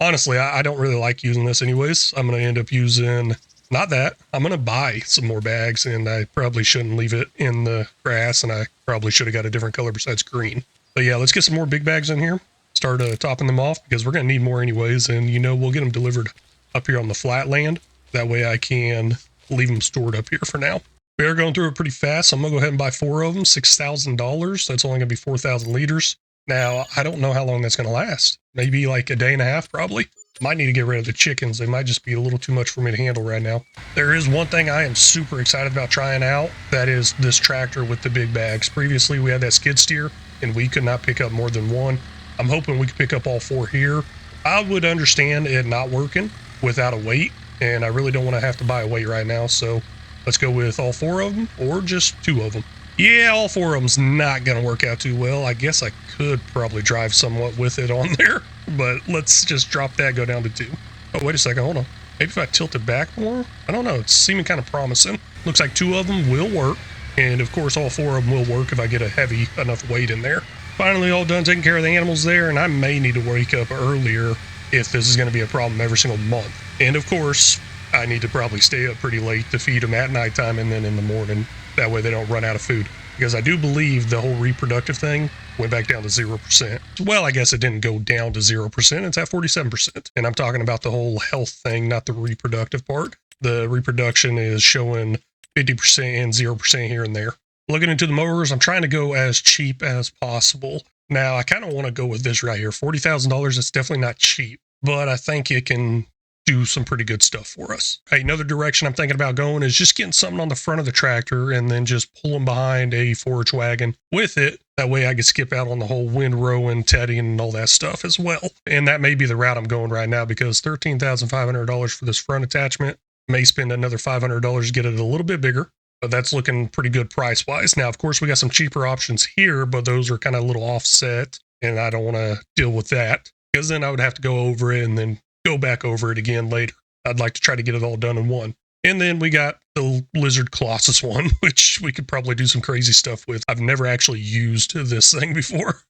Honestly, I don't really like using this anyways. I'm going to end up using, not that, I'm going to buy some more bags, and I probably shouldn't leave it in the grass, and I probably should have got a different color besides green. But yeah, let's get some more big bags in here. Start topping them off because we're going to need more anyways, and you know, we'll get them delivered up here on the flat land. That way I can leave them stored up here for now. We are going through it pretty fast, so I'm going to go ahead and buy 4 of them, $6,000. That's only going to be 4,000 liters. Now, I don't know how long that's going to last. Maybe like a day and a half, probably. Might need to get rid of the chickens. They might just be a little too much for me to handle right now. There is one thing I am super excited about trying out. That is this tractor with the big bags. Previously, we had that skid steer, and we could not pick up more than one. I'm hoping we can pick up all 4 here. I would understand it not working without a weight, and I really don't want to have to buy a weight right now, so let's go with all 4 of them, or just 2 of them. Yeah, all 4 of them's not going to work out too well. I guess I could probably drive somewhat with it on there, but let's just drop that, go down to 2. Oh, wait a second, hold on. Maybe if I tilt it back more? I don't know, it's seeming kind of promising. Looks like 2 of them will work, and of course all 4 of them will work if I get a heavy enough weight in there. Finally all done taking care of the animals there, and I may need to wake up earlier if this is going to be a problem every single month. And of course, I need to probably stay up pretty late to feed them at nighttime and then in the morning. That way they don't run out of food. Because I do believe the whole reproductive thing went back down to 0%. Well, I guess it didn't go down to 0%. It's at 47%. And I'm talking about the whole health thing, not the reproductive part. The reproduction is showing 50% and 0% here and there. Looking into the mowers, I'm trying to go as cheap as possible. Now, I kind of want to go with this right here. $40,000, it's definitely not cheap, but I think it can do some pretty good stuff for us. Another direction I'm thinking about going is just getting something on the front of the tractor and then just pulling behind a forage wagon with it. That way I can skip out on the whole windrow and tedding and all that stuff as well. And that may be the route I'm going right now, because $13,500 for this front attachment. May spend another $500 to get it a little bit bigger, but that's looking pretty good price wise. Now, of course, we got some cheaper options here, but those are kind of a little offset, and I don't want to deal with that, because then I would have to go over it and then go back over it again later. I'd like to try to get it all done in one. And then we got the Lizard Colossus one, which we could probably do some crazy stuff with. I've never actually used this thing before.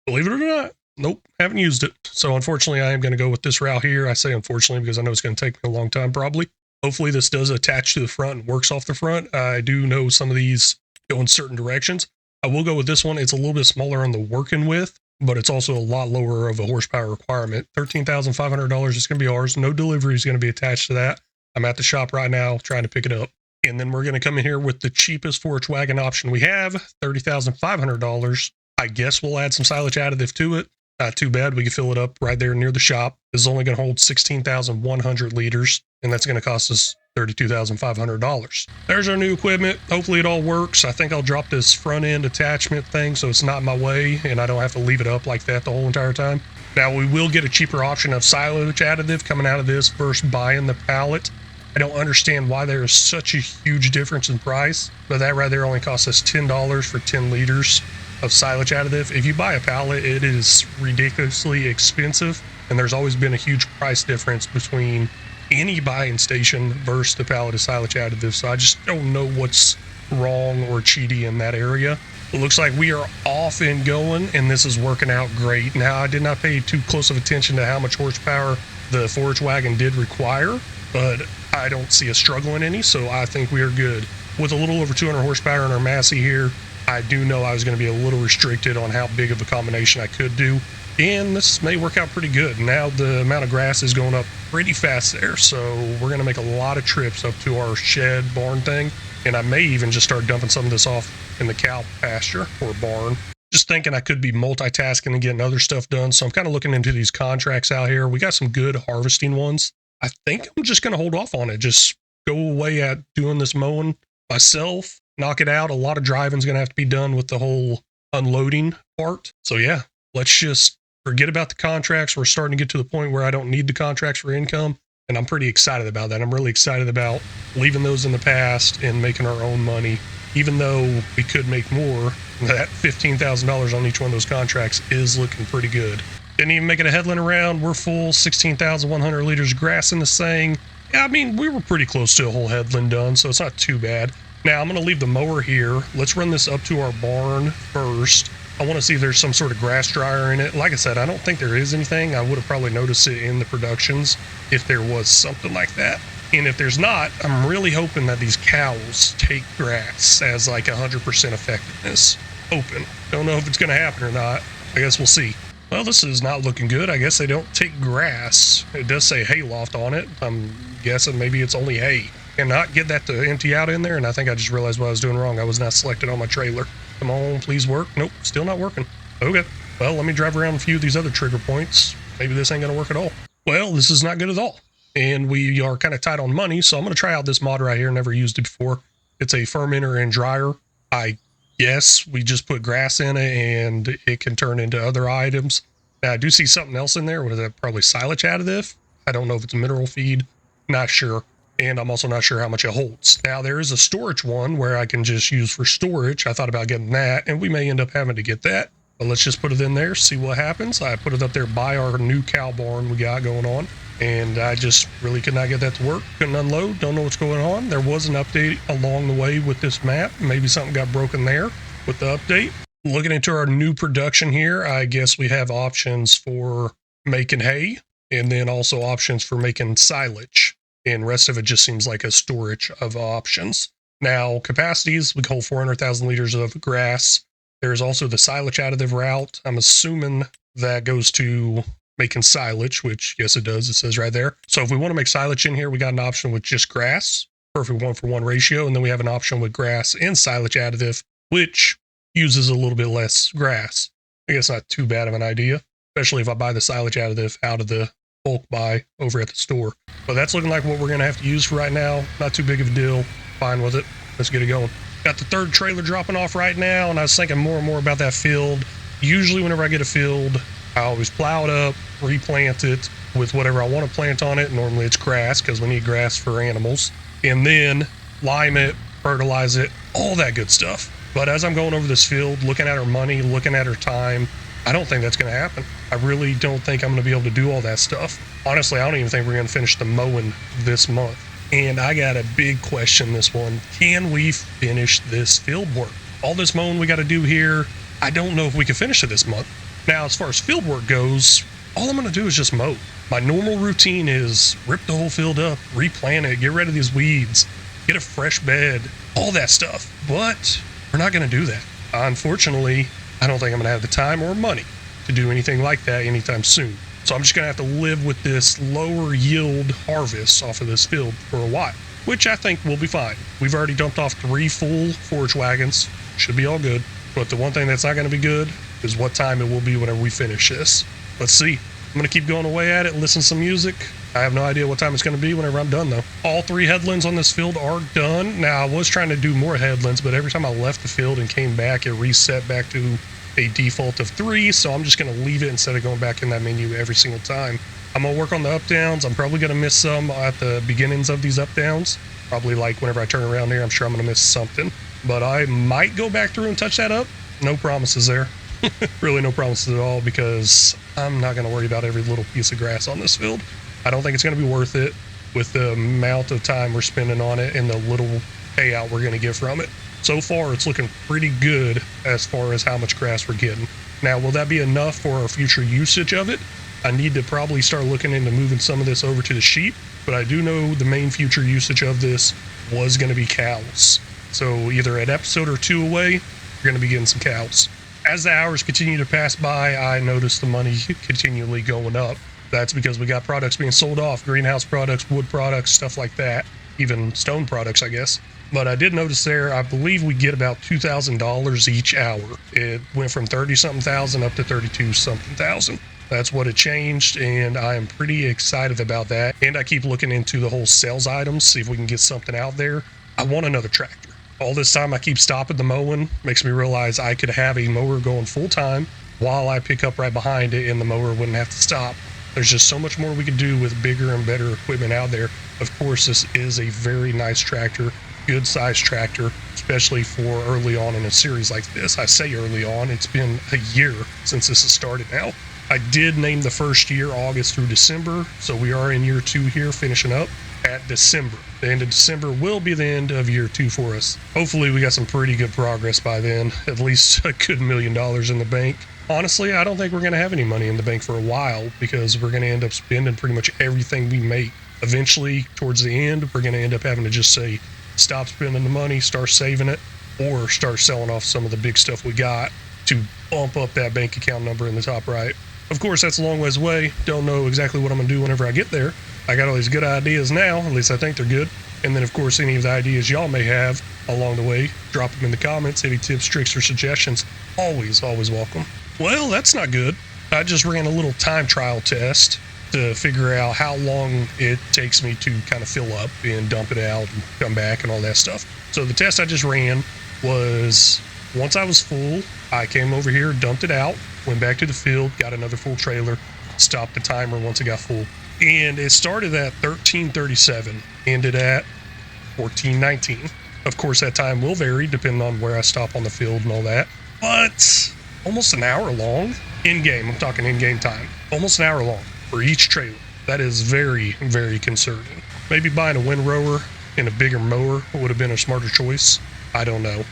Believe it or not. Nope, haven't used it. So unfortunately, I am going to go with this route here. I say unfortunately because I know it's going to take me a long time probably. Hopefully this does attach to the front and works off the front. I do know some of these go in certain directions. I will go with this one. It's a little bit smaller on the working with, but it's also a lot lower of a horsepower requirement. $13,500 is going to be ours. No delivery is going to be attached to that. I'm at the shop right now trying to pick it up. And then we're going to come in here with the cheapest forage wagon option we have, $30,500. I guess we'll add some silage additive to it. Not too bad. We can fill it up right there near the shop. This is only going to hold 16,100 liters, and that's going to cost us $32,500. There's our new equipment. Hopefully it all works. I think I'll drop this front end attachment thing so it's not in my way and I don't have to leave it up like that the whole entire time. Now we will get a cheaper option of silage additive coming out of this versus buying the pallet. I don't understand why there is such a huge difference in price, but that right there only costs us $10 for 10 liters of silage additive. If you buy a pallet, it is ridiculously expensive, and there's always been a huge price difference between any buying station versus the pallet of silage additive. So I just don't know what's wrong or cheaty in that area. It looks like we are off and going, and this is working out great. Now, I did not pay too close of attention to how much horsepower the forage wagon did require, but I don't see us struggling any, so I think we are good. With a little over 200 horsepower in our Massey here, I do know I was going to be a little restricted on how big of a combination I could do, and this may work out pretty good. Now the amount of grass is going up pretty fast there, so we're going to make a lot of trips up to our shed barn thing, and I may even just start dumping some of this off in the cow pasture or barn. Just thinking I could be multitasking and getting other stuff done, so I'm kind of looking into these contracts out here. We got some good harvesting ones. I think I'm just going to hold off on it. Just go away at doing this mowing myself, knock it out. A lot of driving is going to have to be done with the whole unloading part. So yeah, let's just forget about the contracts. We're starting to get to the point where I don't need the contracts for income, and I'm pretty excited about that. I'm really excited about leaving those in the past and making our own money. Even though we could make more, that $15,000 on each one of those contracts is looking pretty good. Didn't even make it a headland around. We're full, 16,100 liters of grass in this thing. Yeah, I mean, we were pretty close to a whole headland done, so it's not too bad. Now, I'm going to leave the mower here. Let's run this up to our barn first. I want to see if there's some sort of grass dryer in it. Like I said, I don't think there is anything. I would have probably noticed it in the productions if there was something like that. And if there's not, I'm really hoping that these cows take grass as like 100% effectiveness. Hoping. Don't know if it's going to happen or not. I guess we'll see. Well, this is not looking good. I guess they don't take grass. It does say hay loft on it. I'm guessing maybe it's only hay. Cannot get that to empty out in there, and I think I just realized what I was doing wrong. I was not selected on my trailer. Come on, please work. Nope, still not working. Okay, well, let me drive around a few of these other trigger points. Maybe this ain't going to work at all. Well, this is not good at all. And we are kind of tight on money, so I'm going to try out this mod right here. Never used it before. It's a fermenter and dryer. I guess we just put grass in it, and it can turn into other items. Now, I do see something else in there. What is that? Probably silage additive. I don't know if it's mineral feed. Not sure. And I'm also not sure how much it holds. Now, there is a storage one where I can just use for storage. I thought about getting that, and we may end up having to get that. But let's just put it in there, see what happens. I put it up there by our new cow barn we got going on, and I just really could not get that to work. Couldn't unload. Don't know what's going on. There was an update along the way with this map. Maybe something got broken there with the update. Looking into our new production here, I guess we have options for making hay, and then also options for making silage. And rest of it just seems like a storage of options. Now, capacities, we can hold 400,000 liters of grass. There's also the silage additive route. I'm assuming that goes to making silage, which yes, it does. It says right there. So if we want to make silage in here, we got an option with just grass. perfect 1-for-1 ratio. And then we have an option with grass and silage additive, which uses a little bit less grass. I guess not too bad of an idea, especially if I buy the silage additive out of the bulk buy over at the store. But that's looking like what we're going to have to use for right now. Not too big of a deal. Fine with it. Let's get it going. Got the third trailer dropping off right now, and I was thinking more and more about that field. Usually whenever I get a field, I always plow it up, replant it with whatever I want to plant on it. Normally it's grass because we need grass for animals. And then lime it, fertilize it, all that good stuff. But as I'm going over this field, looking at our money, looking at our time, I don't think that's going to happen. I really don't think I'm going to be able to do all that stuff. Honestly, I don't even think we're going to finish the mowing this month. And I got a big question this one. Can we finish this field work? All this mowing we got to do here, I don't know if we can finish it this month. Now, as far as field work goes, all I'm going to do is just mow. My normal routine is rip the whole field up, replant it, get rid of these weeds, get a fresh bed, all that stuff. But we're not going to do that. Unfortunately, I don't think I'm going to have the time or money to do anything like that anytime soon. So I'm just going to have to live with this lower yield harvest off of this field for a while, which I think will be fine. We've already dumped off 3 full forage wagons. Should be all good. But the one thing that's not going to be good is what time it will be whenever we finish this. Let's see. I'm going to keep going away at it and listen to some music. I have no idea what time it's going to be whenever I'm done, though. All 3 headlands on this field are done. Now, I was trying to do more headlands, but every time I left the field and came back, it reset back to a default of 3, so I'm just going to leave it instead of going back in that menu every single time. I'm going to work on the up downs. I'm probably going to miss some at the beginnings of these up downs. Probably like whenever I turn around here, I'm sure I'm going to miss something. But I might go back through and touch that up. No promises there. Really no promises at all, because I'm not going to worry about every little piece of grass on this field. I don't think it's going to be worth it with the amount of time we're spending on it and the little payout we're going to get from it. So far, it's looking pretty good as far as how much grass we're getting. Now, will that be enough for our future usage of it? I need to probably start looking into moving some of this over to the sheep, but I do know the main future usage of this was going to be cows. So either an episode or 2 away, we're going to be getting some cows. As the hours continue to pass by, I notice the money continually going up. That's because we got products being sold off, greenhouse products, wood products, stuff like that, even stone products, I guess. But I did notice there, I believe we get about $2,000 each hour. It went from 30-something thousand up to 32-something thousand. That's what it changed, and I am pretty excited about that. And I keep looking into the whole sales items, see if we can get something out there. I want another tractor. All this time I keep stopping the mowing, makes me realize I could have a mower going full time while I pick up right behind it and the mower wouldn't have to stop. There's just so much more we could do with bigger and better equipment out there. Of course, this is a very nice tractor, good sized tractor, especially for early on in a series like this. I say early on, it's been a year since this has started now. I did name the first year August through December, so we are in year 2 here, finishing up at December. The end of December will be the end of year 2 for us. Hopefully we got some pretty good progress by then, at least a good $1 million in the bank. Honestly, I don't think we're going to have any money in the bank for a while, because we're going to end up spending pretty much everything we make. Eventually, towards the end, we're going to end up having to just say, stop spending the money, start saving it, or start selling off some of the big stuff we got to bump up that bank account number in the top right. Of course, that's a long ways away. Don't know exactly what I'm going to do whenever I get there. I got all these good ideas now, at least I think they're good. And then, of course, any of the ideas y'all may have along the way, drop them in the comments. Any tips, tricks, or suggestions, always welcome. Well, that's not good. I just ran a little time trial test to figure out how long it takes me to kind of fill up and dump it out and come back and all that stuff. So the test I just ran was, once I was full, I came over here, dumped it out, went back to the field, got another full trailer, stopped the timer once it got full. And it started at 13:37, ended at 14:19. Of course, that time will vary depending on where I stop on the field and all that. But almost an hour long in-game. I'm talking in-game time. Almost an hour long for each trailer. That is very, very concerning. Maybe buying a windrower and a bigger mower would have been a smarter choice. I don't know.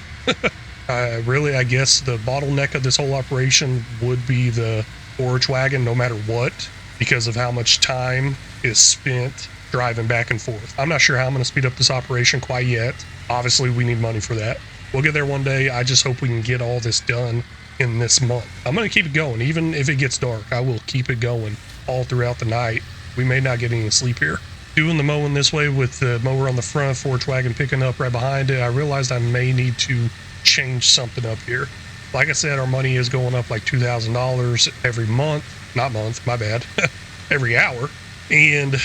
Really, I guess the bottleneck of this whole operation would be the forage wagon, no matter what, because of how much time is spent driving back and forth. I'm not sure how I'm going to speed up this operation quite yet. Obviously, we need money for that. We'll get there one day. I just hope we can get all this done in this month. I'm going to keep it going. Even if it gets dark, I will keep it going all throughout the night. We may not get any sleep here. doing the mowing this way with the mower on the front, forage wagon picking up right behind it, I realized I may need to change something up here. Like I said, our money is going up like $2,000 every month. Not month, my bad. Every hour. And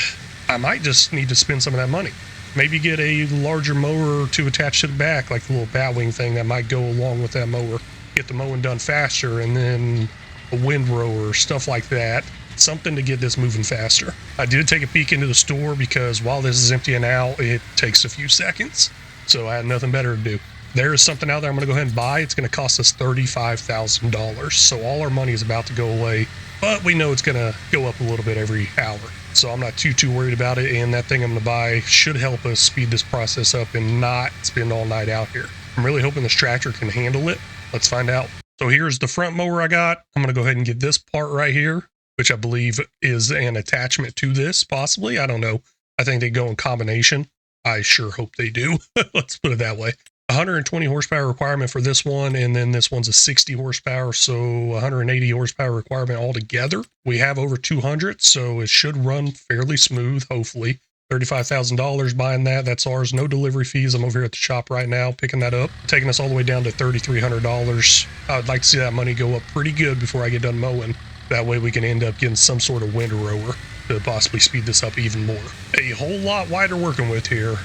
I might just need to spend some of that money. Maybe get a larger mower to attach to the back, like the little batwing thing that might go along with that mower. Get the mowing done faster, and then a windrower, stuff like that. Something to get this moving faster. I did take a peek into the store because while this is emptying out, it takes a few seconds. So I had nothing better to do. There is something out there I'm going to go ahead and buy. It's going to cost us $35,000. So all our money is about to go away, but we know it's going to go up a little bit every hour. So I'm not too worried about it. And that thing I'm going to buy should help us speed this process up and not spend all night out here. I'm really hoping this tractor can handle it. Let's find out. So here's the front mower I got. I'm going to go ahead and get this part right here, which I believe is an attachment to this, possibly. I don't know. I think they go in combination. I sure hope they do. Let's put it that way. 120 horsepower requirement for this one, and then this one's a 60 horsepower, so 180 horsepower requirement altogether. We have over 200, so it should run fairly smooth, hopefully. $35,000 buying that. That's ours. No delivery fees. I'm over here at the shop right now picking that up, taking us all the way down to $3,300. I would like to see that money go up pretty good before I get done mowing. That way we can end up getting some sort of windrower to possibly speed this up even more. A whole lot wider working with here.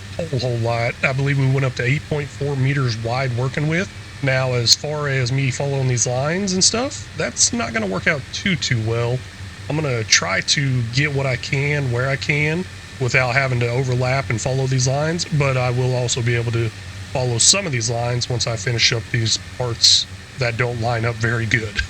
Whole lot. I believe we went up to 8.4 meters wide working with. Now, as far as me following these lines and stuff, that's not going to work out too well. I'm going to try to get what I can where I can without having to overlap and follow these lines, but I will also be able to follow some of these lines once I finish up these parts that don't line up very good.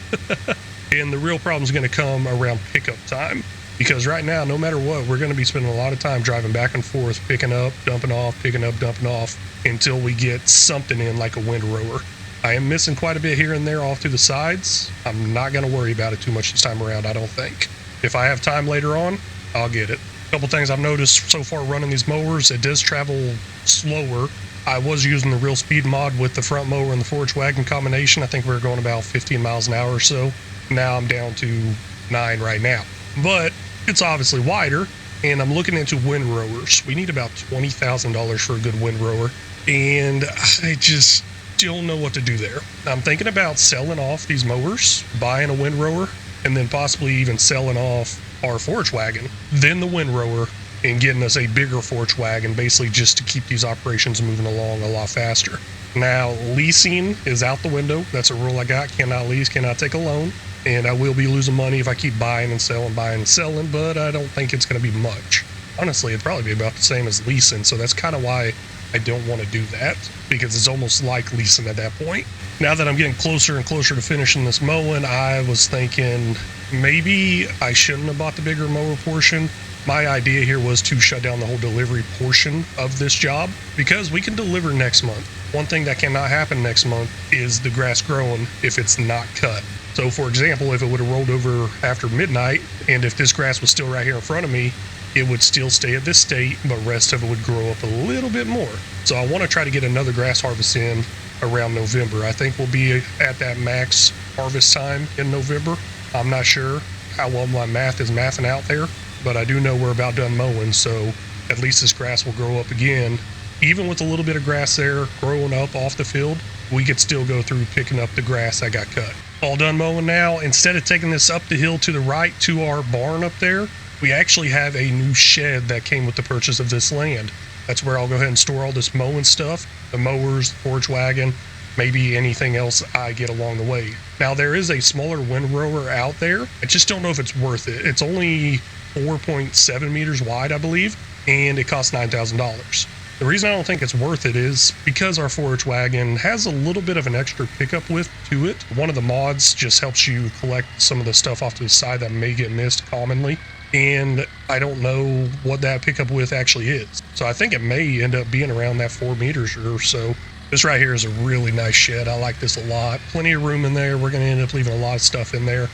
And the real problem is going to come around pickup time, because right now, no matter what, we're going to be spending a lot of time driving back and forth, picking up, dumping off, picking up, dumping off, until we get something in like a windrower. I am missing quite a bit here and there off to the sides. I'm not going to worry about it too much this time around, I don't think. If I have time later on, I'll get it. A couple things I've noticed so far running these mowers, it does travel slower. I was using the real speed mod with the front mower and the forage wagon combination. I think we were going about 15 miles an hour or so. Now I'm down to 9 right now. But it's obviously wider, and I'm looking into windrowers. We need about $20,000 for a good windrower, and I just don't know what to do there. I'm thinking about selling off these mowers, buying a windrower, and then possibly even selling off our forage wagon, then the windrower, and getting us a bigger forage wagon, basically just to keep these operations moving along a lot faster. Now, leasing is out the window. That's a rule I got. Cannot lease, cannot take a loan. And I will be losing money if I keep buying and selling, but I don't think it's going to be much. Honestly, it'd probably be about the same as leasing, so that's kind of why I don't want to do that, because it's almost like leasing at that point. Now that I'm getting closer and closer to finishing this mowing, I was thinking maybe I shouldn't have bought the bigger mower portion. My idea here was to shut down the whole delivery portion of this job, because we can deliver next month. One thing that cannot happen next month is the grass growing if it's not cut. So for example, if it would have rolled over after midnight, and if this grass was still right here in front of me, it would still stay at this state, but rest of it would grow up a little bit more. So I want to try to get another grass harvest in around November. I think we'll be at that max harvest time in November. I'm not sure how well my math is mathing out there, but I do know we're about done mowing, so at least this grass will grow up again. Even with a little bit of grass there growing up off the field, we could still go through picking up the grass that got cut. All done mowing now. Instead of taking this up the hill to the right to our barn up there, we actually have a new shed that came with the purchase of this land. That's where I'll go ahead and store all this mowing stuff, the mowers, the forage wagon, maybe anything else I get along the way. Now, there is a smaller windrower out there. I just don't know if it's worth it. It's only 4.7 meters wide, I believe, and it costs $9,000. The reason I don't think it's worth it is because our forage wagon has a little bit of an extra pickup width to it. One of the mods just helps you collect some of the stuff off to the side that may get missed commonly. And I don't know what that pickup width actually is. So I think it may end up being around that 4 meters or so. This right here is a really nice shed. I like this a lot. Plenty of room in there. We're going to end up leaving a lot of stuff in there.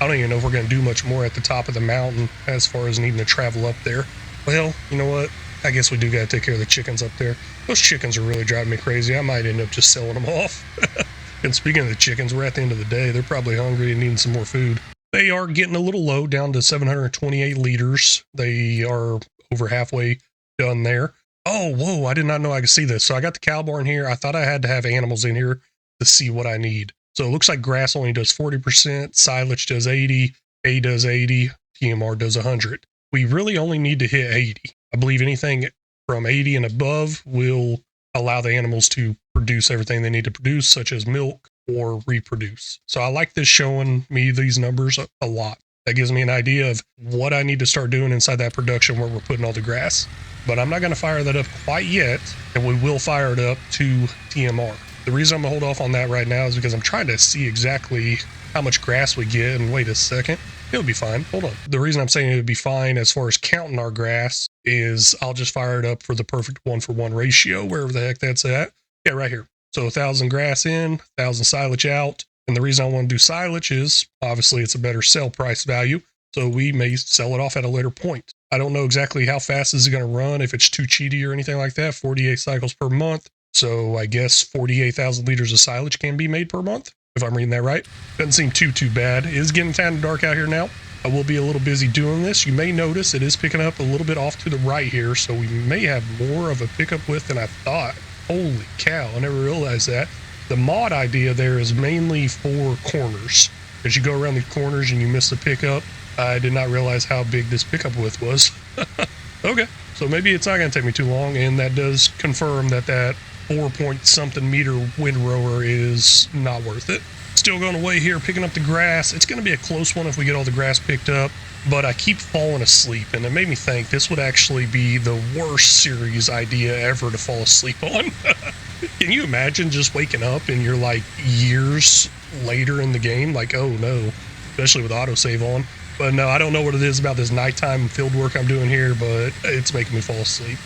I don't even know if we're going to do much more at the top of the mountain as far as needing to travel up there. Well, you know what? I guess we do got to take care of the chickens up there. Those chickens are really driving me crazy. I might end up just selling them off. And speaking of the chickens, we're at the end of the day. They're probably hungry and needing some more food. They are getting a little low, down to 728 liters. They are over halfway done there. Oh, whoa, I did not know I could see this. So I got the cow barn here. I thought I had to have animals in here to see what I need. So it looks like grass only does 40%, silage does 80, hay does 80, TMR does 100. We really only need to hit 80. I believe anything from 80 and above will allow the animals to produce everything they need to produce, such as milk or reproduce. So I like this showing me these numbers a lot. That gives me an idea of what I need to start doing inside that production where we're putting all the grass. But I'm not going to fire that up quite yet, and we will fire it up to TMR. The reason I'm going to hold off on that right now is because I'm trying to see exactly how much grass we get. And wait a second, it'll be fine. Hold on. The reason I'm saying it would be fine as far as counting our grass is I'll just fire it up for the perfect 1-for-1 ratio, wherever the heck that's at. Yeah, right here. So 1,000 grass in, 1,000 silage out. And the reason I want to do silage is obviously it's a better sell price value. So we may sell it off at a later point. I don't know exactly how fast this is going to run, if it's too cheaty or anything like that. 48 cycles per month. So I guess 48,000 liters of silage can be made per month, if I'm reading that right. Doesn't seem too bad. It is getting kind of dark out here now. I will be a little busy doing this. You may notice it is picking up a little bit off to the right here, so we may have more of a pickup width than I thought. Holy cow, I never realized that. The mod idea there is mainly for corners. As you go around the corners and you miss the pickup, I did not realize how big this pickup width was. Okay, so maybe it's not going to take me too long, and that does confirm that 4-point-something meter windrower is not worth it. Still going away here, picking up the grass. It's going to be a close one if we get all the grass picked up, but I keep falling asleep, and it made me think this would actually be the worst series idea ever to fall asleep on. Can you imagine just waking up and you're like years later in the game? Like, oh no, especially with autosave on. But no, I don't know what it is about this nighttime field work I'm doing here, but it's making me fall asleep.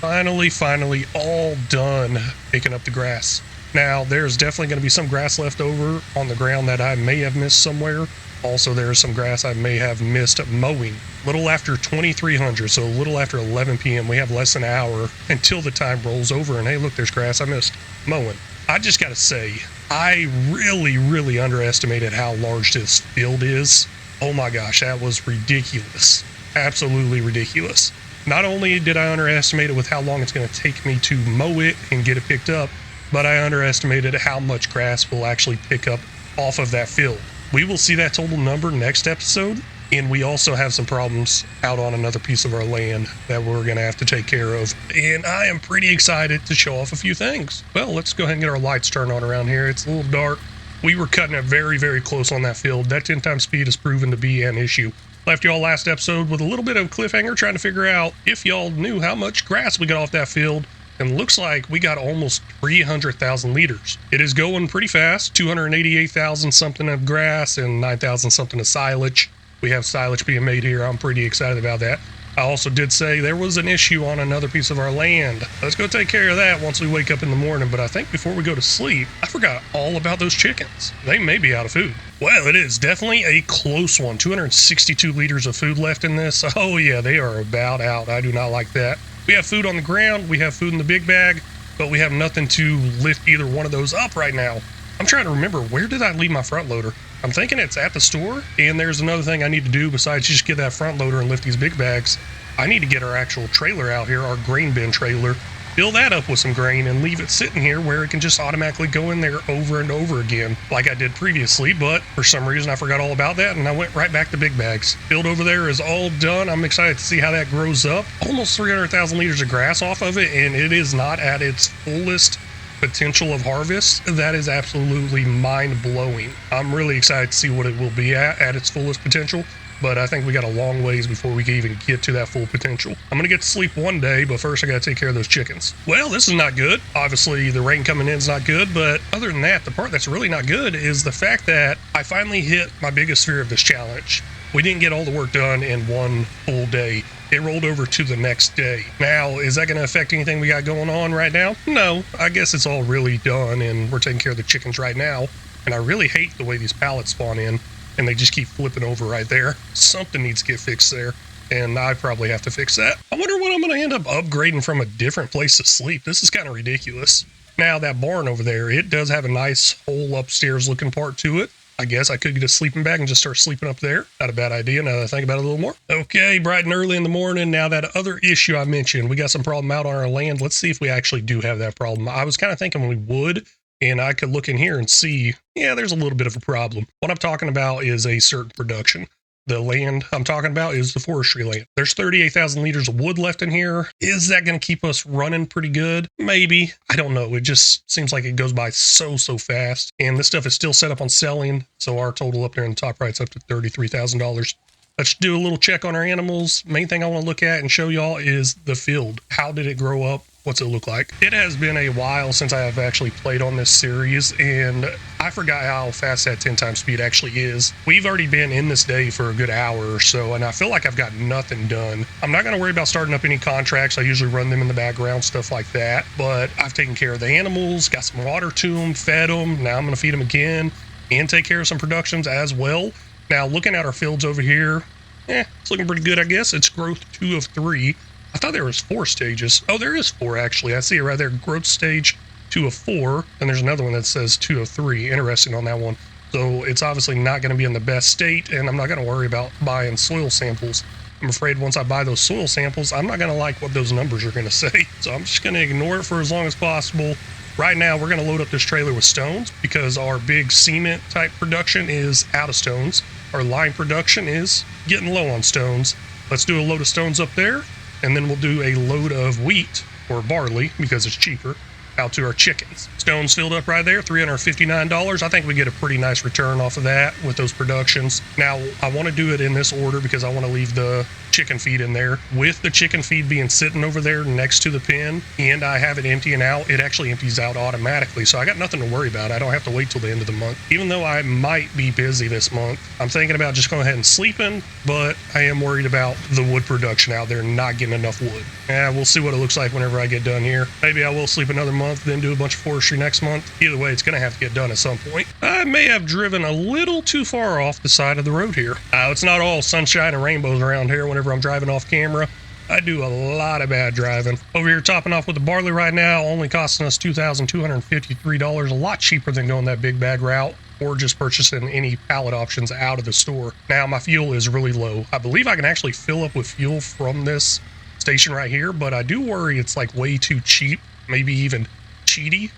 Finally, all done picking up the grass. Now, there's definitely going to be some grass left over on the ground that I may have missed somewhere. Also, there's some grass I may have missed mowing. Little after 2300, so a little after 11 p.m. We have less than an hour until the time rolls over, and hey, look, there's grass I missed mowing. I just got to say, I really underestimated how large this field is. Oh my gosh, that was ridiculous. Absolutely ridiculous. Not only did I underestimate it with how long it's going to take me to mow it and get it picked up, but I underestimated how much grass will actually pick up off of that field. We will see that total number next episode, and we also have some problems out on another piece of our land that we're going to have to take care of. And I am pretty excited to show off a few things. Well, let's go ahead and get our lights turned on around here. It's a little dark. We were cutting it very close on that field. That 10 times speed has proven to be an issue. Left y'all last episode with a little bit of a cliffhanger trying to figure out if y'all knew how much grass we got off that field. And looks like we got almost 300,000 liters. It is going pretty fast. 288,000 something of grass and 9,000 something of silage. We have silage being made here. I'm pretty excited about that. I also did say there was an issue on another piece of our land. Let's go take care of that once we wake up in the morning. But I think before we go to sleep, I forgot all about those chickens. They may be out of food. Well, it is definitely a close one. 262 liters of food left in this. Oh yeah, they are about out. I do not like that. We have food on the ground. We have food in the big bag, but we have nothing to lift either one of those up right now. I'm trying to remember, where did I leave my front loader? I'm thinking it's at the store, and there's another thing I need to do besides just get that front loader and lift these big bags. I need to get our actual trailer out here, our grain bin trailer, fill that up with some grain and leave it sitting here where it can just automatically go in there over and over again like I did previously, but for some reason I forgot all about that and I went right back to big bags. Field over there is all done. I'm excited to see how that grows up. Almost 300,000 liters of grass off of it, and it is not at its fullest potential of harvest. That is absolutely mind-blowing. I'm really excited to see what it will be at its fullest potential. But I think we got a long ways before we can even get to that full potential. I'm going to get to sleep one day, but first I got to take care of those chickens. Well, this is not good. Obviously, the rain coming in is not good, but other than that, the part that's really not good is the fact that I finally hit my biggest fear of this challenge. We didn't get all the work done in one full day. It rolled over to the next day. Now, is that going to affect anything we got going on right now? No, I guess it's all really done, and we're taking care of the chickens right now. And I really hate the way these pallets spawn in. And they just keep flipping over right there. Something needs to get fixed there, and I probably have to fix that. I wonder when I'm going to end up upgrading from a different place to sleep. This is kind of ridiculous. Now, that barn over there, it does have a nice whole upstairs looking part to it. I guess I could get a sleeping bag and just start sleeping up there. Not a bad idea now that I think about it a little more. Okay, bright and early in the morning. Now that other issue I mentioned, we got some problem out on our land. Let's see if we actually do have that problem. I was kind of thinking we would, and I could look in here and see, yeah, there's a little bit of a problem. What I'm talking about is a certain production. The land I'm talking about is the forestry land. There's 38,000 liters of wood left in here. Is that going to keep us running pretty good? Maybe. I don't know. It just seems like it goes by so fast. And this stuff is still set up on selling. So our total up there in the top right's up to $33,000. Let's do a little check on our animals. Main thing I want to look at and show y'all is the field. How did it grow up? What's it look like? It has been a while since I have actually played on this series, and I forgot how fast that 10 times speed actually is. We've already been in this day for a good hour or so, and I feel like I've got nothing done. I'm not going to worry about starting up any contracts. I usually run them in the background, stuff like that, but I've taken care of the animals, got some water to them, fed them. Now I'm going to feed them again and take care of some productions as well. Now, looking at our fields over here, it's looking pretty good, I guess. It's growth 2 of 3. I thought there was 4 stages. Oh, there is 4, actually. I see it right there. Growth stage 2 of 4. And there's another one that says 2 of 3. Interesting on that one. So it's obviously not going to be in the best state, and I'm not going to worry about buying soil samples. I'm afraid once I buy those soil samples, I'm not going to like what those numbers are going to say. So I'm just going to ignore it for as long as possible. Right now, we're going to load up this trailer with stones because our big cement type production is out of stones. Our lime production is getting low on stones. Let's do a load of stones up there, and then we'll do a load of wheat or barley because it's cheaper out to our chickens. Stones filled up right there, $359. I think we get a pretty nice return off of that with those productions. Now, I want to do it in this order because I want to leave the chicken feed in there. With the chicken feed being sitting over there next to the pen, and I have it emptying out, it actually empties out automatically. So I got nothing to worry about. I don't have to wait till the end of the month. Even though I might be busy this month, I'm thinking about just going ahead and sleeping, but I am worried about the wood production out there not getting enough wood. We'll see what it looks like whenever I get done here. Maybe I will sleep another month, then do a bunch of forestry next month. Either way, it's going to have to get done at some point. I may have driven a little too far off the side of the road here. It's not all sunshine and rainbows around here whenever I'm driving off camera. I do a lot of bad driving. Over here topping off with the barley right now, only costing us $2,253, a lot cheaper than going that big bag route or just purchasing any pallet options out of the store. Now my fuel is really low. I believe I can actually fill up with fuel from this station right here, but I do worry it's like way too cheap, maybe even cheap.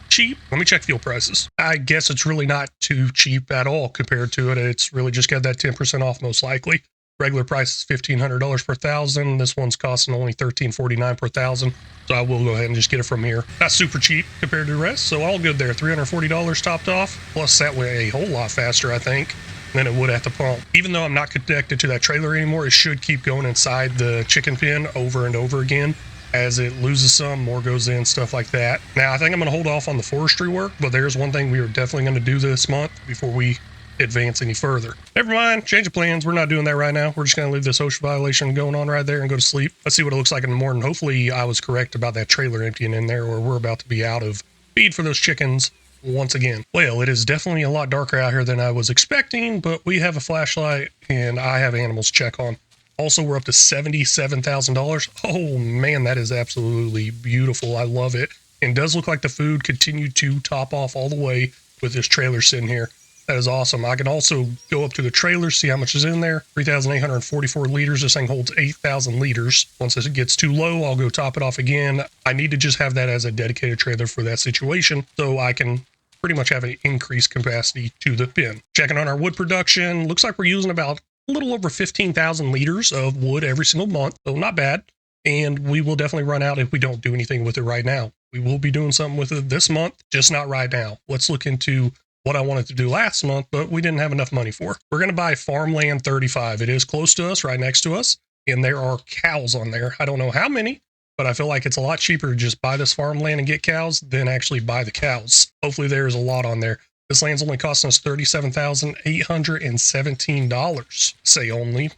Let me check fuel prices. I guess it's really not too cheap at all compared to it. It's really just got that 10% off most likely. Regular price is $1,500 per thousand. This one's costing only $1,349 per thousand. So I will go ahead and just get it from here. Not super cheap compared to the rest. So all good there. $340 topped off. Plus that way a whole lot faster, I think, than it would at the pump. Even though I'm not connected to that trailer anymore, it should keep going inside the chicken pen over and over again. As it loses some, more goes in, stuff like that. Now, I think I'm going to hold off on the forestry work, but there's one thing we are definitely going to do this month before we advance any further. Never mind, change of plans. We're not doing that right now. We're just going to leave this OSHA violation going on right there and go to sleep. Let's see what it looks like in the morning. Hopefully I was correct about that trailer emptying in there, or we're about to be out of feed for those chickens once again. Well, it is definitely a lot darker out here than I was expecting, but we have a flashlight and I have animals to check on. Also, we're up to $77,000. Oh man, that is absolutely beautiful. I love it. And does look like the food continued to top off all the way with this trailer sitting here. That is awesome. I can also go up to the trailer, see how much is in there. 3,844 liters. This thing holds 8,000 liters. Once it gets too low, I'll go top it off again. I need to just have that as a dedicated trailer for that situation so I can pretty much have an increased capacity to the bin. Checking on our wood production. Looks like we're using about a little over 15,000 liters of wood every single month. So not bad. And we will definitely run out if we don't do anything with it right now. We will be doing something with it this month, just not right now. Let's look into what I wanted to do last month, but we didn't have enough money for. We're going to buy Farmland 35. It is close to us, right next to us, and there are cows on there. I don't know how many, but I feel like it's a lot cheaper to just buy this farmland and get cows than actually buy the cows. Hopefully there's a lot on there. This land's only costing us $37,817. Say only.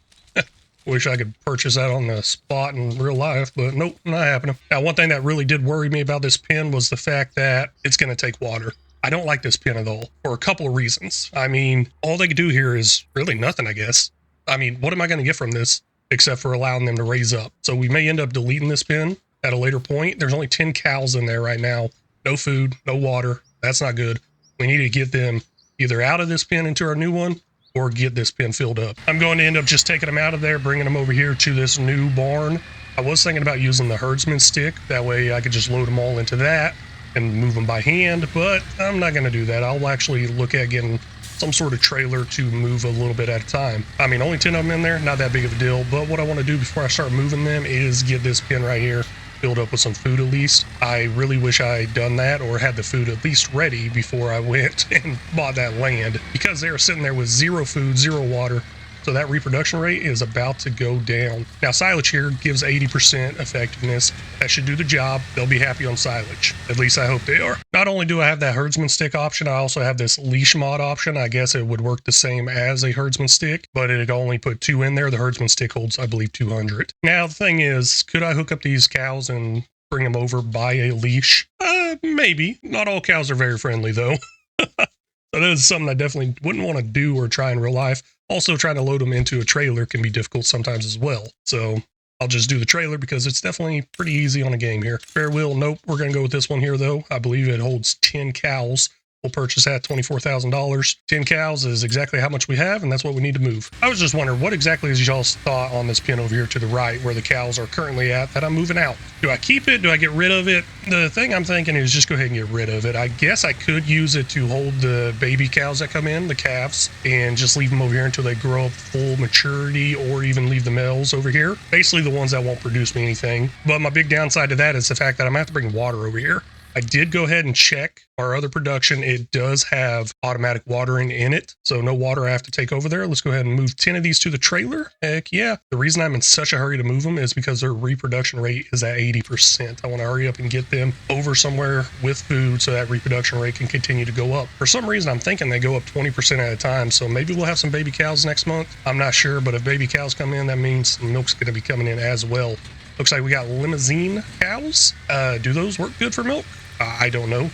Wish I could purchase that on the spot in real life, but nope, not happening. Now, one thing that really did worry me about this pen was the fact that it's going to take water. I don't like this pen at all for a couple of reasons. I mean, all they could do here is really nothing, I guess. I mean, what am I going to get from this except for allowing them to raise up? So we may end up deleting this pen at a later point. There's only 10 cows in there right now. No food, no water. That's not good. We need to get them either out of this pen into our new one or get this pen filled up. I'm going to end up just taking them out of there, bringing them over here to this new barn. I was thinking about using the herdsman stick. That way I could just load them all into that and move them by hand, but I'm not going to do that. I'll actually look at getting some sort of trailer to move a little bit at a time. I mean, only 10 of them in there, not that big of a deal, but what I want to do before I start moving them is get this pen right here filled up with some food at least. I really wish I had done that or had the food at least ready before I went and bought that land, because they were sitting there with zero food, zero water. So that reproduction rate is about to go down. Now silage here gives 80% effectiveness. That should do the job. They'll be happy on silage. At least I hope they are. Not only do I have that herdsman stick option, I also have this leash mod option. I guess it would work the same as a herdsman stick, but it'd only put 2 in there. The herdsman stick holds, I believe, 200. Now the thing is, could I hook up these cows and bring them over by a leash? Maybe. Not all cows are very friendly though. So that is something I definitely wouldn't want to do or try in real life. Also, trying to load them into a trailer can be difficult sometimes as well. So I'll just do the trailer because it's definitely pretty easy on a game here. Fair wheel, nope. We're going to go with this one here though. I believe it holds 10 cows. We'll purchase that $24,000. 10 cows is exactly how much we have, and that's what we need to move. I was just wondering, what exactly is y'all's thought on this pen over here to the right where the cows are currently at that I'm moving out? Do I keep it? Do I get rid of it? The thing I'm thinking is just go ahead and get rid of it. I guess I could use it to hold the baby cows that come in, the calves, and just leave them over here until they grow up full maturity, or even leave the males over here. Basically the ones that won't produce me anything. But my big downside to that is the fact that I'm going to have to bring water over here. I did go ahead and check our other production. It does have automatic watering in it, so no water I have to take over there. Let's go ahead and move 10 of these to the trailer. Heck yeah. The reason I'm in such a hurry to move them is because their reproduction rate is at 80%. I want to hurry up and get them over somewhere with food so that reproduction rate can continue to go up. For some reason, I'm thinking they go up 20% at a time, so maybe we'll have some baby cows next month. I'm not sure, but if baby cows come in, that means milk's going to be coming in as well. Looks like we got limousine cows. Do those work good for milk? I don't know.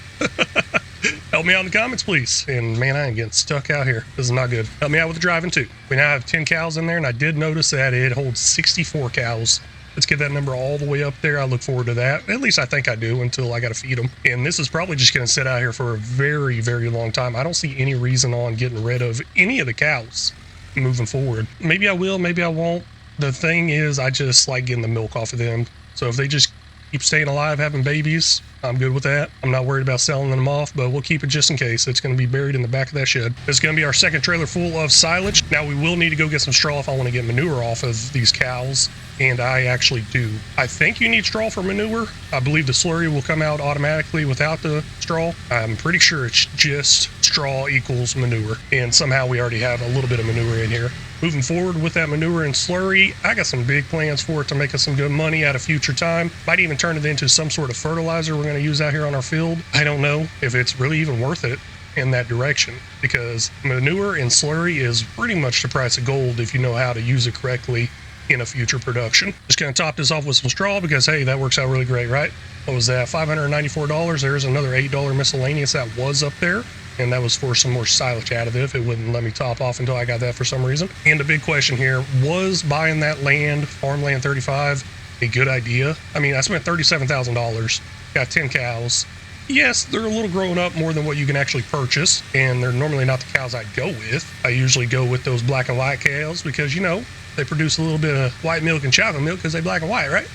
Help me out in the comments, please. And man, I am getting stuck out here. This is not good. Help me out with the driving too. We now have 10 cows in there, and I did notice that it holds 64 cows. Let's get that number all the way up there. I look forward to that. At least I think I do, until I got to feed them. And this is probably just going to sit out here for a very, very long time. I don't see any reason on getting rid of any of the cows moving forward. Maybe I will, maybe I won't. The thing is, I just like getting the milk off of them. So if they just keep staying alive, having babies, I'm good with that. I'm not worried about selling them off, but we'll keep it just in case. It's going to be buried in the back of that shed. It's going to be our second trailer full of silage. Now we will need to go get some straw if I want to get manure off of these cows, and I actually do. I think you need straw for manure. I believe the slurry will come out automatically without the straw. I'm pretty sure it's just straw equals manure, and somehow we already have a little bit of manure in here. Moving forward with that manure and slurry, I got some big plans for it to make us some good money at a future time. Might even turn it into some sort of fertilizer we're going to use out here on our field. I don't know if it's really even worth it in that direction, because manure and slurry is pretty much the price of gold if you know how to use it correctly in a future production. Just going to top this off with some straw because, hey, that works out really great, right? What was that? $594. There's another $8 miscellaneous that was up there, and that was for some more silage additive. It wouldn't let me top off until I got that for some reason. And the big question here, was buying that land, farmland 35, a good idea? I mean, I spent $37,000, got 10 cows. Yes, they're a little grown up more than what you can actually purchase, and they're normally not the cows I go with. I usually go with those black and white cows because, you know, they produce a little bit of white milk and chocolate milk because they're black and white, right?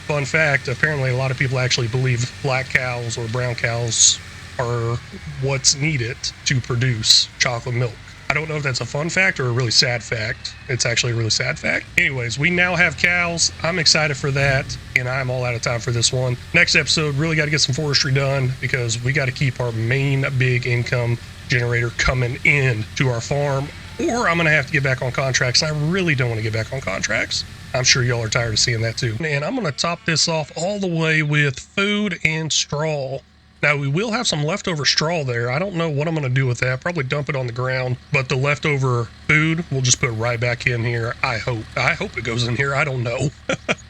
Fun fact, apparently a lot of people actually believe black cows or brown cows are what's needed to produce chocolate milk. I don't know if that's a fun fact or a really sad fact. It's actually a really sad fact. Anyways, we now have cows. I'm excited for that, and I'm all out of time for this one. Next episode, really got to get some forestry done because we got to keep our main big income generator coming in to our farm, or I'm going to have to get back on contracts. I really don't want to get back on contracts. I'm sure y'all are tired of seeing that too. And I'm going to top this off all the way with food and straw. Now, we will have some leftover straw there. I don't know what I'm going to do with that. Probably dump it on the ground. But the leftover food, we'll just put it right back in here. I hope it goes in here. I don't know.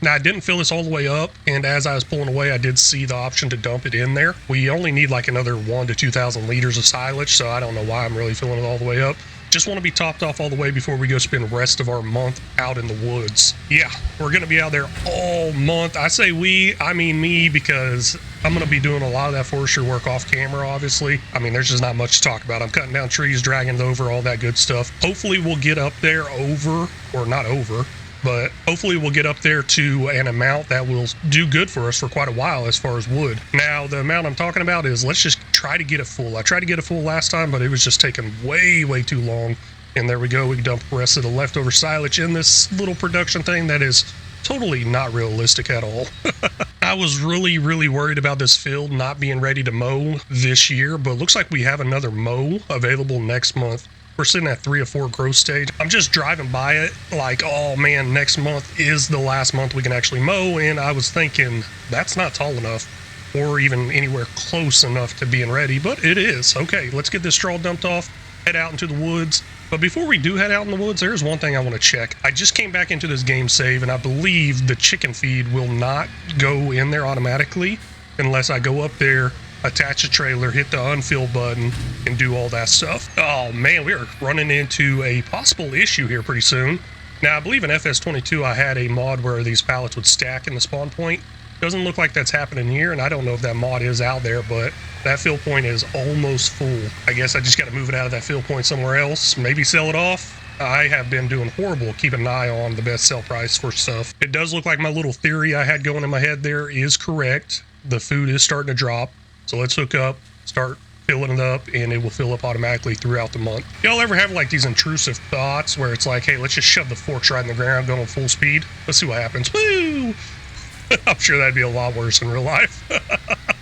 Now, I didn't fill this all the way up. And as I was pulling away, I did see the option to dump it in there. We only need like another 1,000 to 2,000 liters of silage. So I don't know why I'm really filling it all the way up. Just want to be topped off all the way before we go spend the rest of our month out in the woods. Yeah, we're going to be out there all month. I say we, I mean me, because I'm going to be doing a lot of that forestry work off camera, obviously. I mean, there's just not much to talk about. I'm cutting down trees, dragging it over, all that good stuff. Hopefully we'll get up there or not over, but hopefully we'll get up there to an amount that will do good for us for quite a while as far as wood. Now, the amount I'm talking about is let's just try to get it full. I tried to get it full last time, but it was just taking way too long. And there we go. We can dump the rest of the leftover silage in this little production thing that is totally not realistic at all. I was really worried about this field not being ready to mow this year, but looks like we have another mow available next month. We're sitting at 3 or 4 growth stage. I'm just driving by it like, oh man, next month is the last month we can actually mow. And I was thinking that's not tall enough or even anywhere close enough to being ready, but it is. Okay, let's get this straw dumped off, head out into the woods. But before we do head out in the woods, there's one thing I want to check. I just came back into this game save, and I believe the chicken feed will not go in there automatically unless I go up there, attach a trailer, hit the unfill button, and do all that stuff. Oh man, we are running into a possible issue here pretty soon. Now, I believe in FS22 I had a mod where these pallets would stack in the spawn point. Doesn't look like that's happening here, and I don't know if that mod is out there, but that fill point is almost full. I guess I just got to move it out of that fill point somewhere else, maybe sell it off. I have been doing horrible keeping an eye on the best sell price for stuff. It does look like my little theory I had going in my head there is correct. The food is starting to drop, so let's hook up, start filling it up, and it will fill up automatically throughout the month. Y'all ever have like these intrusive thoughts where it's like, hey, let's just shove the forks right in the ground, going full speed? Let's see what happens. Woo! I'm sure that'd be a lot worse in real life.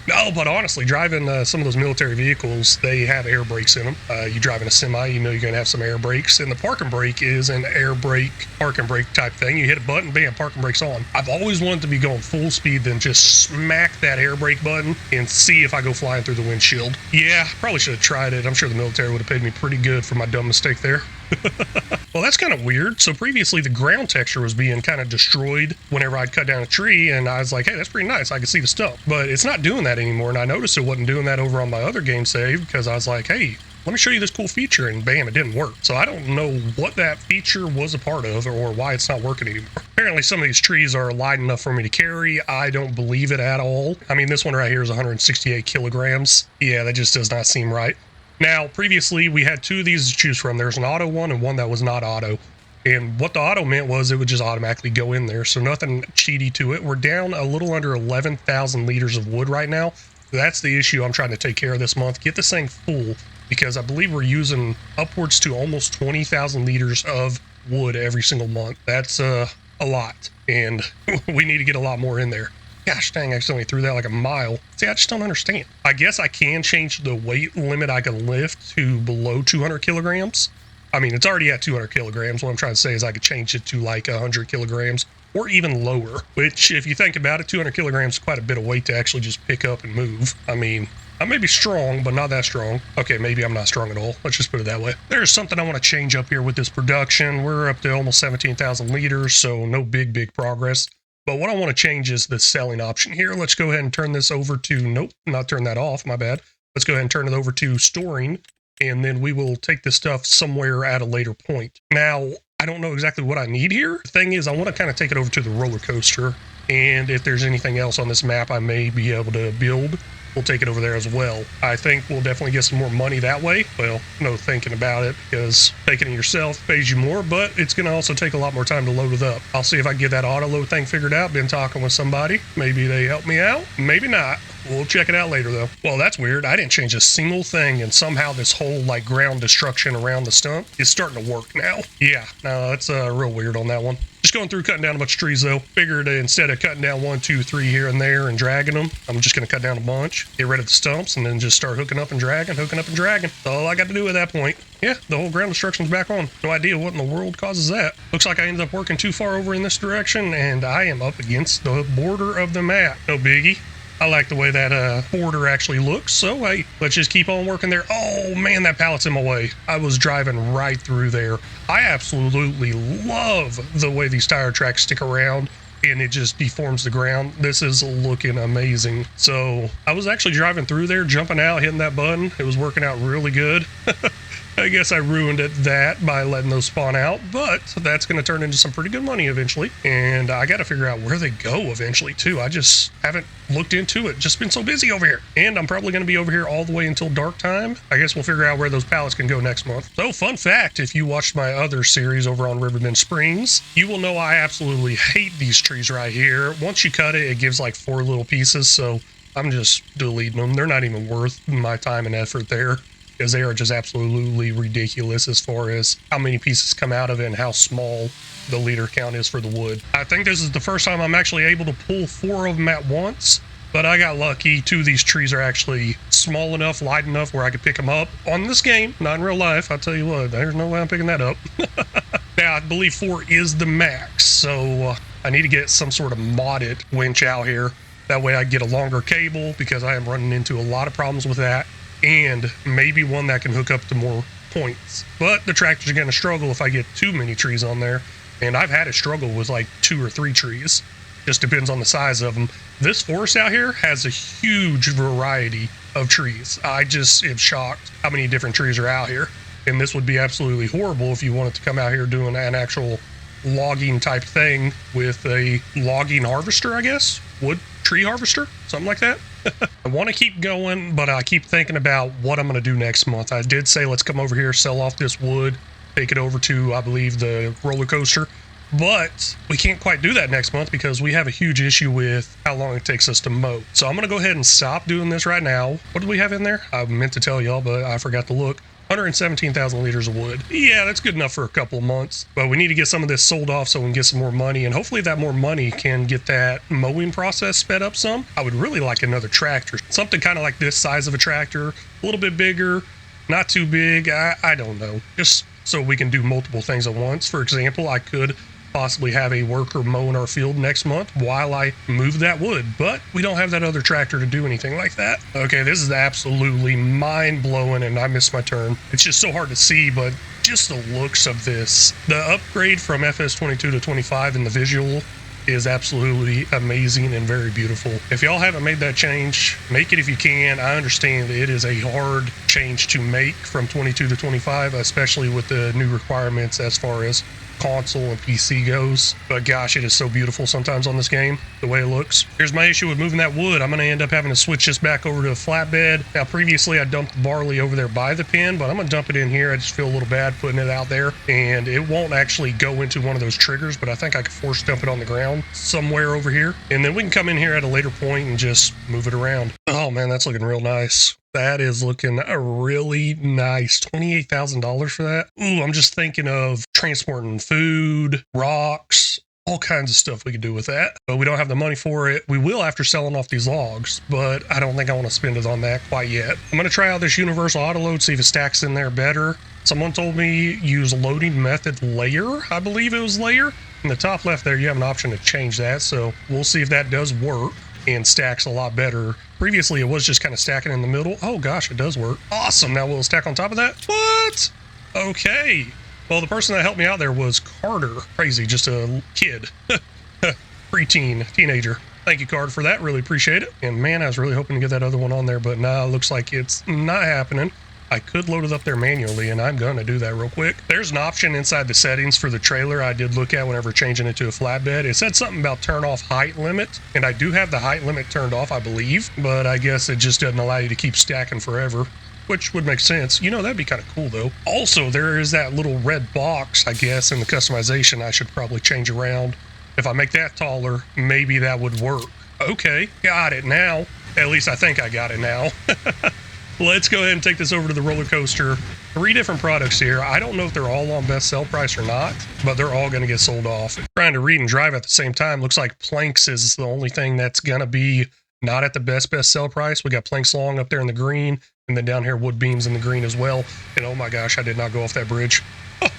No, but honestly, driving some of those military vehicles, they have air brakes in them. You drive in a semi, you know you're going to have some air brakes. And the parking brake is an air brake, parking brake type thing. You hit a button, bam, parking brake's on. I've always wanted to be going full speed, then just smack that air brake button and see if I go flying through the windshield. Yeah, probably should have tried it. I'm sure the military would have paid me pretty good for my dumb mistake there. Well, that's kind of weird. So previously the ground texture was being kind of destroyed whenever I'd cut down a tree, and I was like, hey, that's pretty nice. I can see the stump. But it's not doing that anymore, and I noticed it wasn't doing that over on my other game save because I was like, hey, let me show you this cool feature, and bam, it didn't work. So I don't know what that feature was a part of or why it's not working anymore. Apparently some of these trees are light enough for me to carry. I don't believe it at all. I mean, this one right here is 168 kilograms. Yeah, that just does not seem right. Now, previously, we had 2 of these to choose from. There's an auto one and one that was not auto. And what the auto meant was it would just automatically go in there, so nothing cheaty to it. We're down a little under 11,000 liters of wood right now. That's the issue I'm trying to take care of this month. Get this thing full, because I believe we're using upwards to almost 20,000 liters of wood every single month. That's a lot, and we need to get a lot more in there. Gosh dang, I accidentally threw that like a mile. See, I just don't understand. I guess I can change the weight limit I can lift to below 200 kilograms. I mean, it's already at 200 kilograms. What I'm trying to say is I could change it to like 100 kilograms or even lower, which if you think about it, 200 kilograms is quite a bit of weight to actually just pick up and move. I mean, I may be strong, but not that strong. Okay, maybe I'm not strong at all. Let's just put it that way. There's something I want to change up here with this production. We're up to almost 17,000 liters, so no big progress. But what I want to change is the selling option here. Let's go ahead and turn this over to, nope, not turn that off, my bad. Let's go ahead and turn it over to storing, and then we will take this stuff somewhere at a later point. Now, I don't know exactly what I need here. The thing is, I want to kind of take it over to the roller coaster, and if there's anything else on this map I may be able to build, we'll take it over there as well. I think we'll definitely get some more money that way. Well, no thinking about it, because taking it yourself pays you more, but it's going to also take a lot more time to load it up. I'll see if I can get that auto load thing figured out. Been talking with somebody. Maybe they help me out. Maybe not. We'll check it out later, though. Well, that's weird. I didn't change a single thing, and somehow this whole, like, ground destruction around the stump is starting to work now. Yeah, no, that's real weird on that one. Just going through cutting down a bunch of trees, though. Figured instead of cutting down 1, 2, 3 here and there and dragging them, I'm just going to cut down a bunch, get rid of the stumps, and then just start hooking up and dragging. That's all I got to do at that point. Yeah, the whole ground destruction's back on. No idea what in the world causes that. Looks like I ended up working too far over in this direction, and I am up against the border of the map. No biggie. I like the way that border actually looks, so hey, let's just keep on working there. Oh man, that pallet's in my way. I was driving right through there. I absolutely love the way these tire tracks stick around and it just deforms the ground. This is looking amazing. So I was actually driving through there, jumping out, hitting that button. It was working out really good. I guess I ruined that by letting those spawn out, but that's going to turn into some pretty good money eventually. And I got to figure out where they go eventually too. I just haven't looked into it. Just been so busy over here. And I'm probably going to be over here all the way until dark time. I guess we'll figure out where those pallets can go next month. So fun fact, if you watched my other series over on Riverbend Springs, you will know I absolutely hate these trees right here. Once you cut it, it gives like 4 little pieces. So I'm just deleting them. They're not even worth my time and effort there, because they are just absolutely ridiculous as far as how many pieces come out of it and how small the liter count is for the wood. I think this is the first time I'm actually able to pull 4 of them at once, but I got lucky. 2 of these trees are actually small enough, light enough where I could pick them up on this game, not in real life. I'll tell you what, there's no way I'm picking that up. Now, I believe 4 is the max, so I need to get some sort of modded winch out here. That way I get a longer cable, because I am running into a lot of problems with that, and maybe one that can hook up to more points. But the tractors are going to struggle if I get too many trees on there, and I've had a struggle with like 2 or 3 trees. Just depends on the size of them. This forest out here has a huge variety of trees. I just am shocked how many different trees are out here, and this would be absolutely horrible if you wanted to come out here doing an actual logging type thing with a logging harvester, I guess, wood tree harvester, something like that. I want to keep going, but I keep thinking about what I'm going to do next month. I did say let's come over here, sell off this wood, take it over to, I believe, the roller coaster, but we can't quite do that next month because we have a huge issue with how long it takes us to mow. So I'm going to go ahead and stop doing this right now. What do we have in there? I meant to tell y'all, but I forgot to look. 117,000 liters of wood. Yeah, that's good enough for a couple of months, but we need to get some of this sold off so we can get some more money, and hopefully that more money can get that mowing process sped up some. I would really like another tractor, something kind of like this size of a tractor, a little bit bigger, not too big. I don't know, just so we can do multiple things at once. For example, I could possibly have a worker mowing our field next month while I move that wood, but we don't have that other tractor to do anything like that. Okay, this is absolutely mind-blowing, and I missed my turn. It's just so hard to see, but just the looks of this. The upgrade from FS22 to 25 in the visual is absolutely amazing and very beautiful. If y'all haven't made that change, make it if you can. I understand it is a hard change to make from 22 to 25, especially with the new requirements as far as console and PC goes, but gosh, it is so beautiful sometimes on this game, the way it looks. Here's my issue with moving that wood. I'm going to end up having to switch this back over to a flatbed. Now, previously I dumped the barley over there by the pen, but I'm going to dump it in here. I just feel a little bad putting it out there, and it won't actually go into one of those triggers, but I think I could force dump it on the ground somewhere over here, and then we can come in here at a later point and just move it around. Oh man, that's looking real nice. That is looking really nice. $28,000 for that. Ooh, I'm just thinking of transporting food, rocks, all kinds of stuff we could do with that. But we don't have the money for it. We will after selling off these logs, but I don't think I want to spend it on that quite yet. I'm going to try out this universal auto load, see if it stacks in there better. Someone told me use loading method layer. I believe it was layer. In the top left there, you have an option to change that. So we'll see if that does work and stacks a lot better. Previously, it was just kind of stacking in the middle. Oh gosh, it does work. Awesome. Now will it stack on top of that? What? Okay. Well, the person that helped me out there was Carter. Crazy, just a kid. Preteen, teenager. Thank you, Carter, for that. Really appreciate it. And man, I was really hoping to get that other one on there, but nah, looks like it's not happening. I could load it up there manually, and I'm going to do that real quick. There's an option inside the settings for the trailer I did look at whenever changing it to a flatbed. It said something about turn off height limit, and I do have the height limit turned off, I believe, but I guess it just doesn't allow you to keep stacking forever, which would make sense. You know, that'd be kind of cool, though. Also, there is that little red box, I guess, in the customization I should probably change around. If I make that taller, maybe that would work. Okay, got it now. At least I think I got it now. Let's go ahead and take this over to the roller coaster. 3 different products here. I don't know if they're all on best sell price or not, but they're all going to get sold off. Trying to read and drive at the same time. Looks like planks is the only thing that's going to be not at the best sell price. We got planks long up there in the green, and then down here wood beams in the green as well. And oh my gosh, I did not go off that bridge.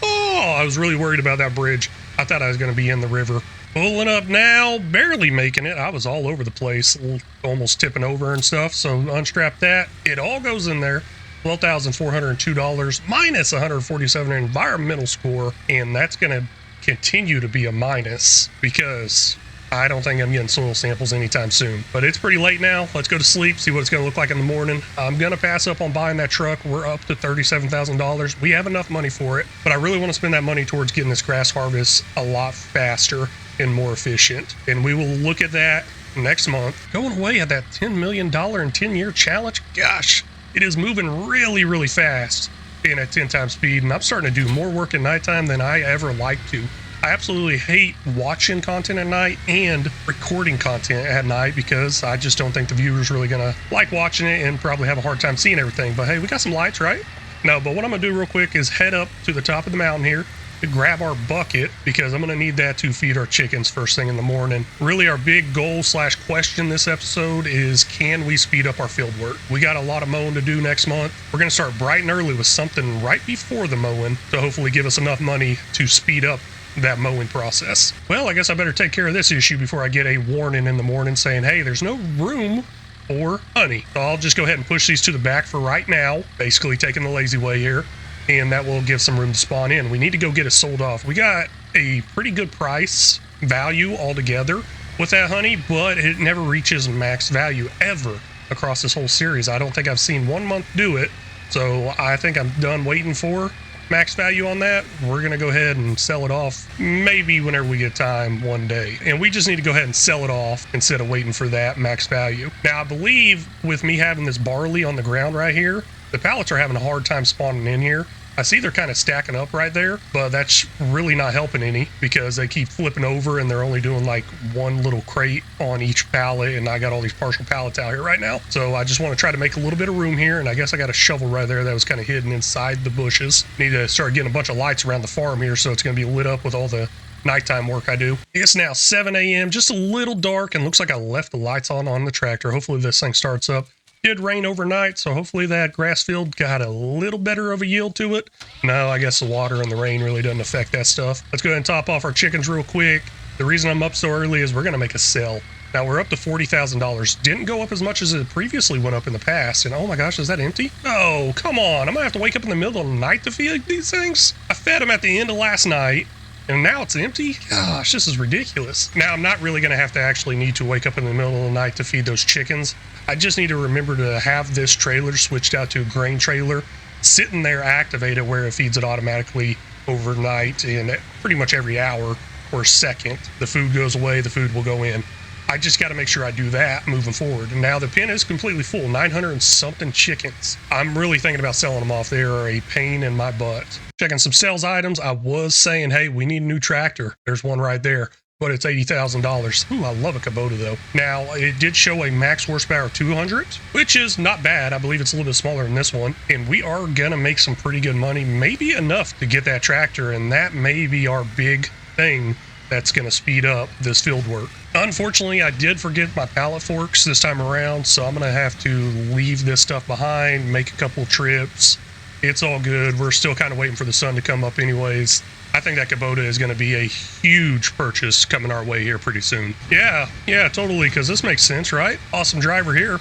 Oh, I was really worried about that bridge. I thought I was going to be in the river. Pulling up now, barely making it. I was all over the place, almost tipping over and stuff. So unstrap that. It all goes in there. $12,402 minus 147 environmental score. And that's going to continue to be a minus because I don't think I'm getting soil samples anytime soon. But it's pretty late now. Let's go to sleep, see what it's going to look like in the morning. I'm going to pass up on buying that truck. We're up to $37,000. We have enough money for it, but I really want to spend that money towards getting this grass harvest a lot faster and more efficient. And we will look at that next month. Going away at that $10 million in 10-year challenge. Gosh, it is moving really, really fast being at 10 times speed. And I'm starting to do more work at nighttime than I ever like to. I absolutely hate watching content at night and recording content at night because I just don't think the viewer's really gonna like watching it and probably have a hard time seeing everything. But hey, we got some lights, right? No, but what I'm gonna do real quick is head up to the top of the mountain here to grab our bucket because I'm gonna need that to feed our chickens first thing in the morning. Really, our big goal / question this episode is, can we speed up our field work? We got a lot of mowing to do next month. We're gonna start bright and early with something right before the mowing to hopefully give us enough money to speed up that mowing process. Well, I guess I better take care of this issue before I get a warning in the morning saying, hey, there's no room for honey. So I'll just go ahead and push these to the back for right now, basically taking the lazy way here, and that will give some room to spawn in. We need to go get it sold off. We got a pretty good price value altogether with that honey, but it never reaches max value ever across this whole series. I don't think I've seen 1 month do it, so I think I'm done waiting for max value on that. We're gonna go ahead and sell it off maybe whenever we get time one day, and we just need to go ahead and sell it off instead of waiting for that max value. Now I believe with me having this barley on the ground right here, the pallets are having a hard time spawning in here. I see they're kind of stacking up right there, but that's really not helping any because they keep flipping over and they're only doing like one little crate on each pallet, and I got all these partial pallets out here right now. So I just want to try to make a little bit of room here, and I guess I got a shovel right there that was kind of hidden inside the bushes. Need to start getting a bunch of lights around the farm here so it's going to be lit up with all the nighttime work I do. It's now 7 a.m., just a little dark, and looks like I left the lights on the tractor. Hopefully this thing starts up. Did rain overnight, so hopefully that grass field got a little better of a yield to it. No, I guess the water and the rain really doesn't affect that stuff. Let's go ahead and top off our chickens real quick. The reason I'm up so early is we're going to make a sell. Now we're up to $40,000. Didn't go up as much as it previously went up in the past. And oh my gosh, is that empty? Oh, come on. I'm going to have to wake up in the middle of the night to feed these things. I fed them at the end of last night, and now it's empty? Gosh, this is ridiculous. Now, I'm not really going to have to actually need to wake up in the middle of the night to feed those chickens. I just need to remember to have this trailer switched out to a grain trailer, sitting there activated where it feeds it automatically overnight, and pretty much every hour or second, the food goes away, the food will go in. I just got to make sure I do that moving forward. And now the pen is completely full, 900 and something chickens. I'm really thinking about selling them off. They are a pain in my butt. Checking some sales items. I was saying, hey, we need a new tractor. There's one right there, but it's $80,000. Ooh, I love a Kubota though. Now it did show a max horsepower of 200, which is not bad. I believe it's a little bit smaller than this one. And we are going to make some pretty good money, maybe enough to get that tractor. And that may be our big thing that's going to speed up this field work. Unfortunately, I did forget my pallet forks this time around, so I'm going to have to leave this stuff behind, make a couple trips. It's all good. We're still kind of waiting for the sun to come up anyways. I think that Kubota is going to be a huge purchase coming our way here pretty soon. Yeah, totally, because this makes sense, right? Awesome driver here.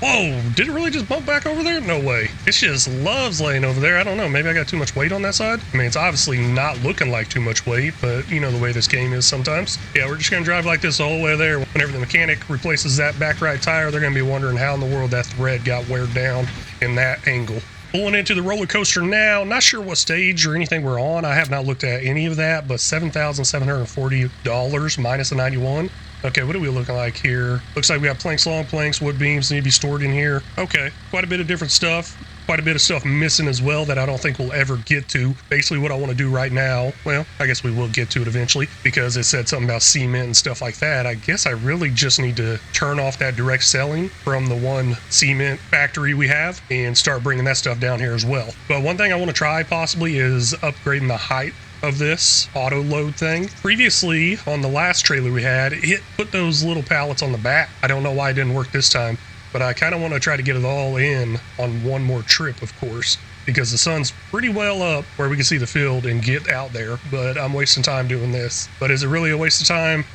Whoa, did it really just bump back over there? No way. It just loves laying over there. I don't know, maybe I got too much weight on that side? I mean, it's obviously not looking like too much weight, but you know the way this game is sometimes. Yeah, we're just going to drive like this the whole way there. Whenever the mechanic replaces that back right tire, they're going to be wondering how in the world that thread got wear down in that angle. Pulling into the roller coaster now. Not sure what stage or anything we're on. I have not looked at any of that, but $7,740 minus the 91. Okay, what are we looking like here? Looks like we have planks, long planks, wood beams need to be stored in here. Okay, quite a bit of different stuff. Quite a bit of stuff missing as well that I don't think we'll ever get to. Basically what I want to do right now, well, I guess we will get to it eventually because it said something about cement and stuff like that. I guess I really just need to turn off that direct selling from the one cement factory we have and start bringing that stuff down here as well. But one thing I want to try possibly is upgrading the height of this auto load thing. Previously on the last trailer we had, it put those little pallets on the back. I don't know why it didn't work this time, but I kind of want to try to get it all in on one more trip, of course, because the sun's pretty well up where we can see the field and get out there, but I'm wasting time doing this. But is it really a waste of time?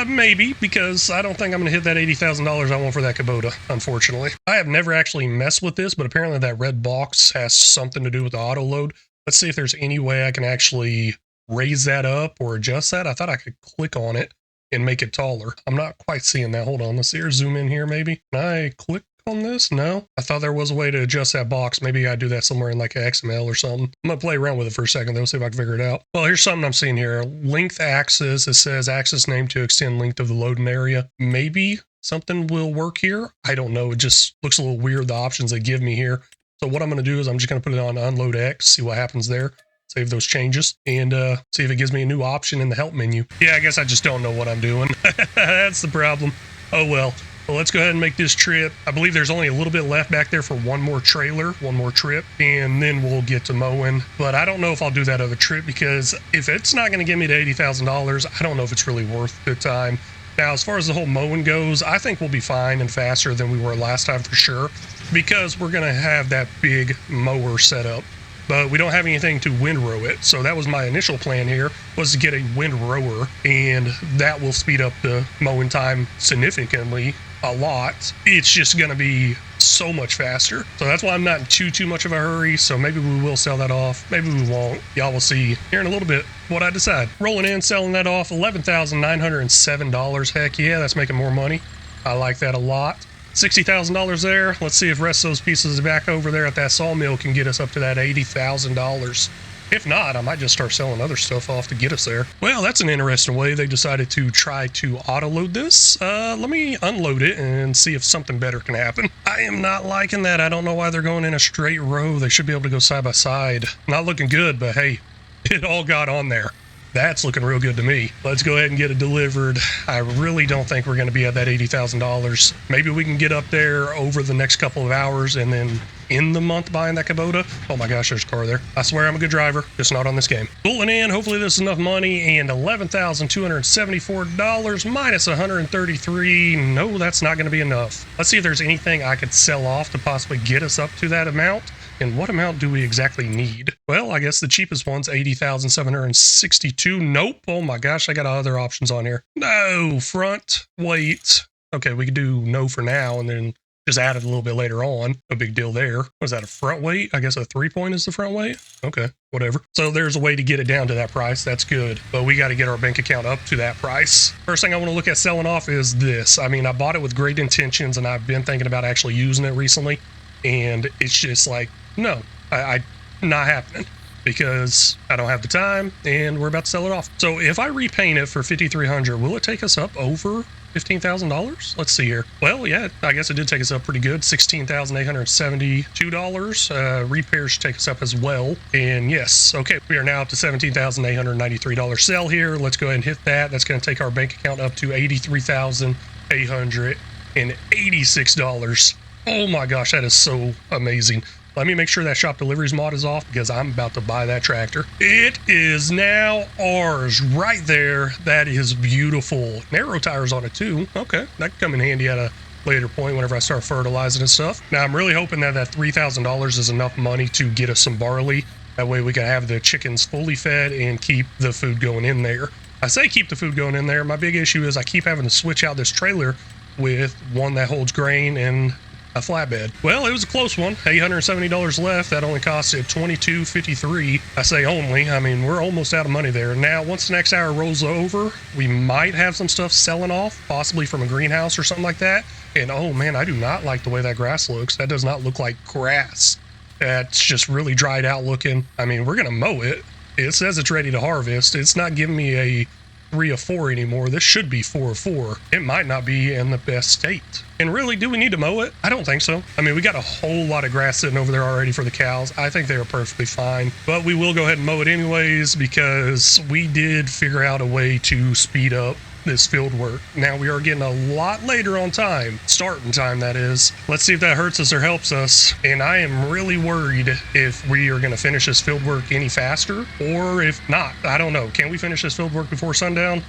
Maybe, because I don't think I'm going to hit that $80,000 I want for that Kubota, unfortunately. I have never actually messed with this, but apparently that red box has something to do with the auto load. Let's see if there's any way I can actually raise that up or adjust that. I thought I could click on it and make it taller. I'm not quite seeing that. Hold on, let's see here. Zoom in here maybe. Can I click on this? No, I thought there was a way to adjust that box. Maybe I do that somewhere in like an XML or something. I'm gonna play around with it for a second though, see if I can figure it out. Well, here's something I'm seeing here. Length axis. It says axis name to extend length of the loading area. Maybe something will work here. I don't know. It just looks a little weird, the options they give me here. So what I'm going to do is I'm just going to put it on unload X, see what happens there. Save those changes and see if it gives me a new option in the help menu. Yeah, I guess I just don't know what I'm doing. That's the problem. Oh well. Well, let's go ahead and make this trip. I believe there's only a little bit left back there for one more trailer, one more trip, and then we'll get to mowing. But I don't know if I'll do that other trip because if it's not going to give me the $80,000, I don't know if it's really worth the time. Now, as far as the whole mowing goes, I think we'll be fine and faster than we were last time for sure, because we're going to have that big mower set up. But we don't have anything to windrow it. So that was my initial plan here, was to get a windrower, and that will speed up the mowing time significantly, a lot. It's just going to be so much faster. So that's why I'm not in too much of a hurry. So maybe we will sell that off. Maybe we won't. Y'all will see here in a little bit what I decide. Rolling in, selling that off, $11,907. Heck yeah, that's making more money. I like that a lot. $60,000 there. Let's see if the rest of those pieces back over there at that sawmill can get us up to that $80,000. If not, I might just start selling other stuff off to get us there. Well, that's an interesting way they decided to try to auto-load this. Let me unload it and see if something better can happen. I am not liking that. I don't know why they're going in a straight row. They should be able to go side by side. Not looking good, but hey, it all got on there. That's looking real good to me. Let's go ahead and get it delivered. I really don't think we're going to be at that $80,000. Maybe we can get up there over the next couple of hours and then in the month buying that Kubota. Oh my gosh, there's a car there. I swear I'm a good driver, just not on this game. Pulling in, hopefully this is enough money, and $11,274 minus 133. No, that's not going to be enough. Let's see if there's anything I could sell off to possibly get us up to that amount. And what amount do we exactly need? Well, I guess the cheapest one's $80,762. Nope. Oh my gosh, I got other options on here. No, front, weight. Okay, we could do no for now and then just add it a little bit later on. No big deal there. Was that a front weight? I guess a 3-point is the front weight. Okay, whatever. So there's a way to get it down to that price. That's good. But we got to get our bank account up to that price. First thing I want to look at selling off is this. I mean, I bought it with great intentions and I've been thinking about actually using it recently. And it's just like, no, I not happening because I don't have the time and we're about to sell it off. So if I repaint it for $5,300, will it take us up over $15,000? Let's see here. Well, yeah, I guess it did take us up pretty good. $16,872. Repairs should take us up as well. And yes, okay, we are now up to $17,893 sell here. Let's go ahead and hit that. That's going to take our bank account up to $83,886. Oh my gosh, that is so amazing. Let me make sure that shop deliveries mod is off because I'm about to buy that tractor. It is now ours right there. That is beautiful. Narrow tires on it too. Okay, that could come in handy at a later point whenever I start fertilizing and stuff. Now I'm really hoping that that $3,000 is enough money to get us some barley. That way we can have the chickens fully fed and keep the food going in there. I say keep the food going in there. My big issue is I keep having to switch out this trailer with one that holds grain and a flatbed. Well, it was a close one. $870 left. That only costed $22.53. I say only. I mean, we're almost out of money there. Now, once the next hour rolls over, we might have some stuff selling off, possibly from a greenhouse or something like that. And oh man, I do not like the way that grass looks. That does not look like grass. That's just really dried out looking. I mean, we're gonna mow it. It says it's ready to harvest. It's not giving me a 3 of 4 anymore. This should be 4 of 4. It might not be in the best state. And really, do we need to mow it? I don't think so. I mean, we got a whole lot of grass sitting over there already for the cows. I think they are perfectly fine. But we will go ahead and mow it anyways because we did figure out a way to speed up this field work. Now we are getting a lot later on time, starting time that is. Let's see if that hurts us or helps us. And I am really worried if we are going to finish this field work any faster or if not. I don't know. Can we finish this field work before sundown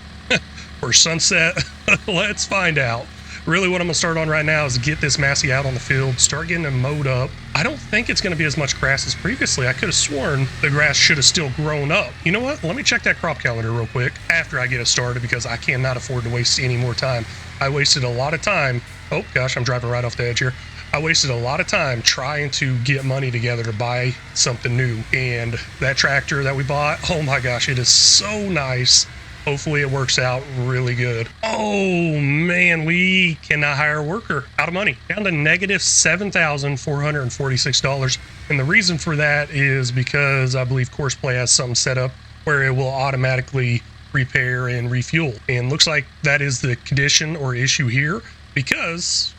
or sunset? Let's find out. Really what I'm going to start on right now is get this Massey out on the field, start getting them mowed up. I don't think it's going to be as much grass as previously. I could have sworn the grass should have still grown up. You know what? Let me check that crop calendar real quick after I get it started because I cannot afford to waste any more time. I wasted a lot of time. Oh gosh, I'm driving right off the edge here. I wasted a lot of time trying to get money together to buy something new. And that tractor that we bought, oh my gosh, it is so nice. Hopefully it works out really good. Oh man, we cannot hire a worker. Out of money. Down to negative $7,446. And the reason for that is because I believe Courseplay has something set up where it will automatically repair and refuel. And looks like that is the condition or issue here because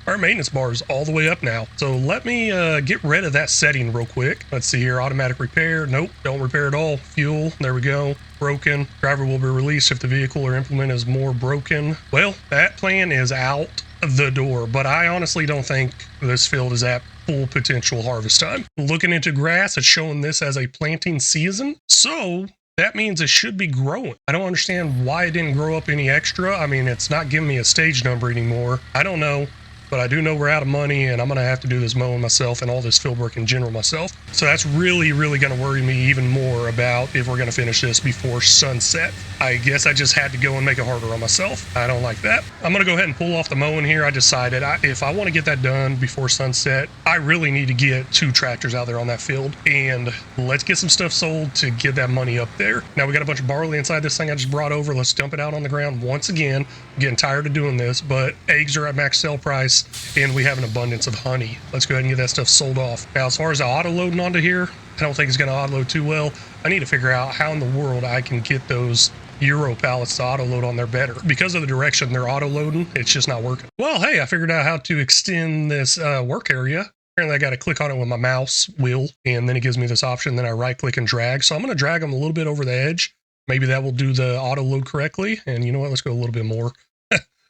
our maintenance bar is all the way up now. So let me get rid of that setting real quick. Let's see here, automatic repair. Nope, don't repair at all. Fuel, there we go. Broken. Driver will be released if the vehicle or implement is more broken. Well, that plan is out the door, but I honestly don't think this field is at full potential harvest time. Looking into grass, it's showing this as a planting season. So that means it should be growing. I don't understand why it didn't grow up any extra. I mean, it's not giving me a stage number anymore. I don't know. But I do know we're out of money and I'm going to have to do this mowing myself and all this field work in general myself. So that's really, really going to worry me even more about if we're going to finish this before sunset. I guess I just had to go and make it harder on myself. I don't like that. I'm going to go ahead and pull off the mowing here. I decided if I want to get that done before sunset, I really need to get 2 tractors out there on that field. And let's get some stuff sold to get that money up there. Now we got a bunch of barley inside this thing I just brought over. Let's dump it out on the ground once again. I'm getting tired of doing this, but eggs are at max sale price. And we have an abundance of honey. Let's go ahead and get that stuff sold off. Now, as far as the auto loading onto here, I don't think it's going to auto load too well. I need to figure out how in the world I can get those Euro pallets to auto load on there better. Because of the direction they're auto loading, it's just not working. Well, hey, I figured out how to extend this work area. Apparently, I got to click on it with my mouse wheel, and then it gives me this option. Then I right click and drag. So I'm going to drag them a little bit over the edge. Maybe that will do the auto load correctly. And you know what? Let's go a little bit more.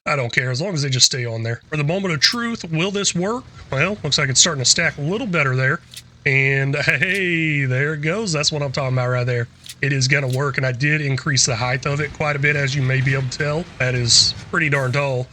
I don't care, as long as they just stay on there. For the moment of truth, will this work? Well, looks like it's starting to stack a little better there. And hey, there it goes. That's what I'm talking about right there. It is going to work, and I did increase the height of it quite a bit, as you may be able to tell. That is pretty darn tall.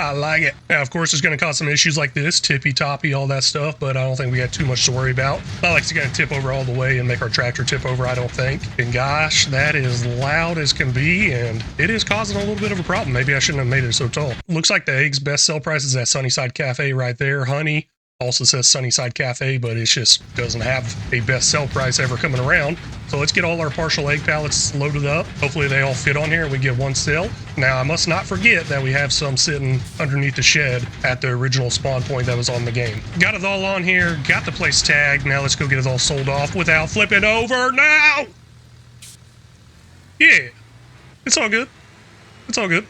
I like it. Now, of course, it's going to cause some issues like this, tippy-toppy, all that stuff, but I don't think we got too much to worry about. Not like it's going to tip over all the way and make our tractor tip over, I don't think. And gosh, that is loud as can be, and it is causing a little bit of a problem. Maybe I shouldn't have made it so tall. Looks like the eggs best sell price is at Sunnyside Cafe right there. Honey also says Sunnyside Cafe, but it just doesn't have a best sell price ever coming around. So let's get all our partial egg pallets loaded up. Hopefully they all fit on here and we get one sale. Now I must not forget that we have some sitting underneath the shed at the original spawn point that was on the game. Got it all on here, got the place tagged. Now let's go get it all sold off without flipping over now. Yeah, it's all good. It's all good.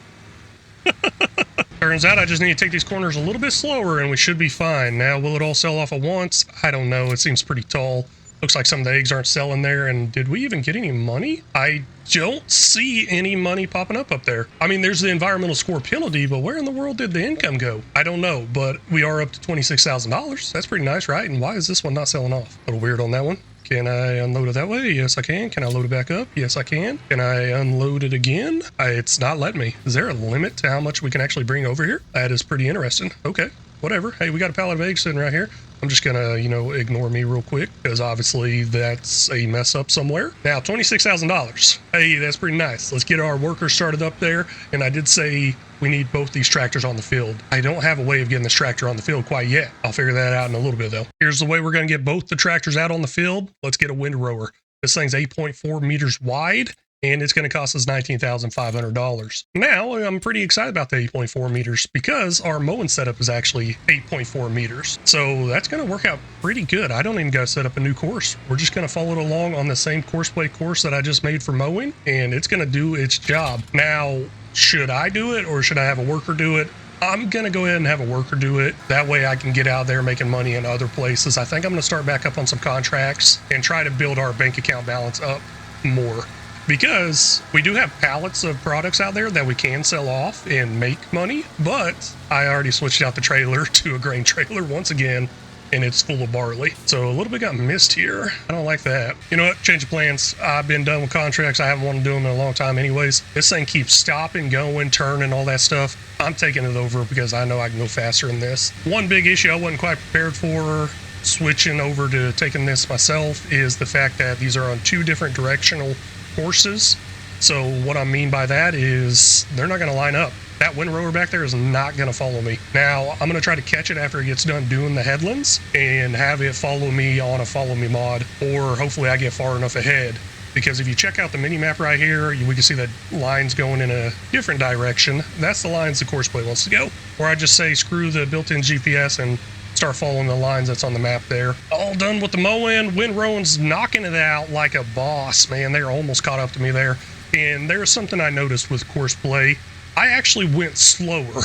Turns out I just need to take these corners a little bit slower and we should be fine. Now, will it all sell off at once? I don't know. It seems pretty tall. Looks like some of the eggs aren't selling there. And did we even get any money? I don't see any money popping up there. I mean, there's the environmental score penalty, but where in the world did the income go? I don't know, but we are up to $26,000. That's pretty nice, right? And why is this one not selling off? A little weird on that one. Can I unload it that way? Yes, I can. Can I load it back up? Yes, I can. Can I unload it again? It's not letting me. Is there a limit to how much we can actually bring over here? That is pretty interesting. Okay, whatever. Hey, we got a pallet of eggs sitting right here. I'm just gonna, ignore me real quick because obviously that's a mess up somewhere. Now, $26,000. Hey, that's pretty nice. Let's get our workers started up there. And I did say we need both these tractors on the field. I don't have a way of getting this tractor on the field quite yet. I'll figure that out in a little bit though. Here's the way we're gonna get both the tractors out on the field. Let's get a windrower. This thing's 8.4 meters wide. And it's going to cost us $19,500. Now, I'm pretty excited about the 8.4 meters because our mowing setup is actually 8.4 meters. So that's going to work out pretty good. I don't even got to set up a new course. We're just going to follow it along on the same Courseplay course that I just made for mowing, and it's going to do its job. Now, should I do it or should I have a worker do it? I'm going to go ahead and have a worker do it. That way I can get out there making money in other places. I think I'm going to start back up on some contracts and try to build our bank account balance up more. Because we do have pallets of products out there that we can sell off and make money, but I already switched out the trailer to a grain trailer once again, and it's full of barley. So a little bit got missed here. I don't like that. You know what? Change of plans. I've been done with contracts. I haven't wanted to do them in a long time anyways. This thing keeps stopping, going, turning, all that stuff. I'm taking it over because I know I can go faster than this. One big issue I wasn't quite prepared for switching over to taking this myself is the fact that these are on 2 different directional courses. So what I mean by that is they're not going to line up. That windrower back there is not going to follow me. Now I'm going to try to catch it after it gets done doing the headlands and have it follow me on a follow me mod, or hopefully I get far enough ahead because if you check out the mini map right here, we can see that lines going in a different direction. That's the lines the course play wants to go. Or I just say screw the built-in GPS and start following the lines that's on the map there. All done with the mowing. Windrowan's knocking it out like a boss, man. They're almost caught up to me there. And there's something I noticed with course play. I actually went slower.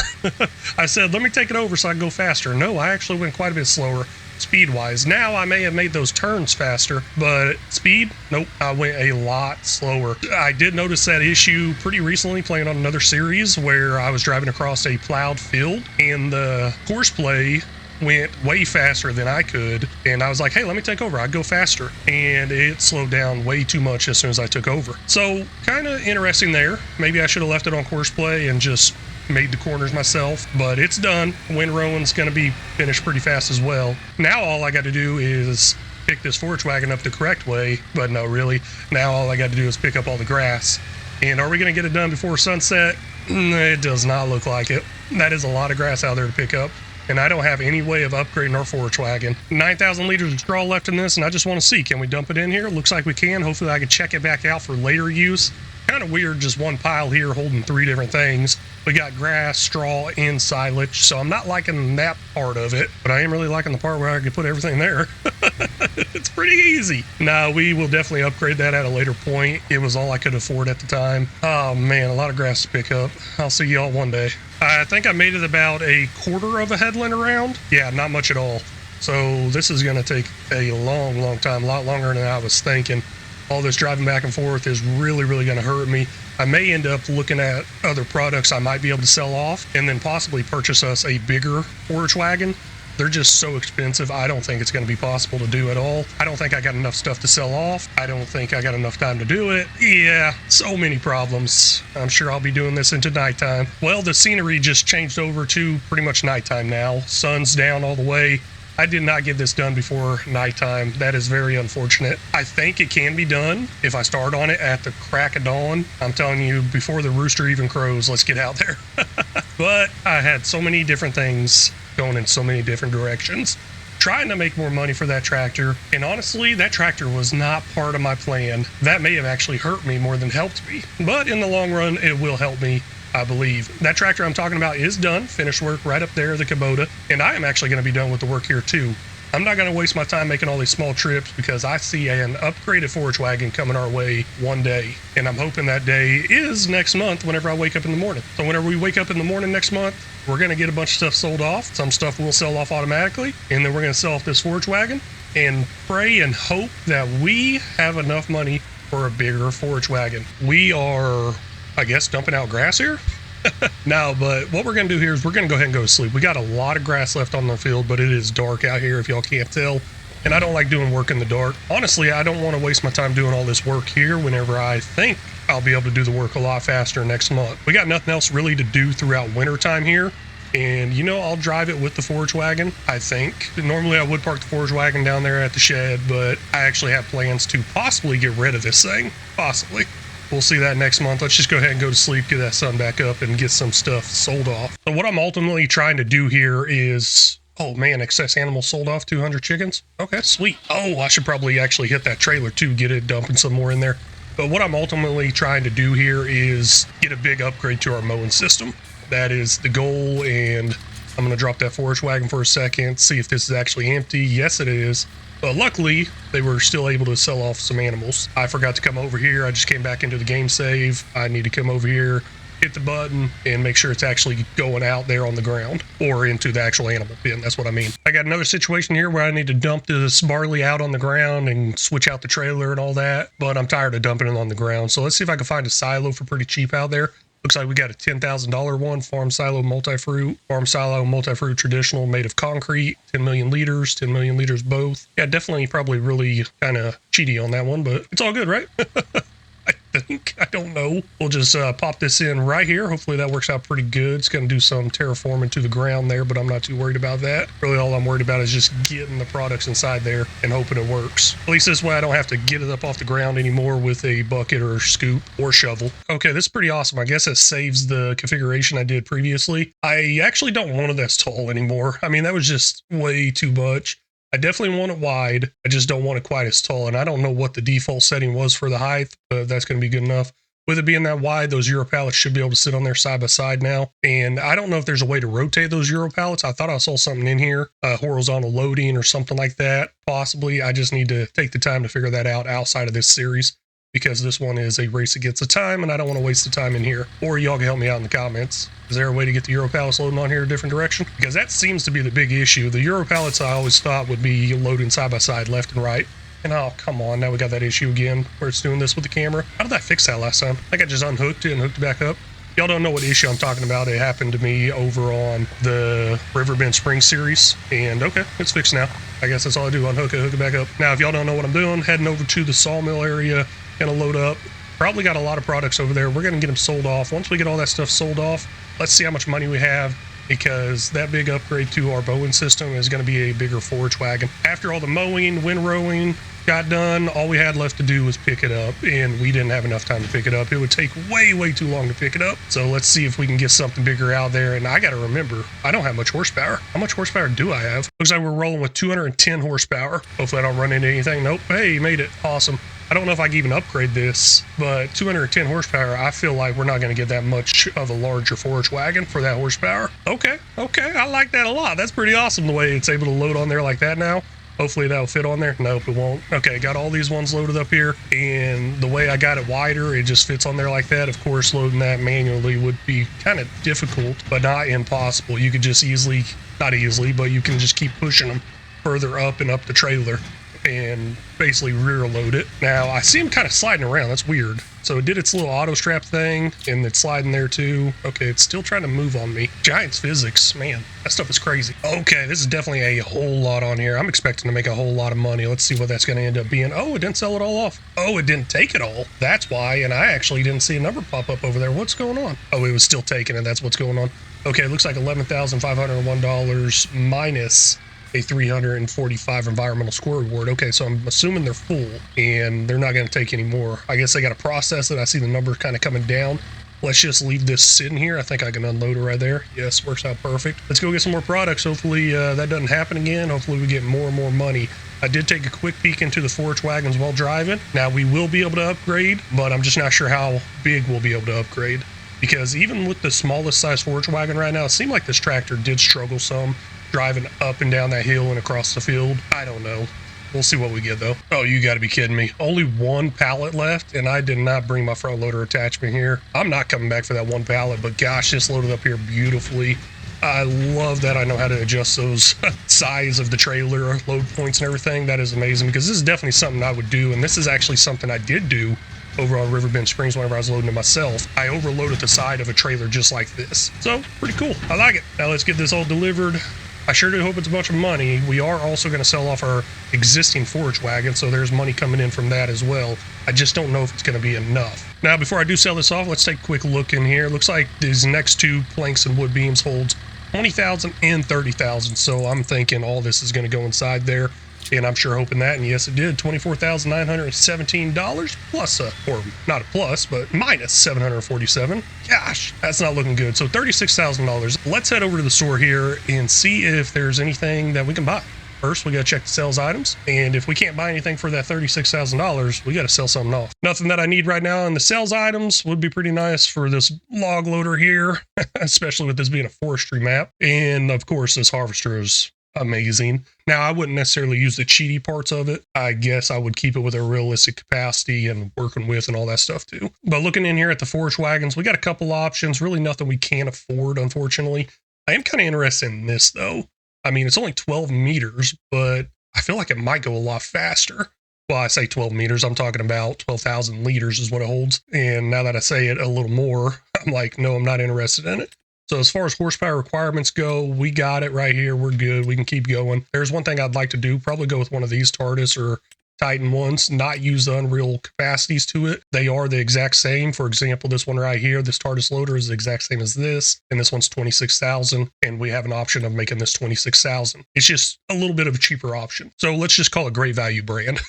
I said, let me take it over so I can go faster. No, I actually went quite a bit slower speed-wise. Now I may have made those turns faster, but speed, nope, I went a lot slower. I did notice that issue pretty recently playing on another series where I was driving across a plowed field and the course play went way faster than I could, and I was like, hey, let me take over, I'd go faster, and it slowed down way too much as soon as I took over. So kind of interesting there. Maybe I should have left it on course play and just made the corners myself, but it's done. Windrowan's going to be finished pretty fast as well. Now all I got to do is pick this forage wagon up the correct way, but no, really, now all I got to do is pick up all the grass. And are we going to get it done before sunset? It does not look like it. That is a lot of grass out there to pick up, and I don't have any way of upgrading our forage wagon. 9,000 liters of straw left in this, and I just want to see, can we dump it in here? Looks like we can. Hopefully I can check it back out for later use. Kind of weird, just one pile here holding 3 different things. We got grass, straw, and silage, so I'm not liking that part of it, but I am really liking the part where I can put everything there. It's pretty easy. Now, we will definitely upgrade that at a later point. It was all I could afford at the time. Oh man, a lot of grass to pick up. I'll see y'all one day. I think I made it about a quarter of a headland around. Yeah, not much at all. So this is going to take a long time, a lot longer than I was thinking. All this driving back and forth is really going to hurt me. I may end up looking at other products I might be able to sell off and then possibly purchase us a bigger forage wagon. They're just so expensive. I don't think it's going to be possible to do at all. I don't think I got enough stuff to sell off. I don't think I got enough time to do it. Yeah, so many problems. I'm sure I'll be doing this into nighttime. Well, the scenery just changed over to pretty much nighttime now. Sun's down all the way. I did not get this done before nighttime. That is very unfortunate. I think it can be done if I start on it at the crack of dawn. I'm telling you, before the rooster even crows, let's get out there. But I had so many different things going in so many different directions, trying to make more money for that tractor. And honestly, that tractor was not part of my plan. That may have actually hurt me more than helped me. But in the long run, it will help me, I believe. That tractor I'm talking about is done. Finished work right up there, the Kubota. And I am actually going to be done with the work here too. I'm not going to waste my time making all these small trips because I see an upgraded forage wagon coming our way one day. And I'm hoping that day is next month whenever I wake up in the morning. So whenever we wake up in the morning next month, we're going to get a bunch of stuff sold off. Some stuff will sell off automatically. And then we're going to sell off this forage wagon and pray and hope that we have enough money for a bigger forage wagon. We are, I guess, dumping out grass here. No, but what we're going to do here is we're going to go ahead and go to sleep. We got a lot of grass left on the field, but it is dark out here if y'all can't tell. And I don't like doing work in the dark. Honestly, I don't want to waste my time doing all this work here whenever I think I'll be able to do the work a lot faster next month. We got nothing else really to do throughout winter time here. And you know, I'll drive it with the forage wagon, I think. Normally I would park the forage wagon down there at the shed, but I actually have plans to possibly get rid of this thing. Possibly. We'll see that next month. Let's just go ahead and go to sleep, get that sun back up, and get some stuff sold off. So what I'm ultimately trying to do here is, oh man, excess animals sold off, 200 chickens. Okay, sweet. Oh, I should probably actually hit that trailer too, get it dumping some more in there. But what I'm ultimately trying to do here is get a big upgrade to our mowing system. That is the goal, and I'm going to drop that forage wagon for a second, see if this is actually empty. Yes, it is. But luckily, they were still able to sell off some animals. I forgot to come over here. I just came back into the game save. I need to come over here, hit the button, and make sure it's actually going out there on the ground or into the actual animal bin. That's what I mean. I got another situation here where I need to dump this barley out on the ground and switch out the trailer and all that, but I'm tired of dumping it on the ground. So let's see if I can find a silo for pretty cheap out there. Looks like we got a $10,000 one, farm silo multi-fruit traditional, made of concrete, 10 million liters both. Yeah, definitely probably really kind of cheaty on that one, but it's all good, right? I think. I don't know. We'll just pop this in right here. Hopefully that works out pretty good. It's going to do some terraforming to the ground there, but I'm not too worried about that. Really all I'm worried about is just getting the products inside there and hoping it works. At least this way I don't have to get it up off the ground anymore with a bucket or scoop or shovel. Okay, this is pretty awesome. I guess it saves the configuration I did previously. I actually don't want it that's tall anymore. I mean, that was just way too much. I definitely want it wide. I just don't want it quite as tall. And I don't know what the default setting was for the height, but that's going to be good enough. With it being that wide, those Euro pallets should be able to sit on there side by side now. And I don't know if there's a way to rotate those Euro pallets. I thought I saw something in here, horizontal loading or something like that. Possibly. I just need to take the time to figure that out outside of this series, because this one is a race against the time and I don't want to waste the time in here. Or y'all can help me out in the comments. Is there a way to get the Euro pallets loading on here a different direction? Because that seems to be the big issue. The Euro pallets I always thought would be loading side by side, left and right. And oh, come on, now we got that issue again where it's doing this with the camera. How did I fix that last time? I think I just unhooked it and hooked it back up. Y'all don't know what issue I'm talking about. It happened to me over on the Riverbend Spring series. And okay, it's fixed now. I guess that's all I do, unhook it, hook it back up. Now, if y'all don't know what I'm doing, heading over to the Sawmill area, gonna load up. Probably got a lot of products over there. We're gonna get them sold off. Once we get all that stuff sold off, let's see how much money we have, because that big upgrade to our mowing system is going to be a bigger forage wagon. After all the mowing, windrowing got done, all we had left to do was pick it up, and we didn't have enough time to pick it up. It would take way too long to pick it up. So let's see if we can get something bigger out there. And I got to remember, I don't have much horsepower. How much horsepower do I have? Looks like we're rolling with 210 horsepower. Hopefully I don't run into anything. Nope. Hey, made it. Awesome. I don't know if I can even upgrade this, but 210 horsepower, I feel like we're not going to get that much of a larger forage wagon for that horsepower. Okay, I like that a lot. That's pretty awesome the way it's able to load on there like that now. Hopefully that'll fit on there. Nope, it won't. Okay, got all these ones loaded up here, and the way I got it wider, it just fits on there like that. Of course, loading that manually would be kind of difficult, but not impossible. You could just easily, not easily, but you can just keep pushing them further up and up the trailer and basically rear load it. Now I see him kind of sliding around. That's weird. So it did its little auto strap thing, and it's sliding there too. Okay, it's still trying to move on me. Giants physics, man, that stuff is crazy. Okay, this is definitely a whole lot on here. I'm expecting to make a whole lot of money. Let's see what that's going to end up being. Oh, it didn't sell it all off. Oh, it didn't take it all. That's why. And I actually didn't see a number pop up over there. What's going on? Oh, it was still taking it. That's what's going on. Okay, it looks like $11,501 minus a 345 environmental score reward. Okay, so I'm assuming they're full and they're not going to take any more. I guess they got to process it. I see the number kind of coming down. Let's just leave this sitting here. I think I can unload it right there. Yes, works out perfect. Let's go get some more products. Hopefully that doesn't happen again. Hopefully we get more and more money. I did take a quick peek into the forage wagons while driving. Now we will be able to upgrade, but I'm just not sure how big we'll be able to upgrade, because even with the smallest size forage wagon right now, it seemed like this tractor did struggle some driving up and down that hill and across the field. I don't know. We'll see what we get though. Oh, you got to be kidding me. Only one pallet left, and I did not bring my front loader attachment here. I'm not coming back for that one pallet, but gosh, this loaded up here beautifully. I love that I know how to adjust those size of the trailer, load points and everything. That is amazing, because this is definitely something I would do, and this is actually something I did do over on Riverbend Springs whenever I was loading it myself. I overloaded the side of a trailer just like this. So, pretty cool. I like it. Now let's get this all delivered. I sure do hope it's a bunch of money. We are also going to sell off our existing forage wagon, so there's money coming in from that as well. I just don't know if it's going to be enough. Now, before I do sell this off, let's take a quick look in here. Looks like these next two planks and wood beams holds 20,000 and 30,000, so I'm thinking all this is going to go inside there. And I'm sure hoping that, and yes it did, $24,917 plus or not a plus, but minus 747. Gosh, that's not looking good. So $36,000. Let's head over to the store here and see if there's anything that we can buy. First, we got to check the sales items, and if we can't buy anything for that $36,000, we got to sell something off. Nothing that I need right now in the sales items would be pretty nice for this log loader here, especially with this being a forestry map. And of course, this harvester is amazing. Now, I wouldn't necessarily use the cheaty parts of it. I guess I would keep it with a realistic capacity and working with and all that stuff too. But looking in here at the forage wagons, we got a couple options, really nothing we can't afford, unfortunately. I am kind of interested in this though. I mean, it's only 12 meters, but I feel like it might go a lot faster. Well, I say 12 meters, I'm talking about 12,000 liters is what it holds. And now that I say it a little more, I'm like, no, I'm not interested in it. So as far as horsepower requirements go, we got it right here. We're good. We can keep going. There's one thing I'd like to do, probably go with one of these TARDIS or Titan ones, not use the Unreal capacities to it. They are the exact same. For example, this one right here, this TARDIS loader is the exact same as this, and this one's 26,000, and we have an option of making this 26,000. It's just a little bit of a cheaper option. So let's just call it Great Value brand.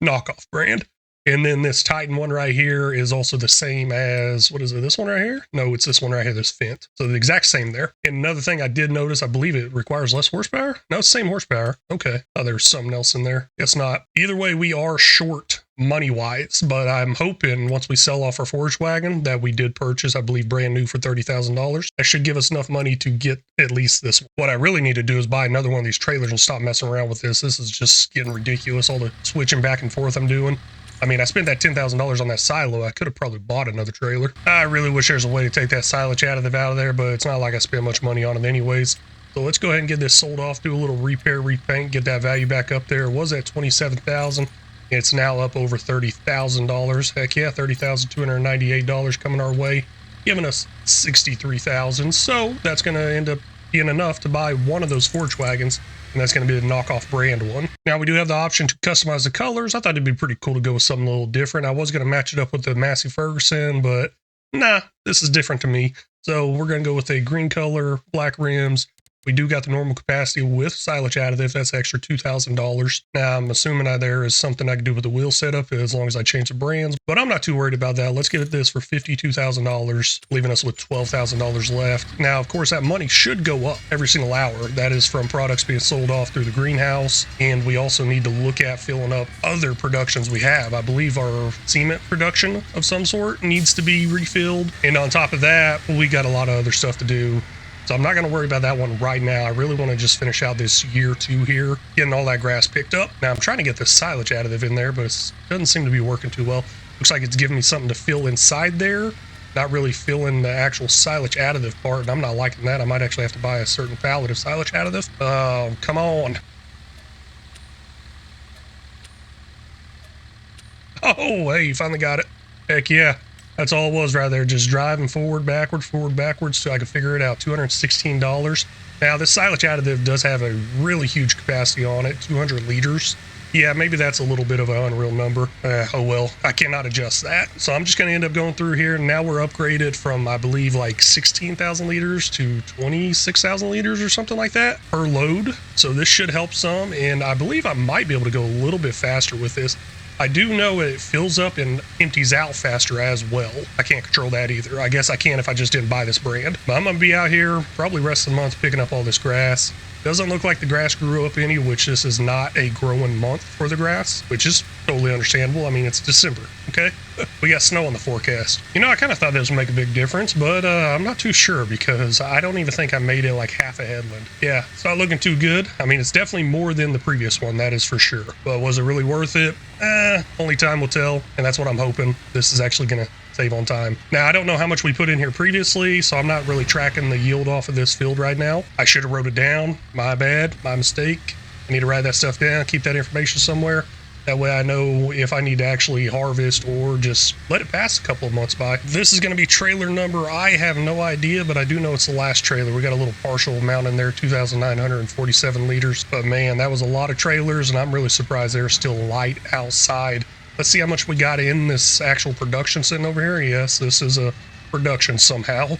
Knockoff brand. And then this Titan one right here is also the same as, what is it, this one right here? No, it's this one right here, this Fent. So the exact same there. And another thing I did notice, I believe it requires less horsepower. No, it's same horsepower. Okay. Oh, there's something else in there. Guess not. Either way, we are short money-wise, but I'm hoping once we sell off our forage wagon that we did purchase, I believe brand new for $30,000, that should give us enough money to get at least this one. What I really need to do is buy another one of these trailers and stop messing around with this. This is just getting ridiculous, all the switching back and forth I'm doing. I mean, I spent that $10,000 on that silo. I could have probably bought another trailer. I really wish there's a way to take that silage additive out of there, but it's not like I spent much money on it anyways. So let's go ahead and get this sold off, do a little repair, repaint, get that value back up there. It was at $27,000. It's now up over $30,000. Heck yeah, $30,298 coming our way, giving us $63,000. So that's going to end up being enough to buy one of those forage wagons, and that's going to be the knockoff brand one. Now, we do have the option to customize the colors. I thought it'd be pretty cool to go with something a little different. I was going to match it up with the Massey Ferguson, but nah, this is different to me. So we're going to go with a green color, black rims. We do got the normal capacity with silage additive. That's extra $2,000. Now, I'm assuming there is something I can do with the wheel setup as long as I change the brands, but I'm not too worried about that. Let's get this for $52,000, leaving us with $12,000 left. Now, of course, that money should go up every single hour. That is from products being sold off through the greenhouse, and we also need to look at filling up other productions we have. I believe our cement production of some sort needs to be refilled, and on top of that, we got a lot of other stuff to do. So I'm not going to worry about that one right now. I really want to just finish out this year 2 here, getting all that grass picked up. Now I'm trying to get the silage additive in there, but it doesn't seem to be working too well. Looks like it's giving me something to fill inside there, not really filling the actual silage additive part, and I'm not liking that. I might actually have to buy a certain pallet of silage additive. Oh, come on. Oh, hey, you finally got it. Heck yeah. That's all it was right there, just driving forward, backwards, so I could figure it out. $216. Now, this silage additive does have a really huge capacity on it, 200 liters. Yeah, maybe that's a little bit of an unreal number. Oh well, I cannot adjust that. So I'm just going to end up going through here. Now we're upgraded from, I believe, like 16,000 liters to 26,000 liters or something like that per load. So this should help some, and I believe I might be able to go a little bit faster with this. I do know it fills up and empties out faster as well. I can't control that either. I guess I can if I just didn't buy this brand. But I'm going to be out here probably rest of the month picking up all this grass. Doesn't look like the grass grew up any, which this is not a growing month for the grass, which is totally understandable. I mean, it's December, okay? We got snow on the forecast. You know, I kind of thought this would make a big difference, but I'm not too sure because I don't even think I made it like half a headland. Yeah, it's not looking too good. I mean, it's definitely more than the previous one, that is for sure. But was it really worth it? Only time will tell, and that's what I'm hoping. This is actually going to save on time. Now, I don't know how much we put in here previously, so I'm not really tracking the yield off of this field right now. I should have wrote it down. My bad, my mistake. I need to write that stuff down, keep that information somewhere. That way I know if I need to actually harvest or just let it pass a couple of months by. This is going to be trailer number, I have no idea, but I do know it's the last trailer. We got a little partial amount in there, 2,947 liters. But man, that was a lot of trailers, and I'm really surprised they're still light outside. Let's see how much we got in this actual production sitting over here. Yes, this is a production somehow.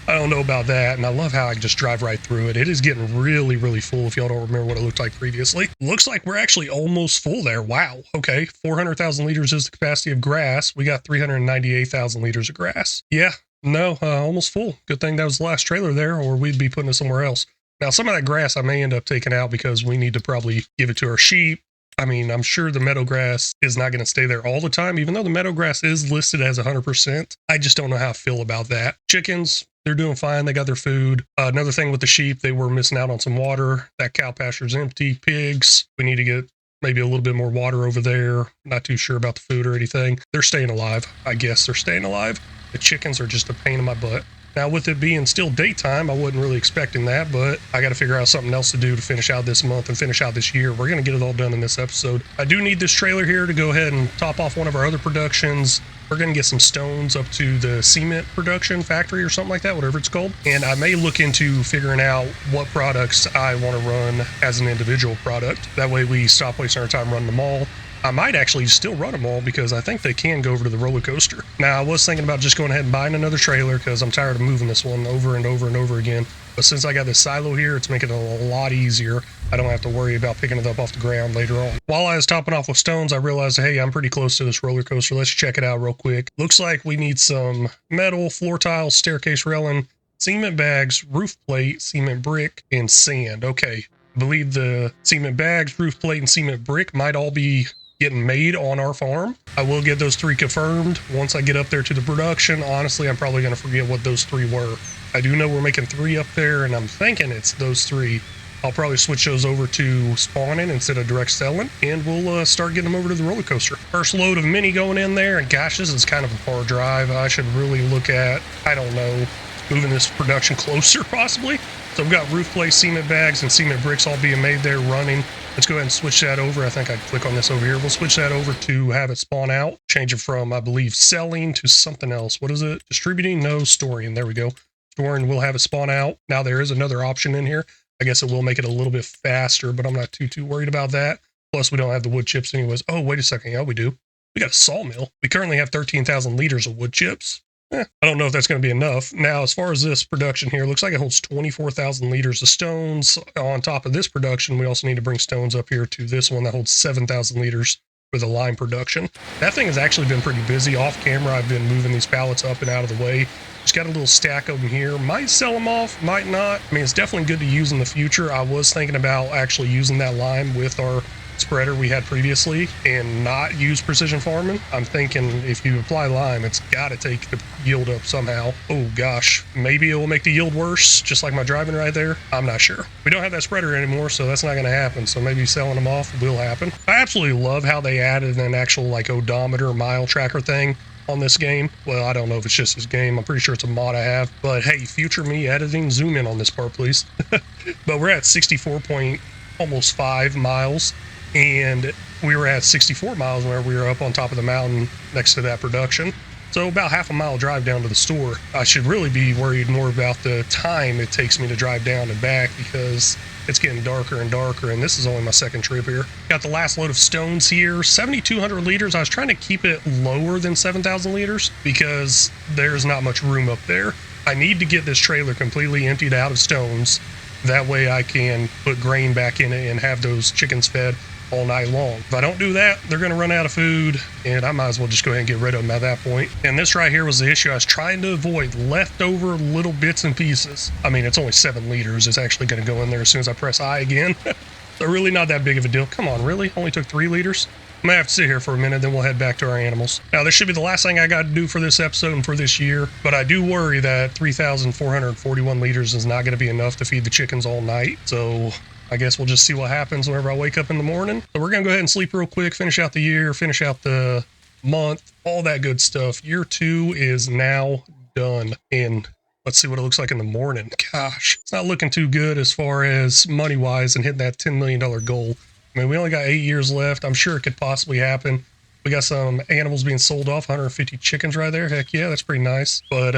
I don't know about that, and I love how I just drive right through it. It is getting really, really full if y'all don't remember what it looked like previously. Looks like we're actually almost full there. Wow. Okay, 400,000 liters is the capacity of grass. We got 398,000 liters of grass. Yeah, no, almost full. Good thing that was the last trailer there, or we'd be putting it somewhere else. Now, some of that grass I may end up taking out because we need to probably give it to our sheep. I mean, I'm sure the meadow grass is not going to stay there all the time, even though the meadow grass is listed as 100%. I just don't know how I feel about that. Chickens, they're doing fine. They got their food. Another thing with the sheep, they were missing out on some water. That cow pasture's empty. Pigs, we need to get maybe a little bit more water over there. Not too sure about the food or anything. They're staying alive. I guess they're staying alive. The chickens are just a pain in my butt. Now, with it being still daytime, I wasn't really expecting that, but I got to figure out something else to do to finish out this month and finish out this year. We're going to get it all done in this episode. I do need this trailer here to go ahead and top off one of our other productions. We're going to get some stones up to the cement production factory or something like that, whatever it's called. And I may look into figuring out what products I want to run as an individual product. That way we stop wasting our time running them all. I might actually still run them all because I think they can go over to the roller coaster. Now, I was thinking about just going ahead and buying another trailer because I'm tired of moving this one over and over and over again. But since I got this silo here, it's making it a lot easier. I don't have to worry about picking it up off the ground later on. While I was topping off with stones, I realized, hey, I'm pretty close to this roller coaster. Let's check it out real quick. Looks like we need some metal, floor tiles, staircase railing, cement bags, roof plate, cement brick, and sand. Okay, I believe the cement bags, roof plate, and cement brick might all be getting made on our farm. I will get those 3 confirmed once I get up there to the production. Honestly, I'm probably going to forget what those 3 were. I do know we're making 3 up there, and I'm thinking it's those 3. I'll probably switch those over to spawning instead of direct selling, and we'll start getting them over to the roller coaster. First load of mini going in there, and gosh, this is kind of a far drive. I should really look at, I don't know, moving this production closer possibly. So we've got roof plate, cement bags, and cement bricks all being made there running. Let's go ahead and switch that over. I think I click on this over here. We'll switch that over to have it spawn out. Change it from, I believe, selling to something else. What is it? Distributing? No, storing. There we go. Storing, we'll have it spawn out. Now there is another option in here. I guess it will make it a little bit faster, but I'm not too worried about that. Plus, we don't have the wood chips anyways. Oh, wait a second. Yeah, we do. We got a sawmill. We currently have 13,000 liters of wood chips. I don't know if that's going to be enough. Now, as far as this production here, looks like it holds 24,000 liters of stones. On top of this production, we also need to bring stones up here to this one that holds 7,000 liters for the lime production. That thing has actually been pretty busy. Off camera, I've been moving these pallets up and out of the way. Just got a little stack of them here. Might sell them off, might not. I mean, it's definitely good to use in the future. I was thinking about actually using that lime with our spreader we had previously and not use precision farming. I'm thinking if you apply lime, it's got to take the yield up somehow. Oh gosh, maybe it will make the yield worse, just like my driving right there. I'm not sure. We don't have that spreader anymore, so that's not going to happen. So maybe selling them off will happen. I absolutely love how they added an actual like odometer mile tracker thing on this game. Well, I don't know if it's just this game. I'm pretty sure it's a mod I have. But hey, future me editing, zoom in on this part, please. But we're at 64 point almost 5 miles. And we were at 64 miles whenever we were up on top of the mountain next to that production. So about half a mile drive down to the store. I should really be worried more about the time it takes me to drive down and back because it's getting darker and darker, and this is only my second trip here. Got the last load of stones here, 7,200 liters. I was trying to keep it lower than 7,000 liters because there's not much room up there. I need to get this trailer completely emptied out of stones. That way I can put grain back in it and have those chickens fed all night long. If I don't do that, they're going to run out of food, and I might as well just go ahead and get rid of them at that point. And this right here was the issue I was trying to avoid, leftover little bits and pieces. I mean, it's only 7 liters. It's actually going to go in there as soon as I press I again. So really not that big of a deal. Come on, really? Only took 3 liters? I'm going to have to sit here for a minute, then we'll head back to our animals. Now, this should be the last thing I got to do for this episode and for this year, but I do worry that 3,441 liters is not going to be enough to feed the chickens all night. So I guess we'll just see what happens whenever I wake up in the morning. So we're going to go ahead and sleep real quick, finish out the year, finish out the month, all that good stuff. Year 2 is now done. And let's see what it looks like in the morning. Gosh, it's not looking too good as far as money-wise and hitting that $10 million goal. I mean, we only got 8 years left. I'm sure it could possibly happen. We got some animals being sold off, 150 chickens right there. Heck yeah, that's pretty nice. But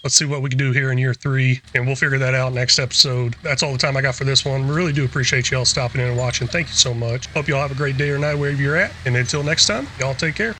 let's see what we can do here in year 3, and we'll figure that out next episode. That's all the time I got for this one. We really do appreciate y'all stopping in and watching. Thank you so much. Hope y'all have a great day or night wherever you're at. And until next time, y'all take care.